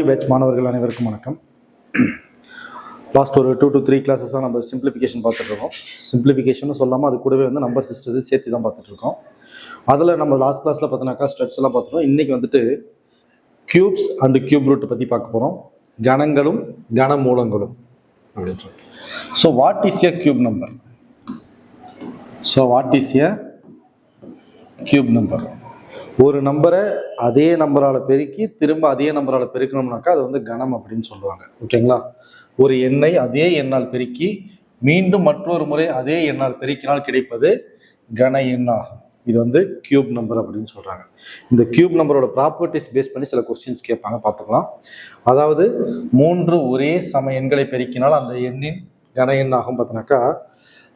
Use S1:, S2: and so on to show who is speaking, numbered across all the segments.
S1: ஆரி batch மாணவர்கள் அனைவருக்கும் வணக்கம். லாஸ்ட் ஒரு 2 to 3 கிளாஸஸாக நம்ம சிம்பிளிஃபிகேஷன் பார்த்துட்ருக்கோம். சிம்பிளிஃபிகேஷன் சொல்லாமல் அது கூடவே வந்து நம்பர் சிஸ்டர்ஸ் சேர்த்து தான் பார்த்துட்ருக்கோம். அதில் நம்ம லாஸ்ட் கிளாஸில் பார்த்தோன்னாக்கா ஸ்ட்ரெட்ஸ் எல்லாம் பார்த்துட்டோம். இன்றைக்கி வந்துட்டு கியூப்ஸ் அண்டு கியூப் ரூட் பற்றி பார்க்க போகிறோம். கணங்களும் கனமூலங்களும் அப்படின்னு சொல்லிட்டு. So what is a cube number? Cube number ஒரு நம்பரை அதே நம்பரால் பெருக்கி திரும்ப அதே நம்பரால் பெருக்கணும்னாக்கா அது வந்து கணம் அப்படின்னு சொல்லுவாங்க. ஓகேங்களா? ஒரு எண்ணை அதே எண்ணால் பெருக்கி மீண்டும் மற்றொரு முறை அதே எண்ணால் பெருக்கினால் கிடைப்பது கன எண்ணாகும். இது வந்து கியூப் நம்பர் அப்படின்னு சொல்றாங்க. இந்த கியூப் நம்பரோட ப்ராப்பர்ட்டிஸ் பேஸ் பண்ணி சில கொஸ்டின்ஸ் கேட்பாங்க, பார்த்துக்கலாம். அதாவது 3 ஒரே சம எண்களை பெருக்கினால் அந்த எண்ணின் கன எண்ணாகும். பார்த்தோன்னாக்கா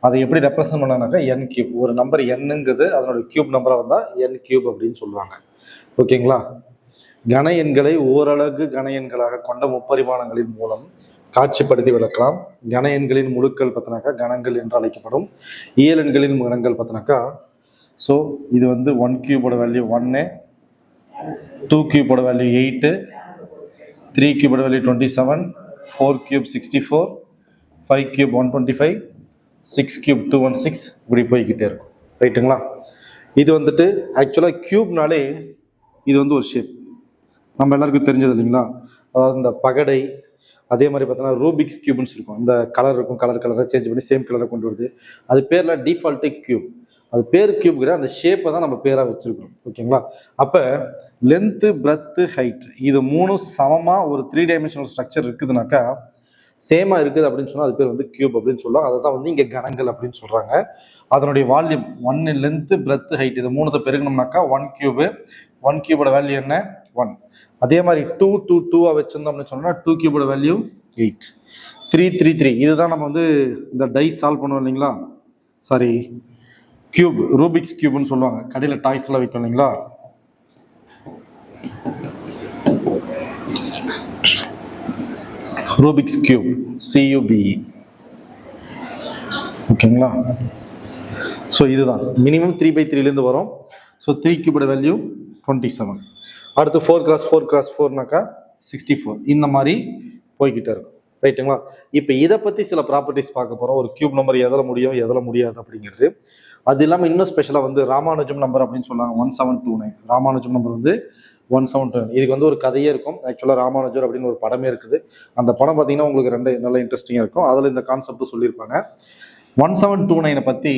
S1: அதை எப்படி ரெப்ரசன்ட் பண்ணாங்கனாக்கா என் கியூப். ஒரு நம்பர் என்னங்கிறது அதனோட கியூப் நம்பராக வந்தால் என் கியூப் அப்படின்னு சொல்லுவாங்க. ஓகேங்களா? கன எண்களை ஓரலகு கன எண்களாக கொண்ட முப்பரிமாணங்களின் மூலம் காட்சிப்படுத்தி விளக்கலாம். கன எண்களின் முழுக்கள் பார்த்தினாக்கா கணங்கள் என்று அழைக்கப்படும். இயல் எண்களின் கணங்கள் பார்த்தினாக்கா ஸோ இது வந்து 1 கியூபோட வேல்யூ 1, 2 கியூபோட வேல்யூ 8, 3 கியூபோட வேல்யூ 27, 4 கியூப் 64, 5 கியூப் 125, 6 கியூப் 216, இப்படி போய்கிட்டே இருக்கும். ரைட்டுங்களா? இது வந்துட்டு ஆக்சுவலாக கியூப்னாலே இது வந்து ஒரு ஷேப் நம்ம எல்லாருக்கும் தெரிஞ்சது இல்லைங்களா? அதாவது இந்த பகடை, அதே மாதிரி பார்த்தோன்னா ரூபிக்ஸ் கியூப்னு இருக்கும். இந்த கலர் இருக்கும், கலரை சேஞ்ச் பண்ணி சேம் கலரை கொண்டு வருது. அது பேரில் டிஃபால்ட்டு கியூப். அது பேர் கியூப் கிடையாது, அந்த ஷேப்பை தான் நம்ம பேராக வச்சுருக்கோம். ஓகேங்களா? அப்போ லென்த்து, பிரெத்து, ஹைட் இது 3 சமமாக ஒரு 3 டைமென்ஷனல் ஸ்ட்ரக்சர் இருக்குதுனாக்கா சேமாக இருக்குது அப்படின்னு சொன்னால் அது பேர் வந்து கியூப் அப்படின்னு சொல்லுவாங்க. அதை தான் வந்து இங்கே கணங்கள் அப்படின்னு சொல்கிறாங்க. அதனுடைய வால்யூம் 1 லென்த்து, பிரெத்து, ஹைட் இது 3 பெருக்கணும்னாக்கா 1 கியூபு. 1 கியூபோட வேல்யூ என்ன? 1. அதே மாதிரி 2 2 வச்சிருந்தோம் அப்படின்னு சொன்னா 2 கியூபோட வேல்யூ 8. 3 3 3 இதுதான் நம்ம வந்து இந்த டை சால்வ் பண்ணுவோம் இல்லைங்களா? சாரி, கியூப், ரூபிக்ஸ் கியூப்னு சொல்லுவாங்க. கடையில் டாய்ஸ் எல்லாம் வைக்கும் இல்லைங்களா? Rubik's cube, CUBE. ஓகேங்களா? ஸோ இதுதான் மினிமம் 3/3லேருந்து வரும். ஸோ 3 கியூபோட வேல்யூ 27. அடுத்து 4x4x4னாக்கா 64. இந்த மாதிரி போய்கிட்டே இருக்கும். ரைட்டுங்களா? இப்போ இதை பற்றி சில ப்ராப்பர்ட்டிஸ் பார்க்க போகிறோம். ஒரு கியூப் நம்பர் எதில் முடியும் எதில் முடியாது அப்படிங்கிறது. அது இல்லாமல் இன்னும் ஸ்பெஷலாக வந்து ராமானுஜம் நம்பர் அப்படின்னு சொன்னாங்க. 1729 ராமானுஜம் நம்பர் வந்து 1729. இதுக்கு வந்து ஒரு கதையே இருக்கும். ஆக்சுவலாக ராமானுஜர் அப்படின்னு ஒரு படமே இருக்குது. அந்த படம் பார்த்தீங்கன்னா உங்களுக்கு 2 நல்ல இன்ட்ரெஸ்டிங்காக இருக்கும். அதில் இந்த கான்செப்டும் சொல்லியிருப்பாங்க. 1729 பற்றி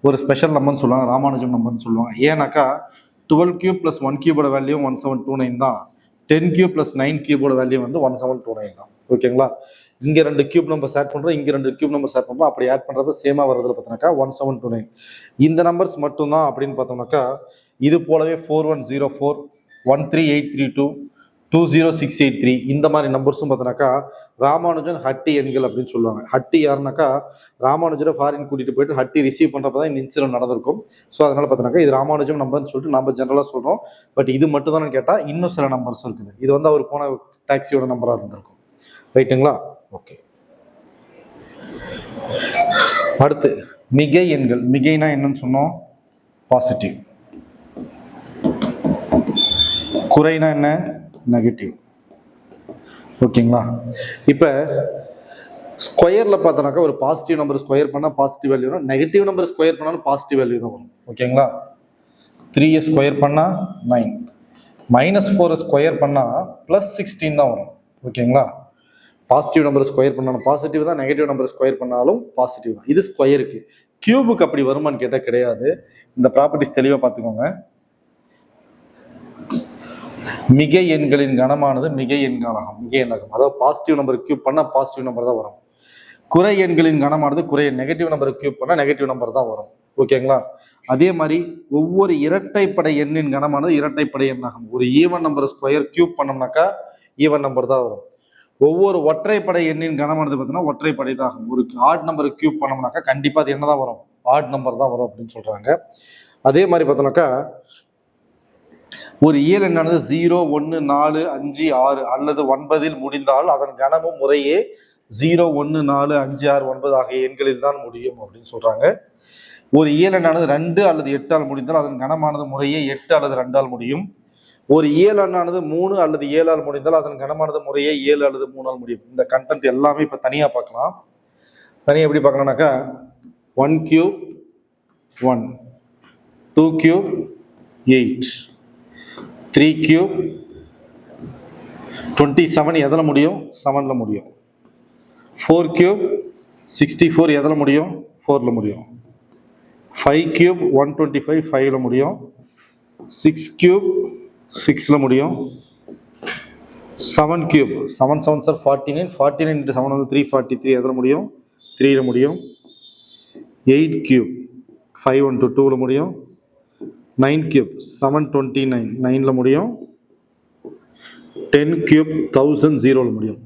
S1: ஒரு ஸ்பெஷல் நம்பர்னு சொல்லுவாங்க, ராமானுஜம் நம்பர்னு சொல்லுவாங்க. ஏன்னாக்கா 12 கியூப் + 1 கியூபோட வேல்யூ 1729 தான். 10 கியூப் + 9 கியூபோட வேல்யூ வந்து 1729 தான். ஓகேங்களா? இங்கே 2 கியூப் நம்பர் ஆட் பண்ணுறோம், இங்கே 2 கியூப் நம்பர் ஆட் பண்ணுறோம். அப்படி ஆட் பண்ணுறது சேமாக வர்றதுல பார்த்தோம்னாக்கா 1729. இந்த நம்பர்ஸ் மட்டும்தான் அப்படின்னு பார்த்தோம்னாக்கா இது போலவே 4104, 13832, 20683 இந்த மாதிரி நம்பர்ஸும் பார்த்தோன்னாக்கா ராமானுஜன் ஹட்டி எண்கள் அப்படின்னு சொல்லுவாங்க. ஹட்டி யாருனாக்கா ராமானுஜரை ஃபாரின் கூட்டிகிட்டு போயிட்டு ஹட்டி ரிசீவ் பண்ணுறப்ப தான் இந்த இன்சிடென்ட் நடந்திருக்கும். ஸோ அதனால பார்த்தோன்னாக்கா இது ராமானுஜம் நம்பர்னு சொல்லிட்டு நம்ம ஜென்ரலாக சொல்கிறோம். பட் இது மட்டும் தான் கேட்டால் இன்னும் சில நம்பர்ஸும் இருக்குது. இது வந்து அவர் போன டாக்ஸியோட நம்பராக இருந்திருக்கும். ரைட்டுங்களா? ஓகே. அடுத்து மிகை எண்கள். மிகைனா என்னன்னு சொன்னோம்? பாசிட்டிவ். குறைனா என்ன? நெகட்டிவ். ஓகேங்களா? இப்போ ஸ்கொயரில் பார்த்தோன்னாக்கா ஒரு பாசிட்டிவ் நம்பர் ஸ்கொயர் பண்ணால் பாசிட்டிவ் வேல்யூ வரும், நெகட்டிவ் நம்பர் ஸ்கொயர் பண்ணாலும் பாசிட்டிவ் வேல்யூ தான் வரும். ஓகேங்களா? 3 ஸ்கொயர் பண்ணால் 9, -4 ஸ்கொயர் பண்ணால் +16 தான் வரும். ஓகேங்களா? பாசிட்டிவ் நம்பர் ஸ்கொயர் பண்ணாலும் பாசிட்டிவ் தான், நெகட்டிவ் நம்பர் ஸ்கொயர் பண்ணாலும் பாசிட்டிவ் தான். இது ஸ்கொயருக்கு. கியூபுக்கு அப்படி வருமானு கேட்டால் கிடையாது. இந்த ப்ராப்பர்ட்டிஸ் தெளிவாக பார்த்துக்கோங்க. மிகை எண்களின் கணமானது மிகை எண்களாகும். மிகை எண்ணாகும். அதாவது பாசிட்டிவ் நம்பர் கியூப் பண்ணால் பாசிட்டிவ் நம்பர் தான் வரும். குறை எண்களின் கணமானது குறை, நெகட்டிவ் நம்பர் கியூப் பண்ணால் நெகட்டிவ் நம்பர் தான் வரும். ஓகேங்களா? அதே மாதிரி ஒவ்வொரு இரட்டைப்படை எண்ணின் கணமானது இரட்டைப்படை எண்ணாகும். ஒரு ஈவன் நம்பர் ஸ்கொயர் கியூப் பண்ணோம்னாக்கா ஈவன் நம்பர் தான் வரும். ஒவ்வொரு ஒற்றைப்படை எண்ணின் கணமானது பார்த்தீங்கன்னா ஒற்றைப்படை தான் ஆகும். ஒரு ஆட் நம்பர் கியூப் பண்ணோம்னாக்கா கண்டிப்பாக அது என்ன தான் வரும்? ஆட் நம்பர் தான் வரும் அப்படின்னு சொல்றாங்க. அதே மாதிரி பார்த்தோம்னாக்கா ஒரு இயல் எண்ணானது 0, 1, 4, 5, 6 அல்லது 9 முடிந்தால் அதன் கணமும் முறையே 0, 1, 4, 5, 6, 9 ஆகிய எண்களில் தான் முடியும் அப்படின்னு சொல்றாங்க. ஒரு இயல் எண்ணானது 2 அல்லது 8 முடிந்தால் அதன் கணமானது முறையே 8 அல்லது 2 முடியும். ஒரு இயல் எண்ணானது 3 அல்லது 7 முடிந்தால் அதன் கனமானது முறையே 7 அல்லது 3 முடியும். இந்த கண்டென்ட் எல்லாமே இப்ப தனியா பார்க்கலாம். தனியா எப்படி பார்க்கலாம்னாக்கா 1 cube 1, 2 cube 8, 3 cube 27 எதில் முடியும்? 7ல முடியும். 4 cube 64 எதில் முடியும்? 4ல முடியும். 5 cube 125 5ல முடியும். 6 cube 6ல முடியும். 7 cube 7 7s are 49, 49 into 7 வந்து 343 எதில் முடியும்? 3ல முடியும். 8 cube 512 2ல முடியும். 9 cube 729 9ல முடியும். 10 cube 1000 0ல முடியும்.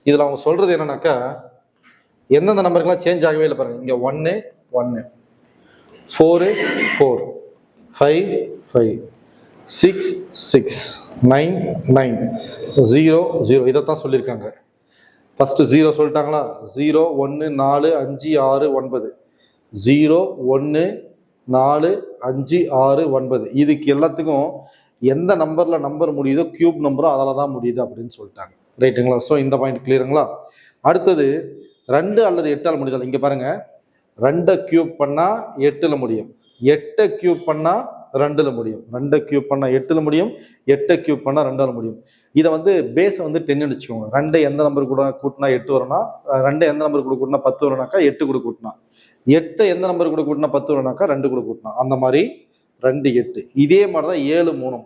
S1: இதில் அவங்க சொல்றது என்னன்னாக்கா எந்தெந்த நம்பருக்கெல்லாம் சேஞ்ச் ஆகவே இல்லை பாருங்க. இங்க 1 1, 4 4, 5 5, 6 6, 9 9, 0 0 இதைத்தான் சொல்லியிருக்காங்க. ஃபர்ஸ்ட் 0 சொல்லிட்டாங்களா? 0 1 4 5 6 9, 0 1 4 5 6 9 இதுக்கு எல்லாத்துக்கும் எந்த நம்பர்ல நம்பர் முடியுதோ கியூப் நம்பரும் அதில் தான் முடியுது அப்படின்னு சொல்லிட்டாங்க. ரைட்டுங்களா? ஸோ இந்த பாயிண்ட் கிளியருங்களா? அடுத்தது 2 அல்லது 8ஆல் முடியுதல். இங்க பாருங்க, 2 கியூப் பண்ணா 8ல முடியும், 8 கியூப் பண்ணா 2ல முடியும், 2 கியூப் பண்ணா 8ல முடியும், 8 கியூப் பண்ணா 2ஆல முடியும். இதை வந்து பேஸ் வந்து 10 வச்சுக்கோங்க. 2 எந்த நம்பர் கூட கூட்டினா 8 வரும்னா, 2 எந்த நம்பர் கூட கூட்டினா 10 வரும்னாக்கா 8 கூட கூட்டினா, 8 எந்த நம்பர் கூட கூட்டினா 10 வரும்னாக்கா 2 கூட கூட்டினா, அந்த மாதிரி 2 8. இதே மாதிரி தான் 7 3,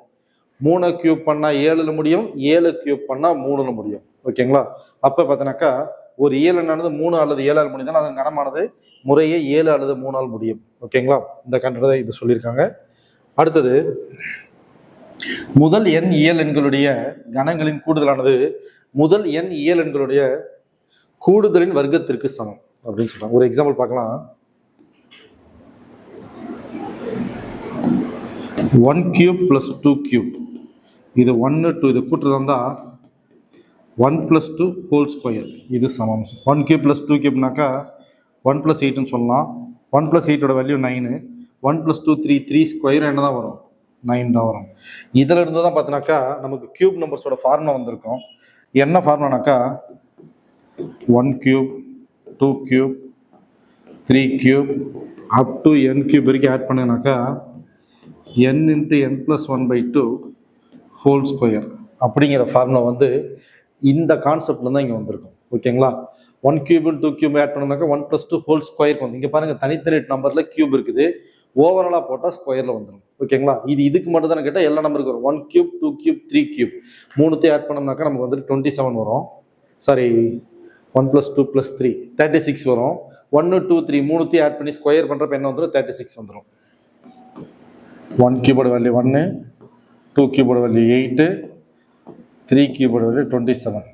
S1: 3 கியூப் பண்ணா 7ல முடியும், 7 கியூப் பண்ணா 3ல முடியும். ஓகேங்களா? அப்ப பார்த்தீங்கன்னாக்கா ஒரு இயல் எண்ணானது 3 அல்லது 7ஆல் முடிந்தால் அதன் கனமானது முறையே 7 அல்லது 3ஆல் முடியும். ஓகேங்களா? இந்த கண்டதை இது சொல்லியிருக்காங்க. அடுத்தது, முதல் எண் இயல் எண்களுடைய கணங்களின் கூடுதலானது முதல் எண் இயல் எண்களுடைய கூடுதலின் வர்க்கத்திற்கு சமம் அப்படின்னு சொல்றாங்க. ஒரு எக்ஸாம்பிள் பார்க்கலாம். 1 cube plus 2 cube, இது 1 2 இது கூட்டுறதா இருந்தா 1 plus 2 whole square இது சமம். 1 cube plus 2 cubeனாக்கா 1 plus 8ன்னு சொல்லலாம். 1 plus 8ஓட வேல்யூ 9. 1 plus 2 3, 3 ஸ்கொயர் என்ன தான் வரும்? 9 தான் வரும். இதுல இருந்து தான் பார்த்தீங்கன்னாக்கா நமக்கு கியூப் நம்பர்ஸோட ஃபார்முலா வந்திருக்கும். என்ன ஃபார்முலானாக்கா 1 cube 2 cube 3 cube up to n cube வரைக்கும் add பண்ணுனாக்கா n into n plus 1 by 2 whole square அப்படிங்கிற ஃபார்முலா வந்து இந்த கான்செப்ட்ல தான் இங்க வந்திருக்கும். ஓகேங்களா? 1 cube 2 cube ஆட் பண்ணாக்கா 1 plus 2 whole square வந்து இங்க பாருங்க, தனித்தனி நம்பர்ல கியூப் இருக்குது, ஓவராலா போட்டா ஸ்கொயர்ல வந்துடும். ஓகேங்களா? இது இதுக்கு மட்டும் தானே கேட்டா எல்லா நம்பருக்கு வரும். 1 cube 2 cube 3 cube மூணுத்தையும் ஆட் பண்ணோம்னாக்கா நமக்கு வந்து 27 வரும். சாரி, 1 plus 2 plus 3 36 வரும். 1 2 3 மூணுத்தையும் ஆட் பண்ணி ஸ்கொயர் பண்றப்ப என்ன வந்துடும்? 36 வந்துடும். 1 cube value 1, 2 cube value 8, 3 cube value 27.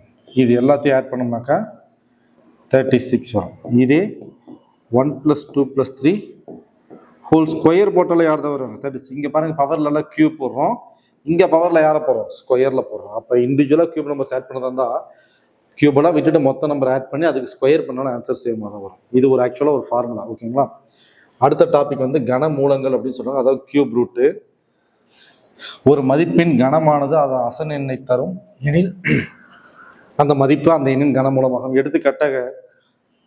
S1: இது எல்லாத்தையும் ஆட் பண்ணோம்னாக்கா 36 வரும். இதே 1 plus 2 plus 3 ஹோல் ஸ்கொயர் போட்டால யார் தான் வருவாங்க? 36. இங்க பாருங்க, பவர்ல எல்லாம் கியூப் போடுறோம், இங்க பவர்ல யாரை போடுறோம்? ஸ்கொயர்ல போடுறோம். அப்ப இண்டிவிஜுவலா கியூப் நம்பர்ஸ் ஆட் பண்ணதா இருந்தா கியூபெல்லாம் விட்டுட்டு மொத்த நம்பர் ஆட் பண்ணி அதுக்கு ஸ்கொயர் பண்ணாலும் ஆன்சர் சேமாக தான் வரும். இது ஒரு ஆக்சுவலா ஒரு ஃபார்முலா. ஓகேங்களா? அடுத்த டாபிக் வந்து கன மூலங்கள் அப்படின்னு சொல்றாங்க. அதாவது கியூப் ரூட்டு. ஒரு மதிப்பின் கனமானது அது அசன் எண்ணை தரும் எனில் அந்த மதிப்பு அந்த எண்ணின் கன மூலமாகும். எடுத்துக்காட்டாக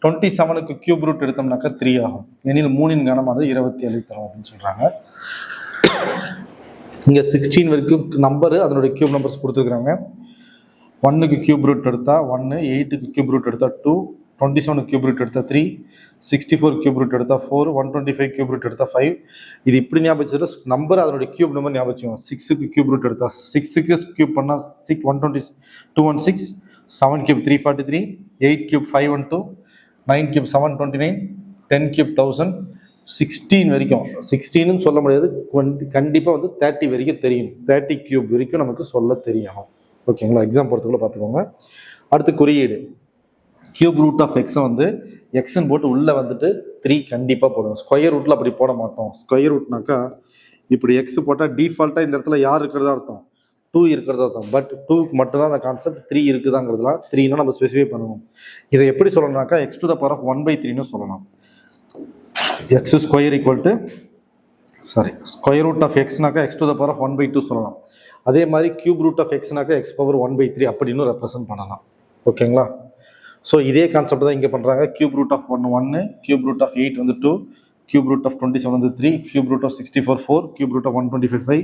S1: 27க்கு கியூப் ரூட் எடுத்தோம்னாக்கா 3 ஆகும். எனில் 3இன் கனமானது 27 தரும் அப்படின்னு சொல்றாங்க. இங்க 16 வரைக்கும் நம்பரு அதனுடைய கியூப் நம்பர்ஸ் கொடுத்துருக்காங்க. 1க்கு கியூப் ரூட் எடுத்தா 1, 8க்கு கியூப் ரூட் எடுத்தா 2, 27 கியூப் ரூட் எடுத்தா 3, 64 கியூப் ரூட் எடுத்தா 4, 125 கியூப் ரூட் எடுத்தா 5. இது இப்படி ஞாபகம் நம்பர் அதனுடைய கியூப் நம்பர் ஞாபகம். 6க்கு கியூப் ரூட் எடுத்தா 6க்கு கியூப் பண்ணா 6 120 216, 7 கியூப் 343, 8 கியூப் 512, 9 கியூப் 729, 10 கியூப் 1000, 16 வரைக்கும். 16ன்னு சொல்ல முடியாது, கண்டிப்பா வந்து 30 வரைக்கும் தெரியும். 30 கியூப் வரைக்கும் நமக்கு சொல்ல தெரியணும். ஓகேங்களா? எக்ஸாம் பொறுத்துக்குள்ள பார்த்துக்கோங்க. அடுத்து குறியீடு. கியூப் ரூட் ஆஃப் எக்ஸை வந்து எக்ஸ்ன்னு போட்டு உள்ள வந்துட்டு 3 கண்டிப்பா போடுவோம். ஸ்கொயர் ரூட்ல அப்படி போட மாட்டோம். ஸ்கொயர் ரூட்னாக்கா இப்படி எக்ஸ் போட்டா டிஃபால்ட்டா இந்த இடத்துல யார் இருக்கிறதா அர்த்தம்? 2 இருக்கிறதா அர்த்தம். பட் 2க்கு மட்டும் தான் அந்த கான்செப்ட், 3 இருக்குதாங்கிறதுலாம் 3னா நம்ம ஸ்பெசிஃபை பண்ணணும். இதை எப்படி சொல்லணும்னாக்கா x to the power of 1/3ன்னு சொல்லலாம். x square equal to sorry square root of எக்ஸ்னாக்கா x to the power of 1/2 சொல்லலாம். அதே மாதிரி கியூப் ரூட் ஆஃப் எக்ஸ்னாக்கா எக்ஸ் பவர் 1/3 அப்படின்னு ரெப்ரசென்ட் பண்ணலாம். ஓகேங்களா? ஸோ இதே கான்செப்ட் தான் இங்கே பண்ணுறாங்க. Cube root of 1 cube root of 8 வந்து 2, cube root of 27 3, cube root of 64 4, cube root of 125 5.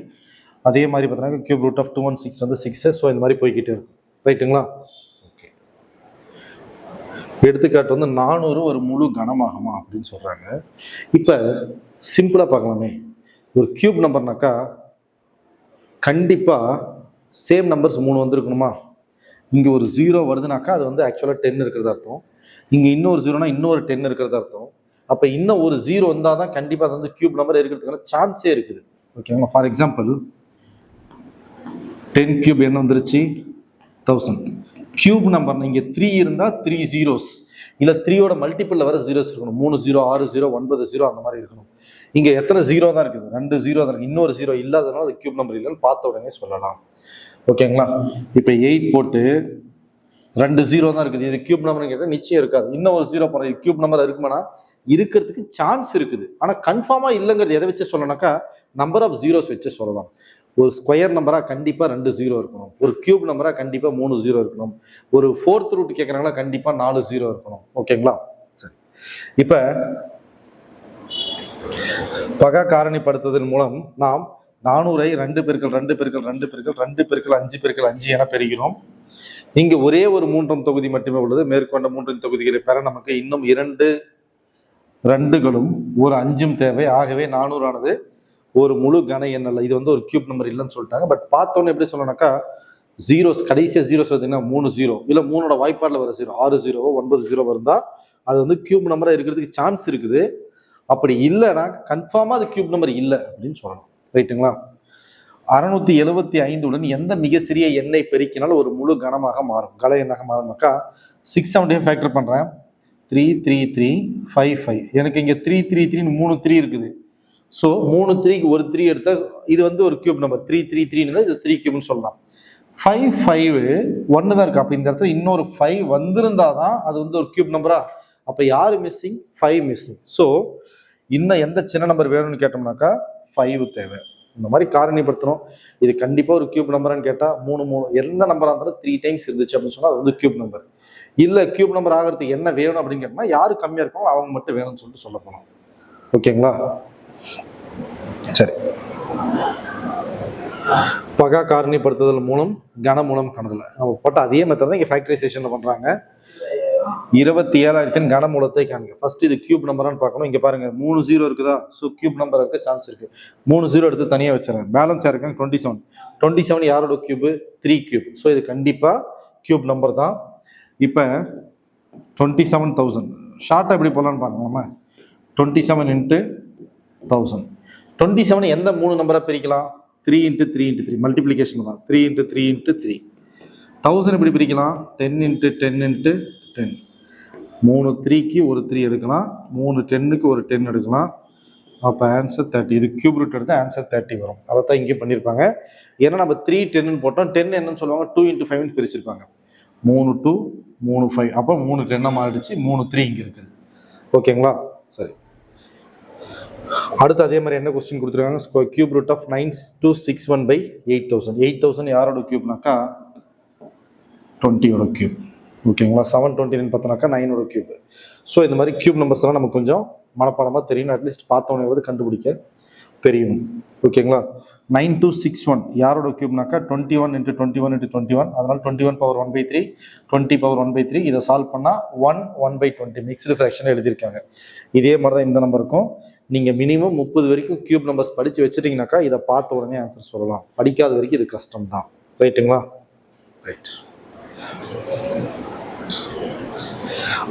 S1: அதே மாதிரி பார்த்தீங்கன்னா கியூப் ரூட் ஆஃப் 216 வந்து 6. ஸோ இந்த மாதிரி போய்கிட்டே இருக்கும். ரைட்டுங்களா? ஓகே. எடுத்துக்காட்டு வந்து 400 ஒரு முழு கனமாகுமா அப்படின்னு சொல்றாங்க. இப்போ சிம்பிளா பார்க்கலாமே. ஒரு கியூப் நம்பர்னாக்கா கண்டிப்பா சேம் நம்பர்ஸ் 3 வந்துருக்கணுமா? இங்க ஒரு 0 வருதுனாக்கா அது வந்து ஆக்சுவலா 10 இருக்கிறது அர்த்தம். இங்க இன்னொரு 0னா இன்னொரு 10 இருக்கிறது அர்த்தம். அப்ப இன்னும் ஒரு 0 வந்தால் தான் கண்டிப்பா அது வந்து கியூப் நம்பர் இருக்கிறதுக்கான சான்ஸே இருக்குது. ஓகேங்களா? ஃபார் எக்ஸாம்பிள் 10 கியூப் என்ன வந்துருச்சு? 1000. கியூப் நம்பர் இங்க 3 இருந்தா 3 ஜீரோஸ், இல்ல 3யோட மல்டிபிள்ல வர ஜீரோஸ் இருக்கணும். 3 0 6 0 9 0 அந்த மாதிரி இருக்கணும். இங்க எத்தனை 0 தான் இருக்குது? 2 0 தான் இருக்கு. இன்னொரு 0 இல்லாதனால அது கியூப் நம்பர் இல்லைன்னு பார்த்த உடனே சொல்லலாம். ஓகேங்களா? இப்போ 8 போட்டு 2 0 தான் இருக்குது. இது கியூப் நம்பர் கேட்டால் நிச்சயம் இருக்காது. இன்னும் ஒரு 0 போற கியூப் நம்பர் இருக்குமானா இருக்கிறதுக்கு சான்ஸ் இருக்குது. ஆனா கன்ஃபார்மா இல்லைங்கிறது எதை வச்சு சொல்லணும்னாக்கா நம்பர் ஆஃப் ஜீரோஸ் வச்சு சொல்லலாம். ஒரு ஸ்கொயர் நம்பரா கண்டிப்பா 2 0 இருக்கணும். ஒரு கியூப் நம்பரா கண்டிப்பா 3 0 இருக்கணும். ஒரு 4th ரூட் கேட்கறாங்களா கண்டிப்பா 4 0 இருக்கணும். ஓகேங்களா? சரி. இப்ப பகா காரணிப்படுத்துவதன் மூலம் நாம் 400ஐ 2 பெருக்கல் 2 பெருக்கல் 2 பெருக்கல் 2 பெருக்கல் 5 பெருக்கல் 5 என பெறுகிறோம். இங்கு ஒரே ஒரு 3ஆம் தொகுதி மட்டுமே உள்ளது. மேற்கொண்ட 3 தொகுதிகளை பெற நமக்கு இன்னும் 2 2களும் ஒரு 5ம் தேவை. ஆகவே 400 ஆனது ஒரு முழு கன எண் அல்ல. இது வந்து ஒரு கியூப் நம்பர் இல்லைன்னு சொல்லிட்டாங்க. பட் பார்த்தோன்னு எப்படி சொல்லணும்னாக்கா ஜீரோஸ் கடைசியா ஜீரோஸ் பார்த்தீங்கன்னா 3 0 இல்ல 3ஓட வாய்ப்பாடுல வர 0 6 0 9 0 இருந்தா அது வந்து கியூப் நம்பரா இருக்கிறதுக்கு சான்ஸ் இருக்குது. அப்படி இல்லைன்னா கன்ஃபார்மா அது கியூப் நம்பர் இல்லை அப்படின்னு சொல்லணும். ரைட்டுங்களா? 675 எந்த மிக சிறிய எண்ணை பெருக்கினால் ஒரு முழு கனமாக மாறும், கன எண்ணாக மாறும்னாக்கா 670 ஃபேக்டர் பண்றேன். 3 3 3 5 5. எனக்கு இங்க 3 3 3 3 3 இருக்குது. ஸோ 3 3க்கு ஒரு 3 எடுத்தா இது வந்து ஒரு கியூப் நம்பர். 3 3 3 இது 3 கியூப்னு சொல்லலாம். 5 5 1 தான் இருக்கு. அப்ப இந்த இடத்துல இன்னொரு 5 வந்திருந்தாதான் அது வந்து ஒரு கியூப் நம்பரா. அப்ப யாரு மிஸ்ஸிங்? 5 மிஸ்ஸிங். ஸோ இன்னும் எந்த சின்ன நம்பர் வேணும்னு கேட்டோம்னாக்கா 5 தேவை. இந்த மாதிரி காரணிப்படுத்தணும். இது கண்டிப்பா ஒரு கியூப் நம்பர்னு கேட்டா 3 3 எந்த நம்பரா இருந்தாலும் 3 டைம்ஸ் இருந்துச்சு அப்படின்னு சொன்னா அது வந்து கியூப் நம்பர். இல்ல கியூப் நம்பர் ஆகிறதுக்கு என்ன வேணும் அப்படின்னு கேட்டோம்னா யாரு கம்மியா இருக்காங்களோ அவங்க மட்டும் வேணும்னு சொல்லிட்டு சொல்ல போனோம். ஓகேங்களா? சரி. பகா காரணிப்படுத்துதல் மூலம் கன மூலம் காணுதல் நம்ம போட்ட அதே மெத்தட் தான் இங்க ஃபேக்டரைசேஷன்ல பண்றாங்க. 27,000 கன மூலத்தை காணுங்க. ஃபர்ஸ்ட் இது கியூப் நம்பரான்னு பார்க்கணும். இங்க பாருங்க 3 0 இருக்குதா? ஸோ கியூப் நம்பர் இருக்க சான்ஸ் இருக்கு. 3 0 எடுத்து தனியா வச்சிருக்கேன். பேலன்ஸ் இருக்காங்க 27. 27 யாரோட கியூப்? 3 கியூப். ஸோ இது கண்டிப்பா கியூப் நம்பர் தான். இப்ப 27,000 ஷார்ட்டா எப்படி போடலாம்னு பார்க்கலாமா? 27 × 1000. 27 எந்த 3 நம்பரா பிரிக்கலாம்? 3 × 3 × 3 மல்டிபிளிகேஷன் தான். 3 × 3 × 3. 1000 எப்படி பிரிக்கலாம்? 10 × 10 × 10. 3 3க்கு ஒரு 3 எடுக்கலாம். 3 10க்கு ஒரு 10 எடுக்கலாம். அப்போ ஆன்சர் 30. இது கியூப் ரூட் எடுத்து ஆன்சர் 30 வரும். அதை தான் இங்கே பண்ணியிருப்பாங்க. ஏன்னா நம்ம 3 10ன்னு போட்டோம். 10 என்னன்னு சொல்லுவாங்க? 2 × 5ன்னு பிரிச்சிருப்பாங்க. 3 2 3 5. அப்போ 3 10 மாறிடுச்சு. 3 3 இங்கே இருக்குது. ஓகேங்களா? சரி. அடுத்து அதே மாதிரி என்ன கொஸ்டின் கொடுத்துருக்காங்க? Cube root of 9261/8000. 8000 யாரோட கியூப்னாக்கா 20யோட கியூப். ஓகேங்களா? 729 பார்த்தோம்னாக்கா 9ஓட கியூப். ஸோ இந்த மாதிரி கியூப் நம்பர்ஸ் எல்லாம் நமக்கு கொஞ்சம் மனப்பாடமாக தெரியணும். அட்லீஸ்ட் பார்த்தவனே கண்டுபிடிக்க தெரியும். ஓகேங்களா? 9261 யாரோட கியூப்னாக்கா 21 × 21 × 21. அதனால 21 பவர் 1/3 20 பவர் 1/3. இதை சால்வ் பண்ணா 1 1/20 மிக்ஸ்டு ஃப்ராக்ஷன் எழுதியிருக்காங்க. இதே மாதிரி தான் இந்த நம்பருக்கும். நீங்க மினிமம் 30 வரைக்கும் கியூப் நம்பர்ஸ் படிச்சு வச்சுட்டீங்கன்னாக்கா இதை பார்த்த உடனே ஆன்சர் சொல்லலாம். படிக்காத வரைக்கும் இது கஷ்டம் தான். ரைட்டுங்களா? ரைட்.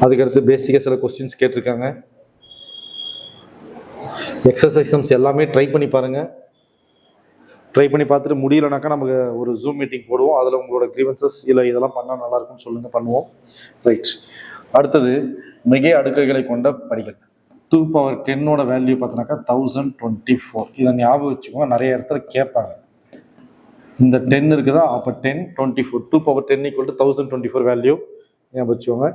S1: அதுக்கடுத்து பேசிக்காக சில கொஸ்டின்ஸ் கேட்டிருக்காங்க. எக்ஸசைசம்ஸ் எல்லாமே ட்ரை பண்ணி பாருங்க. ட்ரை பண்ணி பார்த்துட்டு முடியலனாக்கா நமக்கு ஒரு ஜூம் மீட்டிங் போடுவோம். அதில் உங்களோட கிரீவன்சஸ் இல்லை இதெல்லாம் பண்ணால் நல்லா இருக்கும்னு சொல்லுங்க, பண்ணுவோம். ரைட். அடுத்தது மிகை அடுக்குகளை கொண்ட படிகள். 2 power 10ஓட வேல்யூ பார்த்தோன்னாக்கா 1024. இதை ஞாபகம் வச்சுக்கோங்க. நிறைய இடத்துல கேட்பாங்க. இந்த 10 இருக்குதா? அப்போ 10 24. 2 power 10 = 1024 வேல்யூ ஞாபகம் வச்சுக்கோங்க.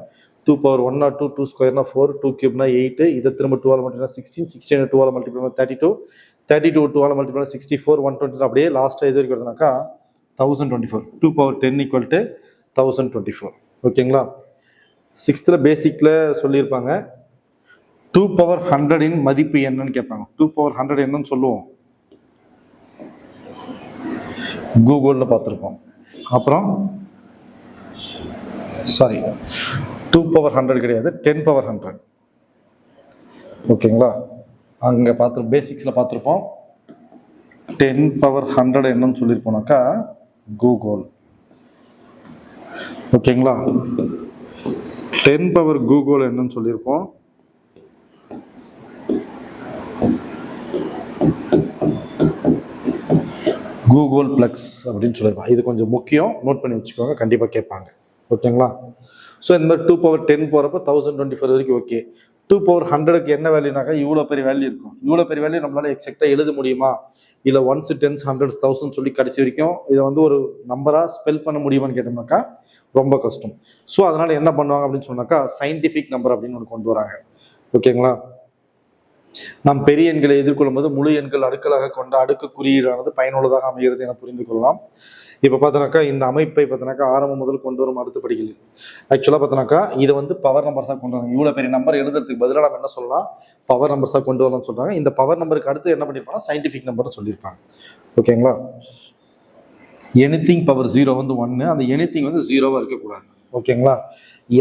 S1: 2 power 1 or 2, 2 square na 4, 2 cube na 8, இதை திரும்ப 2 all multiply 16, 16 2 all multiply 32, 32 2 all multiply 64, 120 அப்படியே லாஸ்ட் இது வரைக்கும் வருதுனாக்கா 1024. 2 power 10 equal to 1024. ஓகேங்களா? 6th பேசிக்ல சொல்லியிருப்பாங்க 2 power 100 இன் மதிப்பு என்னன்னு கேட்பாங்க. 2 power 100 என்னன்னு சொல்லுவோம், கூகுள்ல பார்த்துருப்போம். அப்புறம் சாரி 2 power 100 கிடையாது, 10 power 100. ஓகேங்களா? அங்க பார்த்து பேசிக்ஸ்ல பார்த்துருப்போம். 10 power 100 என்னன்னு சொல்லியிருப்போம்னாக்கா கூகுள். ஓகேங்களா? 10 power கூகுள் என்னன்னு சொல்லியிருப்போம். கூகுள் பிளக்ஸ் அப்படின்னு சொல்லியிருப்பாங்க. இது கொஞ்சம் முக்கியம், நோட் பண்ணி வச்சுக்கோங்க, கண்டிப்பாக கேட்பாங்க. ஓகேங்களா? ஸோ இந்த மாதிரி 2 power 10 போகிறப்ப 1024 வரைக்கும் ஓகே. 2 power 100க்கு என்ன வேல்யூனாக்கா இவ்வளோ பெரிய வேல்யூ இருக்கும். இவ்வளோ பெரிய வேல்யூ நம்மளால எக்ஸாக்டாக எழுத முடியுமா, இல்லை ஒன்ஸ், டென்ஸ், ஹண்ட்ரட்ஸ், தௌசண்ட் சொல்லி கடைசி வரைக்கும் இதை வந்து ஒரு நம்பராக ஸ்பெல் பண்ண முடியுமான்னு கேட்டோம்னாக்கா ரொம்ப கஷ்டம். ஸோ அதனால என்ன பண்ணுவாங்க அப்படின்னு சொன்னாக்கா சயின்டிஃபிக் நம்பர் அப்படின்னு ஒன்று கொண்டு வராங்க. ஓகேங்களா? நாம் பெரிய எண்களை எதிர்கொள்ளும் போது முழு எண்கள் அடுக்கலாக கொண்ட அடுக்கு குறியீடானது பயனுள்ளதாக அமைகிறது என புரிந்து கொள்ளலாம். இப்போ பார்த்தோன்னாக்கா இந்த அமைப்பை பார்த்தோன்னாக்கா ஆரம்பம் முதல் கொண்டு வரும் அடுத்த படிகள். ஆக்சுவலாக பார்த்தோன்னாக்கா இதை வந்து பவர் நம்பர்ஸாக கொண்டு வராங்க. இவ்வளோ பெரிய நம்பர் எழுதுறதுக்கு பதிலாக நம்ம என்ன சொல்லலாம், பவர் நம்பர்ஸாக கொண்டு வரலாம்னு சொல்றாங்க. இந்த பவர் நம்பருக்கு அடுத்து என்ன பண்ணியிருப்பாங்க, சயின்டிஃபிக் நம்பர் சொல்லியிருப்பாங்க. ஓகேங்களா? எனிதிங் பவர் 0 வந்து 1, அந்த எனிதிங் வந்து 0வா இருக்கக்கூடாது. ஓகேங்களா?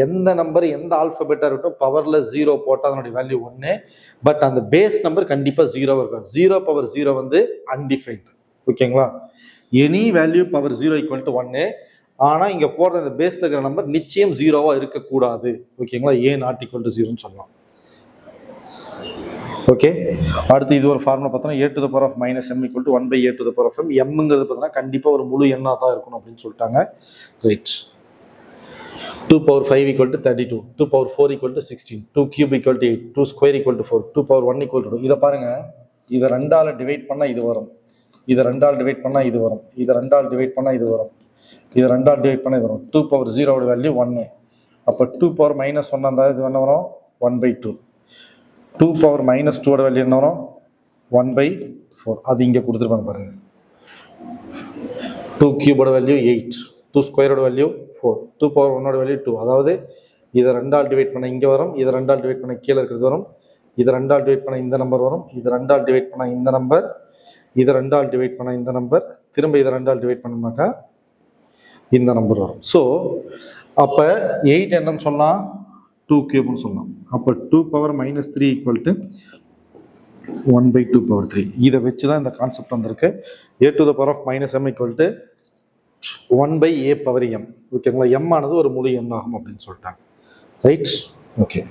S1: எந்த நம்பர் எந்த ஆல்பபெட்டா இருக்கட்டும் பவர்ல 0 போட்டால் அதனுடைய வேல்யூ 1, பட் அந்த பேஸ் நம்பர் கண்டிப்பா 0வா இருக்கும். 0 power 0 வந்து அன்டிஃபைன்ட். ஓகேங்களா? Any value power 0 equal to 1, ஆனா இங்க போடுற இந்த பேஸ்ல இருக்கிற நம்பர் நிச்சயம் 0வா இருக்கக்கூடாது. ஓகேங்களா? ஏ நாட் ஈக்குவல் டு 0ன்னு சொல்லலாம். ஓகே, அடுத்து இது ஒரு ஃபார்முலா பார்த்தோம்னா a to the power of minus m equal to 1 by a to the power of m. mங்கிறது பார்த்தீங்கன்னா கண்டிப்பா ஒரு முழு எண்ணா தான் இருக்கணும் அப்படின்னு சொல்லிட்டாங்க. Right. 2 power 5 equal to 32, 2 power 4 equal to 16, 2 cube equal to 8, 2 square equal to 4, 2 power 1 equal to 2. இதை பாருங்க, இதை 2ஆல் டிவைட் பண்ணா இது வரும், இதை 2ஆல் டிவைட் பண்ணா இது வரும், இதை 2ஆல் டிவைட் பண்ணா இது வரும், இதை 2ஆல் டிவைட் பண்ணா இது வரும். 2 power 0 ஓட வேல்யூ 1. அப்போ 2 power minus 1 இருந்தால் இது என்ன வரும், 1/2. 2 power minus 2 ஓட வேல்யூ என்ன வரும், 1/4. அது இங்கே கொடுத்துருப்பாங்க பாருங்க. 2 cube ஓட வேல்யூ 8, 2 square ஓட வேல்யூ 4, 2 power 1 ஓட வேல்யூ 2. அதாவது இதை 2ஆல் டிவைட் பண்ண இங்கே வரும், இதை 2ஆல் டிவைட் பண்ண கீழே இருக்கிறது வரும், இதை 2ஆல் டிவைட் பண்ண இந்த நம்பர் வரும், இதை 2ஆல் டிவைட் பண்ண இந்த நம்பர், இதை 2ஆல் டிவைட் பண்ண இந்த நம்பர், திரும்ப இதை 2ஆல் டிவைட் பண்ணோம்னாக்கா இந்த நம்பர் வரும். ஸோ அப்போ 8 என்னன்னு சொல்லலாம், 2 கியூப்னு சொல்லலாம். அப்போ 2 power minus 3 equal to 1/2 power 3. இதை வச்சு தான் இந்த கான்செப்ட் வந்திருக்கு. a to the power of minus m equal to 1/a power m. ஓகேங்களா? m ஆனது ஒரு முழு எண் ஆகும் அப்படின்னு சொல்லிட்டாங்க. ரைட்? ஓகே.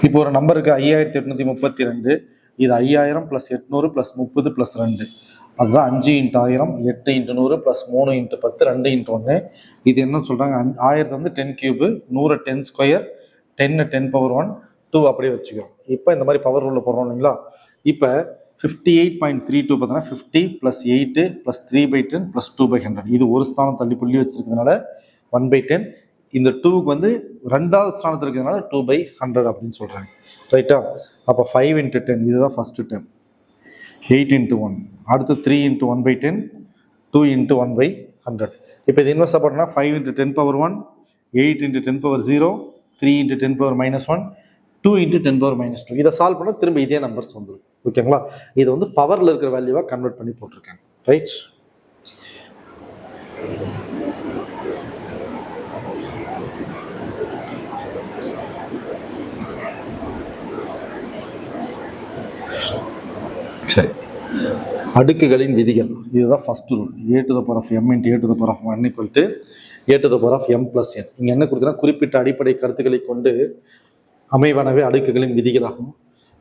S1: இப்போ ஒரு நம்பருக்கு 5832, இது 5000 + 800 + 30 + 2, அதுதான் 5 × 1000, 8 × 100 + 3 × 10, 2 × 1. இது என்னன்னு சொல்றாங்க, 1000 வந்து 10 கியூப், 100 10 ஸ்கொயர், 10 10 power 1, 2 அப்படியே வச்சுக்கிறோம். இப்போ இந்த மாதிரி பவர் ரூல்ல போடுறோம் இல்லைங்களா? இப்போ 58.32 பார்த்தீங்கன்னா 50 + 8 + 3/10 + 2/100. இது ஒரு ஸ்தானம் தள்ளி புள்ளி வச்சிருக்கிறதுனால 1/10. இந்த 2க்கு வந்து 2வது ஸ்தானத்தில் இருக்கிறதுனால 2/100 அப்படின்னு சொல்றாங்க. ரைட்டா? அப்போ 5 × 10 இதுதான் ஃபர்ஸ்ட் டேர்ம், 8 × 1, அடுத்து 3 × 1/10, 2 × 1/100. இப்போ இது இன்வெர்ஸாக போட்டோம்னா 5 × 10 power 1, 8 × 10 power 0, 3 × 10 power -1, 2 × 10 power -2. இதை சால்வ் பண்ணால் திரும்ப இதே நம்பர்ஸ் வந்துடும். ஓகேங்களா? இது வந்து பவரில் இருக்கிற வேல்யூவாக கன்வெர்ட் பண்ணி போட்டிருக்காங்க. ரைட்? சரி, அடுக்குகளின் விதிகள். இதுதான் first rule. a to the power of m × a to the power of 1 equal to a to the power of m plus n. இங்கே என்ன கொடுக்குறா, குறிப்பிட்ட அடிப்படை கருத்துக்களை கொண்டு அமைவானவே அடுக்குகளின் விதிகளாகும்.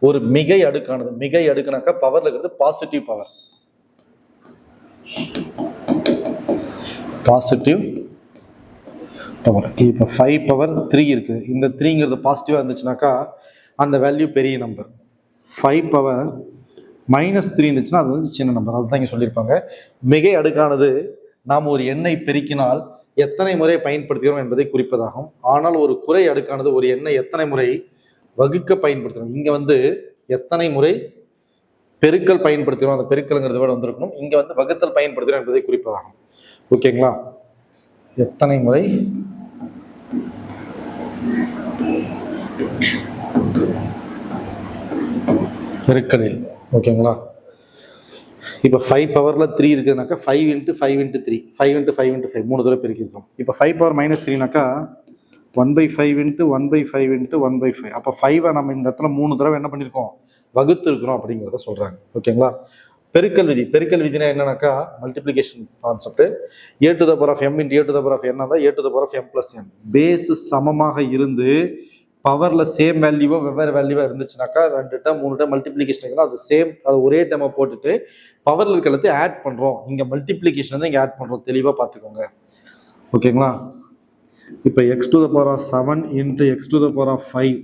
S1: ஒரு மிகை அடுக்கானது, மிகை அடுக்குனாக்கா பவர்ல இருக்கிறது பாசிட்டிவ் பவர், பாசிட்டிவ் பவர். இப்போ 5 power 3 இருக்கு, இந்த 3ங்கிறது பாசிட்டிவா இருந்துச்சுனாக்கா அந்த வேல்யூ பெரிய நம்பர். 5 power -3 இருந்துச்சுன்னா அது வந்து சின்ன நம்பர். அதுதான் இங்கே சொல்லியிருப்பாங்க. மிகை அடுக்கானது நாம் ஒரு எண்ணை பெருக்கினால் எத்தனை முறை பயன்படுத்துகிறோம் என்பதை குறிப்பதாகும். ஆனால் ஒரு குறை அடுக்கானது ஒரு எண்ணை எத்தனை முறை வகுக்க பயன்படுத்துகிறோம். இங்க வந்து எத்தனை முறை பெருக்கல் பயன்படுத்துகிறோம், அந்த பெருக்கல்ங்கிறத விட வந்திருக்கணும். இங்க வந்து வகுத்தல் பயன்படுத்துகிறோம் என்பதை குறிப்பதாகும். ஓகேங்களா? எத்தனை முறை பெருக்கலில். ஓகேங்களா? இப்போ 5 பவர்ல 3 இருக்குதுனாக்கா 5 × 5 × 3 5 × 5 × 5 3 தடவை பெருக்கிருக்கோம். இப்போ 5 பவர் -3னாக்கா 1/5 × 1/5 × 1/5. அப்போ 5 நம்ம இந்த இடத்துல 3 தடவை என்ன பண்ணியிருக்கோம், வகுத்து இருக்கிறோம் அப்படிங்கிறத சொல்றாங்க. ஓகேங்களா? பெருக்கல் விதி. பெருக்கல் விதினா என்னன்னாக்கா multiplication concept. a to the power of m × a to the power of n தான் a to the power of m + n. Base சமமாக இருந்து பவர்ல சேம் வேல்யூவோ வெவ்வேறு வேல்யூவா இருந்துச்சுனாக்கா 2 டேர்ம் 3 டேர்ம் மல்டிப்ளிகேஷன் அது சேம், அது ஒரே டேர்மை போட்டுட்டு பவர்ல இருக்க எல்லாத்தையும் ஆட் பண்றோம். இங்க மல்டிப்ளிகேஷன் தான் இங்க ஆட் பண்றோம். தெளிவா பார்த்துக்கோங்க. ஓகேங்களா? இப்போ x to the power of 7 × x to the power of 5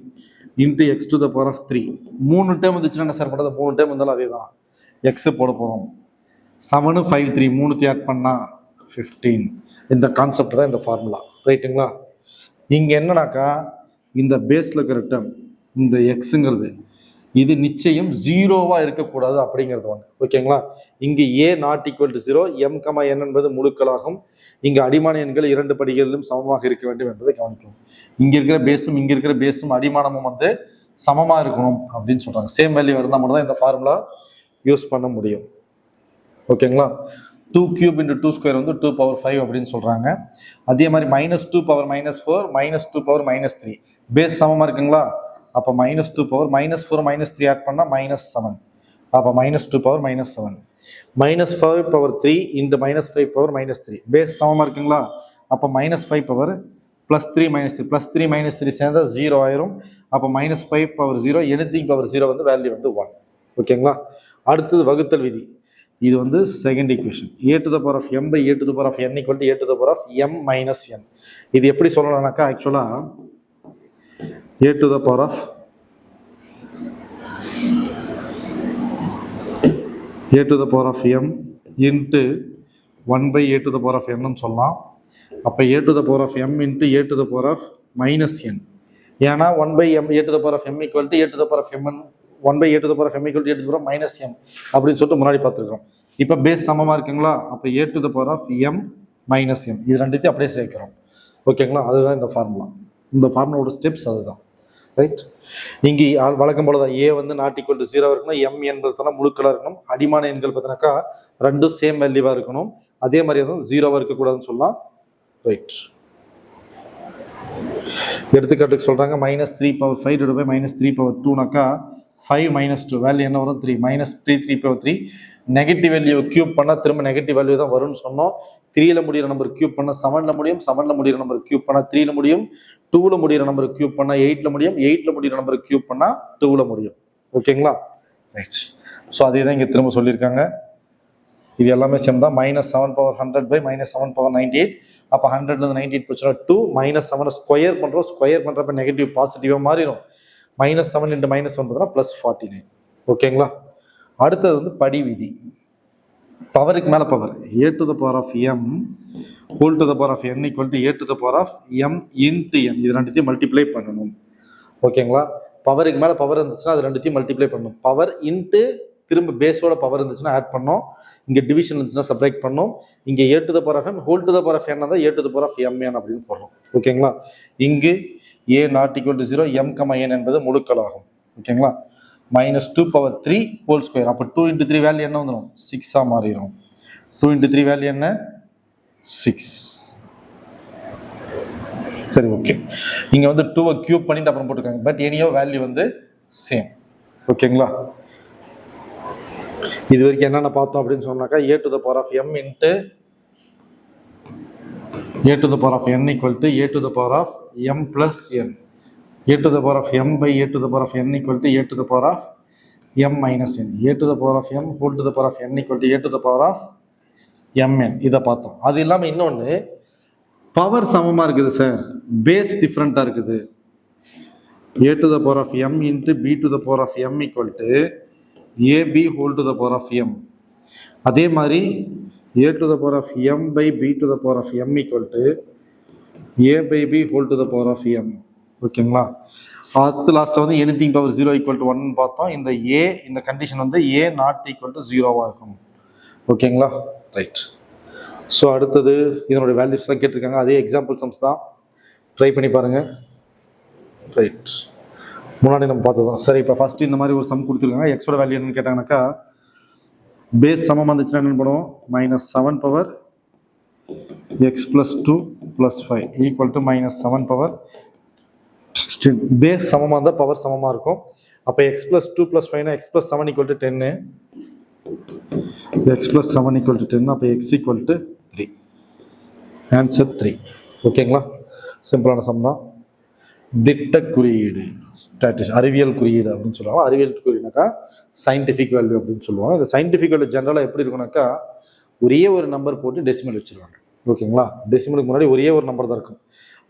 S1: × x to the power of 3 3 term இருந்துச்சுன்னா என்ன சார் பண்ணுறது? 3 டேர்ம் இருந்தாலும் அதே தான், எக்ஸ் போட போகிறோம். 7 5 3 3 ஆட் பண்ணா 15. இந்த கான்செப்ட் தான் இந்த ஃபார்முலா. ரைட்டுங்களா? இங்கே என்னன்னாக்கா இந்த பேஸில் இருக்கிற டேர்ம் இந்த எக்ஸுங்கிறது இது நிச்சயம் ஜீரோவா இருக்கக்கூடாது அப்படிங்கிறது ஒன்று. ஓகேங்களா? இங்கே a ≠ 0, m, n என்பது முழுக்களாகும். இங்கே அடிமான எண்கள் 2 படிகளிலும் சமமாக இருக்க வேண்டும் என்பதை கவனிக்கணும். இங்கே இருக்கிற பேஸும் இங்கே இருக்கிற பேஸும் அடிமானமும் வந்து சமமாக இருக்கணும் அப்படின்னு சொல்றாங்க. சேம் வேல்யூ இருந்தால் மட்டும் தான் இந்த ஃபார்முலா யூஸ் பண்ண முடியும். ஓகேங்களா? 2³ × 2² வந்து 2 பவர் 5 அப்படின்னு சொல்றாங்க. அதே மாதிரி -2 பவர் -4 -2 பவர் -3 பேஸ் சமமா இருக்குங்களா? அப்போ -2 பவர் -4 -3 ஆட் பண்ணா -7. அப்போ -2 பவர் -7 -5 பவர் 3 × -5 பவர் -3 பேஸ் சமமா இருக்குங்களா? அப்போ -5 பவர் +3 -3 +3 -3 சேர்ந்தா 0 ஆயிரும். அப்போ -5 பவர் 0 எனிதிங் பவர் 0 வந்து வேல்யூ வந்து 1. ஓகேங்களா? அடுத்தது வகுத்தல் விதி. இது வந்து second equation. a to the power of m by a to the power of n = a to the power of m minus n. இது எப்படி சொல்லலாம்னாக்கா ஆக்சுவலா a to the power of m into 1 by a to the power of n ன்னு சொல்லலாம். அப்போ a to the power of m into a to the power of minus n. ஏன்னா 1 by m a to the power of m = a to the power of m 1 by a to the power of m = a to the power of minus m அப்படின்னு சொல்லிட்டு முன்னாடி பார்த்துருக்கோம். இப்போ base சமமாக இருக்குங்களா? அப்போ a to the power of m minus m இது ரெண்டுத்தையும் அப்படியே சேர்க்கிறோம். ஓகேங்களா? அதுதான் இந்த ஃபார்முலா. இந்த ஃபார்முலாவோட ஸ்டெப்ஸ் அதுதான். ரைட்? இங்கே வழக்கம் போல தான் a வந்து ≠ 0 இருக்கணும், m என்பதுனா முழுக்களாக இருக்கணும். அடிமான எண்கள் பார்த்தினாக்கா ரெண்டும் சேம் வேல்யூவாக இருக்கணும். அதே மாதிரி வந்து 0வா இருக்கக்கூடாதுன்னு சொல்லலாம். ரைட்? எடுத்துக்காட்டுக்கு சொல்றாங்க -3 பவர் 5 / -3 பவர் 2னாக்கா 5 - 2 வேல்யூ என்ன வரும்? 3 -3 பவர் 3 நெகட்டிவ் வேல்யூ கியூப் பண்ணா திரும்ப நெகட்டிவ் வேல்யூ தான் வரும்னு சொன்னோம். 3ல முடிகிற நம்பர் கியூப் பண்ணா 7ல முடியும், 7ல முடிகிற நம்பர் கியூப் பண்ணா 3ல முடியும், 2ல முடிகிற நம்பர் கியூப் பண்ணா 8ல முடியும், 8ல முடிகிற நம்பர் கியூப் பண்ணா 2ல முடியும். ஓகேங்களா? ரைட். ஸோ அதே தான் இங்கே திரும்ப சொல்லியிருக்காங்க. இது எல்லாமே சேம் தான். -7 பவர் 100 by -7 பவர் 98. அப்போ 100லேருந்து 98 போச்சுன்னா 2 -7 ஸ்கொயர் பண்ணுறோம். ஸ்கொயர் பண்ணுறப்ப நெகட்டிவ் பாசிட்டிவாக மாறிடும். -7 × -1 பார்த்தோம்னா +49. ஓகேங்களா? அடுத்தது வந்து படி விதி. பவருக்கு மேலே power a to the power of m whole to the power of n = a to the power of m into n. இது ரெண்டுத்தையும் மல்டிப்ளை பண்ணணும். ஓகேங்களா? பவருக்கு மேலே பவர் இருந்துச்சுன்னா அது ரெண்டுத்தையும் மல்டிப்ளை பண்ணணும். பவர் இன்ட்டு திரும்ப பேஸோட பவர் இருந்துச்சுன்னா ஆட் பண்ணோம். இங்கே டிவிஷன் இருந்துச்சுன்னா சப்ராக்ட் பண்ணோம். இங்கே a to the power of m whole to the power of n தான் a to the power of mn அப்படின்னு போடுறோம். ஓகேங்களா? இங்கு a ≠ 0 m, n என்பது முழுக்களாகும். ஓகேங்களா? -2 பவர் 3 ஹோல் ஸ்கொயர். அப்போ 2 × 3 வேல்யூ என்ன வந்துடும்? 6ஆக மாறிடும். 2 × 3 வேல்யூ என்ன? 6. சரி, ஓகே. இங்கே வந்து 2வை கியூப் பண்ணிட்டு அப்புறம் போட்டுருக்காங்க. பட் எனியோ வேல்யூ வந்து சேம். ஓகேங்களா? இது வரைக்கும் என்னென்ன பார்த்தோம் அப்படின்னு சொன்னாக்கா a to the power of m into a to the power of n = a to the power of m plus n. a to the power of m by a to the power of n = a to the power of m minus n. a to the power of m whole to the power of n = a to the power of mn. இதை பார்த்தோம். அது இல்லாமல் இன்னொன்று power சமமாக இருக்குது sir, base டிஃப்ரெண்ட்டாக இருக்குது. a to the power of m into b to the power of m = ab whole to the power of m. அதே மாதிரி a to the power of m by b to the power of m equal to a by b whole to the power of m. ஓகேங்களா? அடுத்து லாஸ்ட்டாக வந்து anything power 0 equal to 1 பார்த்தோம். இந்த ஏ இந்த condition வந்து ஏ நாட் ஈக்குவல் டு 0வாக இருக்கும். ஓகேங்களா? ரைட். ஸோ அடுத்தது இதனுடைய வேல்யூஸ்லாம் கேட்டிருக்காங்க. அதே எக்ஸாம்பிள் சம்ஸ் தான், ட்ரை பண்ணி பாருங்கள். ரைட், முன்னாடி நம்ம பார்த்ததும். சரி, இப்போ ஃபஸ்ட்டு இந்த மாதிரி ஒரு சம் கொடுத்துருக்காங்க. எக்ஸோட வேல்யூ என்னன்னு கேட்டாங்கன்னாக்கா, பேஸ் சமம் வந்துச்சுன்னா என்ன பண்ணுவோம், -7 power x plus 2 plus 5 equal to -7 power. Base சமமாக இருந்தால் பவர் சமமாக இருக்கும். அப்போ எக்ஸ் ப்ளஸ் 2 ப்ளஸ் 5னா x plus 7 equal to 10, x plus 7 equal to 10, அப்போ எக்ஸ் ஈக்குவல் டு 3. ஆன்சர் 3. ஓகேங்களா? சிம்பிளான சம் தான். திட்ட குறியீடு, அறிவியல் குறியீடு அப்படின்னு சொல்லுவாங்க. அறிவியல் குறியீடுனாக்கா சயின்டிஃபிக் வேல்யூ அப்படின்னு சொல்லுவாங்க. இந்த சயின்டிஃபிக் வேல்யூ ஜென்ரலாக எப்படி இருக்குனாக்கா, ஒரே ஒரு நம்பர் போட்டு டெசிமல் வச்சுருவாங்க. ஓகேங்களா? டெசிமலுக்கு முன்னாடி ஒரே ஒரு நம்பர் தான் இருக்கும்.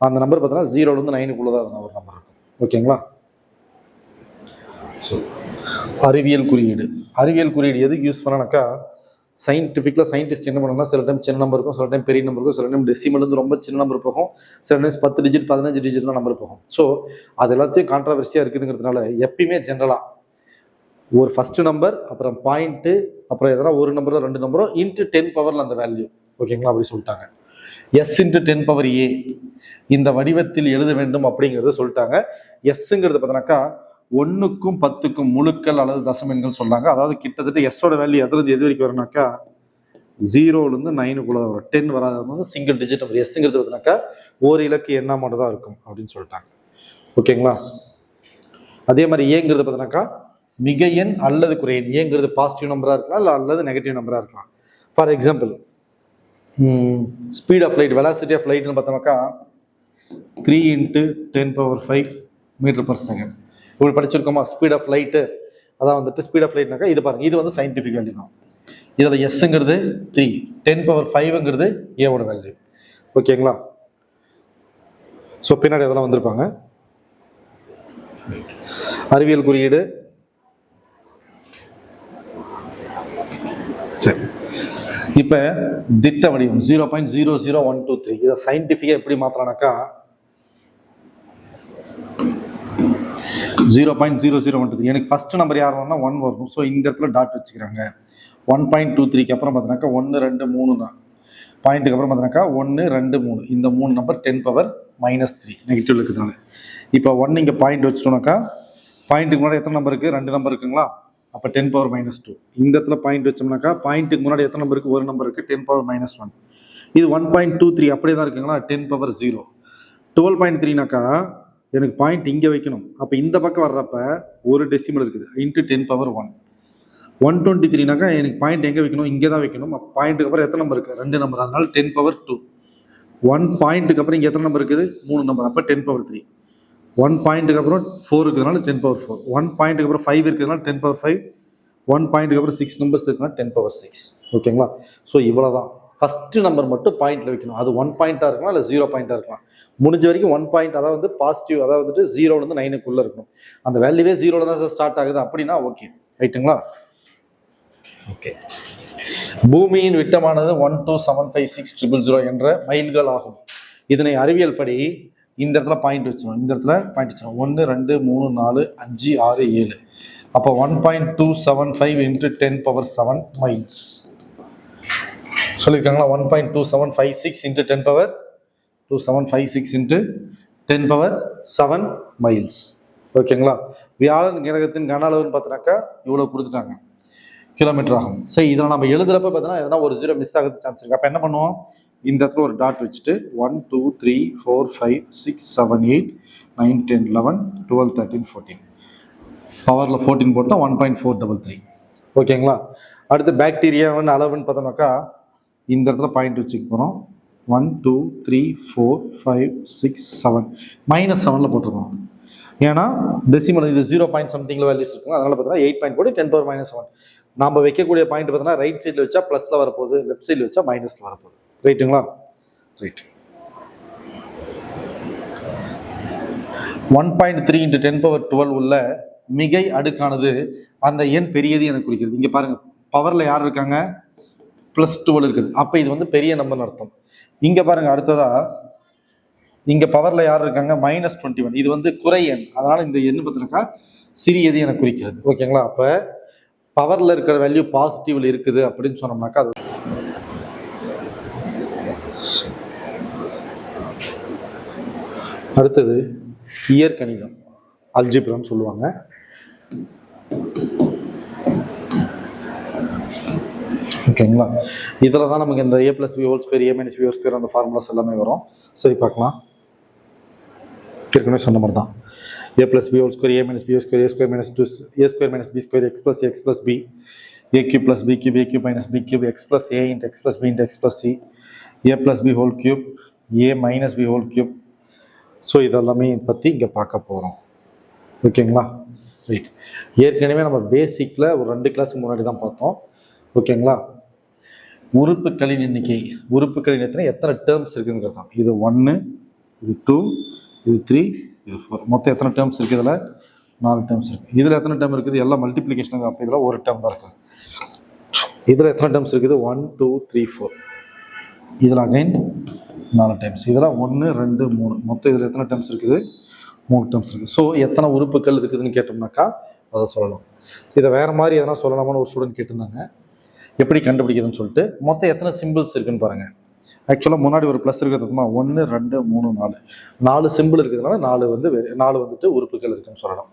S1: அந்த நம்பர் பார்த்தோன்னா 0லேருந்து 9க்குள்ளே தான் ஒரு நம்பர் இருக்கும். ஓகேங்களா? ஸோ அறிவியல் குறியீடு, அறிவியல் குறியீடு எதுக்கு யூஸ் பண்ணானாக்கா, சயின்டிஃபிக்கில் சயின்டிஸ்ட் என்ன பண்ணணும்னா, சில டைம் சின்ன நம்பர் இருக்கும், சில டைம் பெரிய நம்பர் இருக்கும், சில டைம் டெசிமலேருந்து ரொம்ப சின்ன நம்பர் போகும், சில டைம் 10 டிஜிட் 15 டிஜிட்லாம் நம்பர் போகும். ஸோ அது எல்லாத்தையும் கான்ட்ராவர்சியாக இருக்குதுங்கிறதுனால எப்பயுமே ஜென்ரலாக ஒரு ஃபஸ்ட்டு நம்பர், அப்புறம் பாயிண்ட்டு, அப்புறம் எதனா ஒரு நம்பரோ 2 நம்பரோ இன்ட்டு 10 பவரில் அந்த வேல்யூ. ஓகேங்களா? அப்படி சொல்லிட்டாங்க. எஸ் இன்ட்டு 10 பவர் ஏ இந்த வடிவத்தில் எழுத வேண்டும் அப்படிங்கிறத சொல்லிட்டாங்க. எஸ்ங்கிறது பார்த்தோன்னாக்கா 1க்கும் 10க்கும் முழுக்கள் அல்லது தசமெண்கள் சொல்லாங்க. அதாவது கிட்டத்தட்ட எஸ்ஸோட வேல்யூ எதுலேருந்து எது வரைக்கும் வரும்னாக்கா 0லேருந்து 9க்குள்ள வரும். 10 வராது, சிங்கிள் டிஜிட் நம்பர். எஸ்ங்கிறது பார்த்தோன்னாக்கா ஒரு இலக்கு எண்ணா மட்டும் தான் இருக்கும் அப்படின்னு சொல்லிட்டாங்க. ஓகேங்களா? அதே மாதிரி ஏங்கிறது பார்த்தோன்னாக்கா மிக எண் அல்லது குறையன். ஏங்கிறது பாசிட்டிவ் நம்பராக இருக்கலாம், இல்லை அல்லது நெகட்டிவ் நம்பராக இருக்கலாம். For example, speed of light, velocity of லைட்னு பார்த்தோம்னாக்கா 3 × 10⁵ மீட்டர்/செகண்ட். இப்படி படிச்சிருக்கோமா? ஸ்பீட் ஆஃப் லைட்டு, அதான் வந்துட்டு ஸ்பீட் ஆஃப் லைட்னாக்கா இது பாருங்க, இது வந்து சயின்டிஃபிக் வேல்யூ தான். இதில் எஸ்ங்கிறது 3, 10⁵ ஏவோட வேல்யூ. ஓகேங்களா? ஸோ பின்னாடி அதெல்லாம் வந்திருப்பாங்க. அறிவியல் குறியீடு. சரி, இப்போ திட்ட வடிவம் 0.00123 இதை சயின்டிஃபிக்காக எப்படி மாற்றலாம்னாக்கா 0.0013. எனக்கு ஃபர்ஸ்ட் நம்பர் யார் வரணும்னா 1 வரணும். ஸோ இந்த இடத்துல டாட் வச்சுக்கிறாங்க. 1.23க்கு அப்புறம் பார்த்தீங்கன்னாக்கா 1 2 3 தான். பாயிண்ட்டுக்கு அப்புறம் பார்த்தீங்கன்னாக்கா 1 2 3 இந்த 3 நம்பர் 10⁻³ நெகட்டிவ் இருக்குதுனால. இப்போ 1 இங்கே பாயிண்ட் வச்சிட்டோம்னாக்கா பாயிண்ட்டுக்கு முன்னாடி எத்தனை நம்பர் இருக்குது? 2 நம்பர் இருக்குங்களா? அப்போ 10⁻². இந்த இடத்துல பாயிண்ட் வச்சோம்னாக்கா பாயிண்ட்டுக்கு முன்னாடி எத்தனை நம்பர் இருக்குது? ஒரு நம்பர் இருக்குது, 10⁻1. இது 1.23 அப்படியே தான் இருக்குங்களா? 10⁻0. 12.3னாக்கா எனக்கு பாயிண்ட் இங்கே வைக்கணும். அப்போ இந்த பக்கம் வர்றப்ப ஒரு டெசிமல் இருக்குது, இன்ட்டு 10⁻1. 123னாக்கா எனக்கு பாயிண்ட் எங்கே வைக்கணும்? இங்கே தான் வைக்கணும். அப்போ பாயிண்ட்டுக்கு அப்புறம் எத்தனை நம்பர் இருக்குது? 2 நம்பர், அதனால 10⁻2. 1 பாயிண்ட்டுக்கு அப்புறம் இங்கே எத்தனை நம்பர் இருக்குது? 3 நம்பர், அப்போ 10⁻3. 1 பாயிண்ட்டுக்கு அப்புறம் 4 இருக்குதுனால 10⁻4. 1 பாயிண்ட்டுக்கு அப்புறம் 5 இருக்குதுனால 10⁻5. 1 பாயிண்ட்டுக்கு அப்புறம் 6 நம்பர்ஸ் இருக்குதுனா 10⁻6. ஓகேங்களா? ஸோ இவ்வளோ தான். ஃபஸ்ட்டு நம்பர் மட்டும் பாயிண்ட்டில் வைக்கணும். அது 1 பாயிண்ட்டாக இருக்கலாம், இல்லை 0 பாயிண்ட்டாக இருக்கலாம். முடிஞ்ச வரைக்கும் 1 பாயிண்ட், அதாவது வந்து பாசிட்டிவ், அதாவது வந்துட்டு 0லேருந்து 9க்குள்ளே இருக்கணும். அந்த வேல்யூவே 0ல தான் ஸ்டார்ட் ஆகுது அப்படின்னா ஓகே, ரைட்டுங்களா? ஓகே. பூமியின் விட்டமானது 1275600 என்ற மைல்கள் ஆகும். இதனை அறிவியல் படி இந்த இடத்துல பாயிண்ட் வச்சிடும், இந்த இடத்துல பாயிண்ட் வச்சிடும். 1 2 3 4 5 6 7. அப்போ 1.275 × 10⁻7 மைல்ஸ் சொல்லியிருக்காங்களா? 1.2756 × 10⁻7 மைல்ஸ். ஓகேங்களா? வியாழன் கிரகத்தின் கன அளவுன்னு பார்த்தோன்னாக்கா இவ்வளோ கொடுத்துட்டாங்க, கிலோமீட்டர் ஆகும். சரி, இதில் நம்ம எழுதுறப்ப பார்த்தீங்கன்னா எதனா ஒரு 0 மிஸ் ஆகிறது சான்ஸ் இருக்குது. அப்போ என்ன பண்ணுவோம்? இந்த இடத்துல ஒரு டாட் வச்சுட்டு 1 2 3 4 5 6 7 8 9 10 11 12 13 14 பவரில் 14 போட்டால் 1.433. ஓகேங்களா? அடுத்து பாக்டீரியாவின் அளவுன்னு பார்த்தோம்னாக்கா இந்த இடத்துல பாயிண்ட் வச்சுக்க போகிறோம். 1 2 3 4 5 6 7 -7ல் போட்டுருக்கோம். ஏன்னா டெசிமல் இது 0 பாயிண்ட் சம்திங்கில் வேல்யூஸ் இருக்கும். அதனால் பார்த்தீங்கன்னா 8 பாயிண்ட் போட்டு 10⁻7. நாம் வைக்கக்கூடிய பாயிண்ட் பார்த்தீங்கன்னா ரைட் சைடில் வச்சா ப்ளஸில் வரப்போகுது, லெஃப்ட் சைடில் வச்சா மைனஸில் வரப்போகுது. ரைட்டுங்களா? ரைட். 1.3 × 10⁻12 உள்ள மிகை அடுக்கானது அந்த எண் பெரியது என குறிக்கிறது. இங்கே பாருங்க, பவரில் யார் இருக்காங்க? +12 இருக்குது. அப்போ இது வந்து பெரிய நம்பர்னு அர்த்தம். இங்கே பாருங்க, அடுத்ததா இங்கே பவரில் யார் இருக்காங்க? -21. இது வந்து குறை எண், அதனால இந்த எண் பார்த்தீங்கன்னாக்கா சிறியது என குறிக்கிறது. ஓகேங்களா? அப்போ பவரில் இருக்கிற வேல்யூ பாசிட்டிவ்ல இருக்குது அப்படின்னு சொன்னோம்னாக்கா அது அடுத்தது இயற்கணிதம், அல்ஜிப்ரான்னு சொல்லுவாங்க. ஓகேங்களா? இதில் தான் நமக்கு இந்த a + b whole square a - b whole square அந்த ஃபார்முலாஸ் எல்லாமே வரும். சரி, பார்க்கலாம். ஏற்கனவே சொன்ன மாதிரி தான் a + b whole square a - b whole square a square - 2 a square - b square x + b a cube + b cube a cube - b cube x + a × x + b × x + c a + b whole cube a - b whole cube. So இதெல்லாமே பற்றி இங்கே பார்க்க போகிறோம். ஓகேங்களா? Right. ஏற்கனவே நம்ம பேசிக்கில் ஒரு 2 கிளாஸுக்கு முன்னாடி தான் பார்த்தோம். ஓகேங்களா? உறுப்புகளின் எண்ணிக்கை, உறுப்புகளின் எத்தனை டேர்ம்ஸ் இருக்குங்கிறது தான். இது 1, இது 2, இது 3, இது 4. மொத்தம் எத்தனை டேர்ம்ஸ் இருக்குது? இதில் 4 டேர்ம்ஸ் இருக்குது. இதில் எத்தனை டேர்ம் இருக்குது? எல்லாம் மல்டிப்ளிகேஷன். அப்போ இதில் ஒரு டேர்ம் தான் இருக்குது. இதில் எத்தனை டேர்ம்ஸ் இருக்குது? 1 2 3 4. இதில் அகைன் 4 டைம்ஸ். இதில் 1 2 3. மொத்தம் இதில் எத்தனை டேர்ம்ஸ் இருக்குது? 3 டேர்ம்ஸ் இருக்குது. ஸோ எத்தனை உறுப்புகள் இருக்குதுன்னு கேட்டோம்னாக்கா அதை சொல்லலாம். இதை வேறு மாதிரி எதனா சொல்லலாமான்னு ஒரு ஸ்டூடெண்ட் கேட்டிருந்தாங்க, எப்படி கண்டுபிடிக்கிறதுன்னு சொல்லிட்டு. மொத்தம் எத்தனை சிம்பிள்ஸ் இருக்குன்னு பாருங்கள். ஆக்சுவலாக முன்னாடி ஒரு ப்ளஸ் இருக்கிறதுமா 1 2 3 4 4 சிம்பிள் இருக்கிறதுனால 4 வந்துட்டு உறுப்புகள் இருக்குன்னு சொல்லலாம்.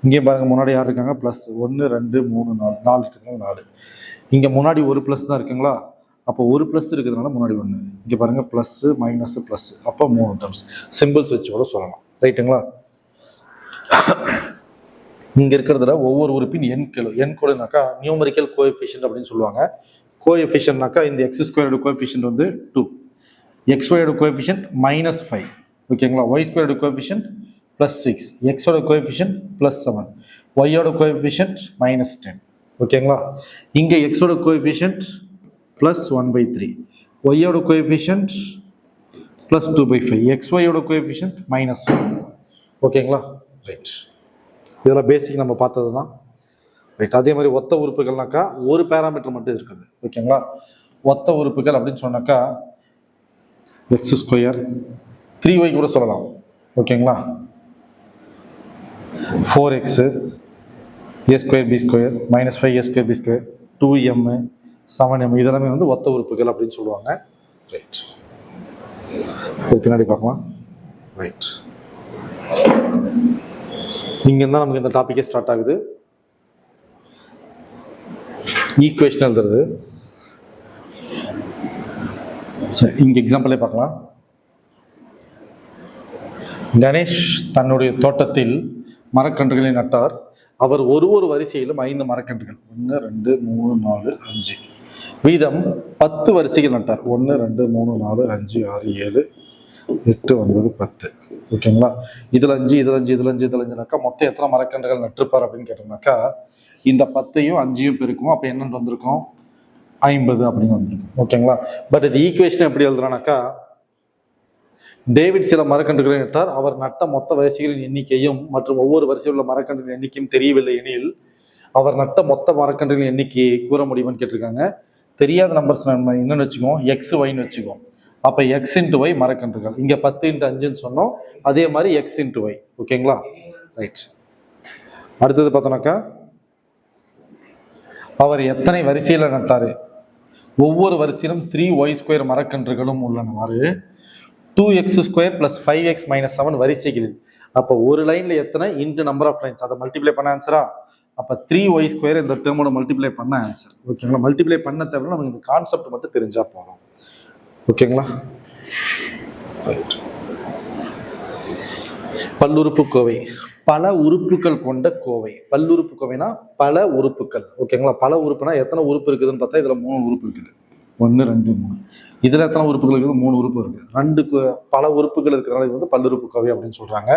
S1: இங்கேயும் பாருங்கள், முன்னாடி யார் இருக்காங்க? +1 2 3 4 4 இருக்கிறதுனால 4. இங்கே முன்னாடி ஒரு ப்ளஸ் தான் இருக்குங்களா? அப்போ ஒரு ப்ளஸ் இருக்கிறதுனால முன்னாடி 1. இங்கே பாருங்கள், ப்ளஸ்ஸு மைனஸு ப்ளஸ், அப்போ 3 டேர்ம்ஸ் சிம்பிள்ஸ் வச்சு கூட சொல்லலாம். ரைட்டுங்களா? இங்கே இருக்கிறதுல ஒவ்வொரு உறுப்பின் எண்கெழுனாக்கா நியூமரிக்கல் கோஎஃபிஷியன்ட் அப்படின்னு சொல்லுவாங்க. கோஎஃபிஷியன்ட்னாக்கா இந்த x² கோஎஃபிஷியன்ட் வந்து 2, xy கோஎஃபிஷியன்ட் -5. ஓகேங்களா? y² coefficient +6, x coefficient +7, y coefficient -10. ஓகேங்களா? இங்கே x coefficient +1/3, y coefficient +2/5, xy coefficient -1. ஓகேங்களா? ரைட். இதெல்லாம் பேசிக் நம்ம பார்த்தது தான். ரைட். அதே மாதிரி ஒத்த உறுப்புகள்னாக்கா ஒரு பேராமீட்டர் மட்டும் இருக்குது. ஓகேங்களா? ஒத்த உறுப்புகள் அப்படின்னு சொன்னாக்கா x², 3y கூட சொல்லலாம். ஓகேங்களா? 4x, a² b² -5a² b², 2m 7m இதெல்லாமே வந்து ஒத்த உறுப்புகள் அப்படின்னு சொல்லுவாங்க. ரைட். சரி, பின்னாடி பார்க்கலாம். ரைட். இங்கேருந்து நமக்கு இந்த டாப்பிக்கே ஸ்டார்ட் ஆகுது. ஈக்குவேஷன் எழுதுறது. சரி, இங்கே எக்ஸாம்பிளே பார்க்கலாம். கணேஷ் தன்னுடைய தோட்டத்தில் மரக்கன்றுகளை நட்டார். அவர் ஒரு வரிசையிலும் 5 மரக்கன்றுகள் 1 2 3 4 5 வீதம் 10 வரிசைகள் நட்டார். 1 2 3 4 5 6 7 8 9 10. ஓகேங்களா? இதில் 5 இதில் 5 இதில் 5 இதில் 5னாக்கா மொத்தம் எத்தனை மரக்கன்றுகள் நட்டிருப்பார் அப்படின்னு கேட்டோம்னாக்கா இந்த 10ஐயும் 5ஐயும் பெருக்கும். அப்போ என்னன்னு வந்திருக்கும்? 50 அப்படின்னு வந்திருக்கும். ஓகேங்களா? பட் இது ஈக்குவேஷன் எப்படி எழுதுறானாக்கா, டேவிட் சில மரக்கன்றுகளை நட்டார். அவர் நட்ட மொத்த வரிசைகளின் எண்ணிக்கையும் மற்றும் ஒவ்வொரு வரிசையில் உள்ள மரக்கன்றுகளின் எண்ணிக்கையும் தெரியவில்லை எனில் அவர் நட்ட மொத்த மரக்கன்றுகளின் எண்ணிக்கையை கூற முடியுமான்னு கேட்டிருக்காங்க. தெரியாத நம்பர்ஸ் நம்ம என்னன்னு வச்சுக்கோம்? x yன்னு வச்சுக்கோம். அப்போ x × y மரக்கன்றுகள். இங்கே 10 × 5ன்னு சொன்னோம். அதே மாதிரி x × y. ஓகேங்களா? ரைட். அடுத்தது பார்த்தோன்னாக்கா அவர் எத்தனை வரிசையில் நட்டார்? ஒவ்வொரு வரிசையிலும் 3y² மரக்கன்றுகளும் உள்ளனவாறு 2x² + 5x - 7 வரிசைகளில். அப்போ ஒரு லைனில் எத்தனை இன்ட்டு நம்பர் ஆஃப் லைன்ஸ், அதை மல்டிப்ளை பண்ண ஆன்சரா? அப்போ 3y² இந்த டேர்மோட மல்டிப்ளை பண்ண ஆன்சர். ஓகேங்களா? மல்டிப்ளை பண்ண தேவை நமக்கு இந்த கான்செப்ட் மட்டும் தெரிஞ்சால் போதும். ஓகேங்களா? பல்லுறுப்புக்கோவை, பல உறுப்புகள் கொண்ட கோவை. பல்லுறுப்புக்கோவைனா பல உறுப்புகள். ஓகேங்களா? பல உறுப்புனா எத்தனை உறுப்பு இருக்குதுன்னு பார்த்தா இதில் 3 உறுப்பு இருக்குது. 1 2 3. இதில் எத்தனை உறுப்புகள் இருக்குது? 3 உறுப்பு இருக்குது. 2 பல உறுப்புகள் இருக்கிறனால இது வந்து பல்லுறுப்புக்கோவை அப்படின்னு சொல்றாங்க.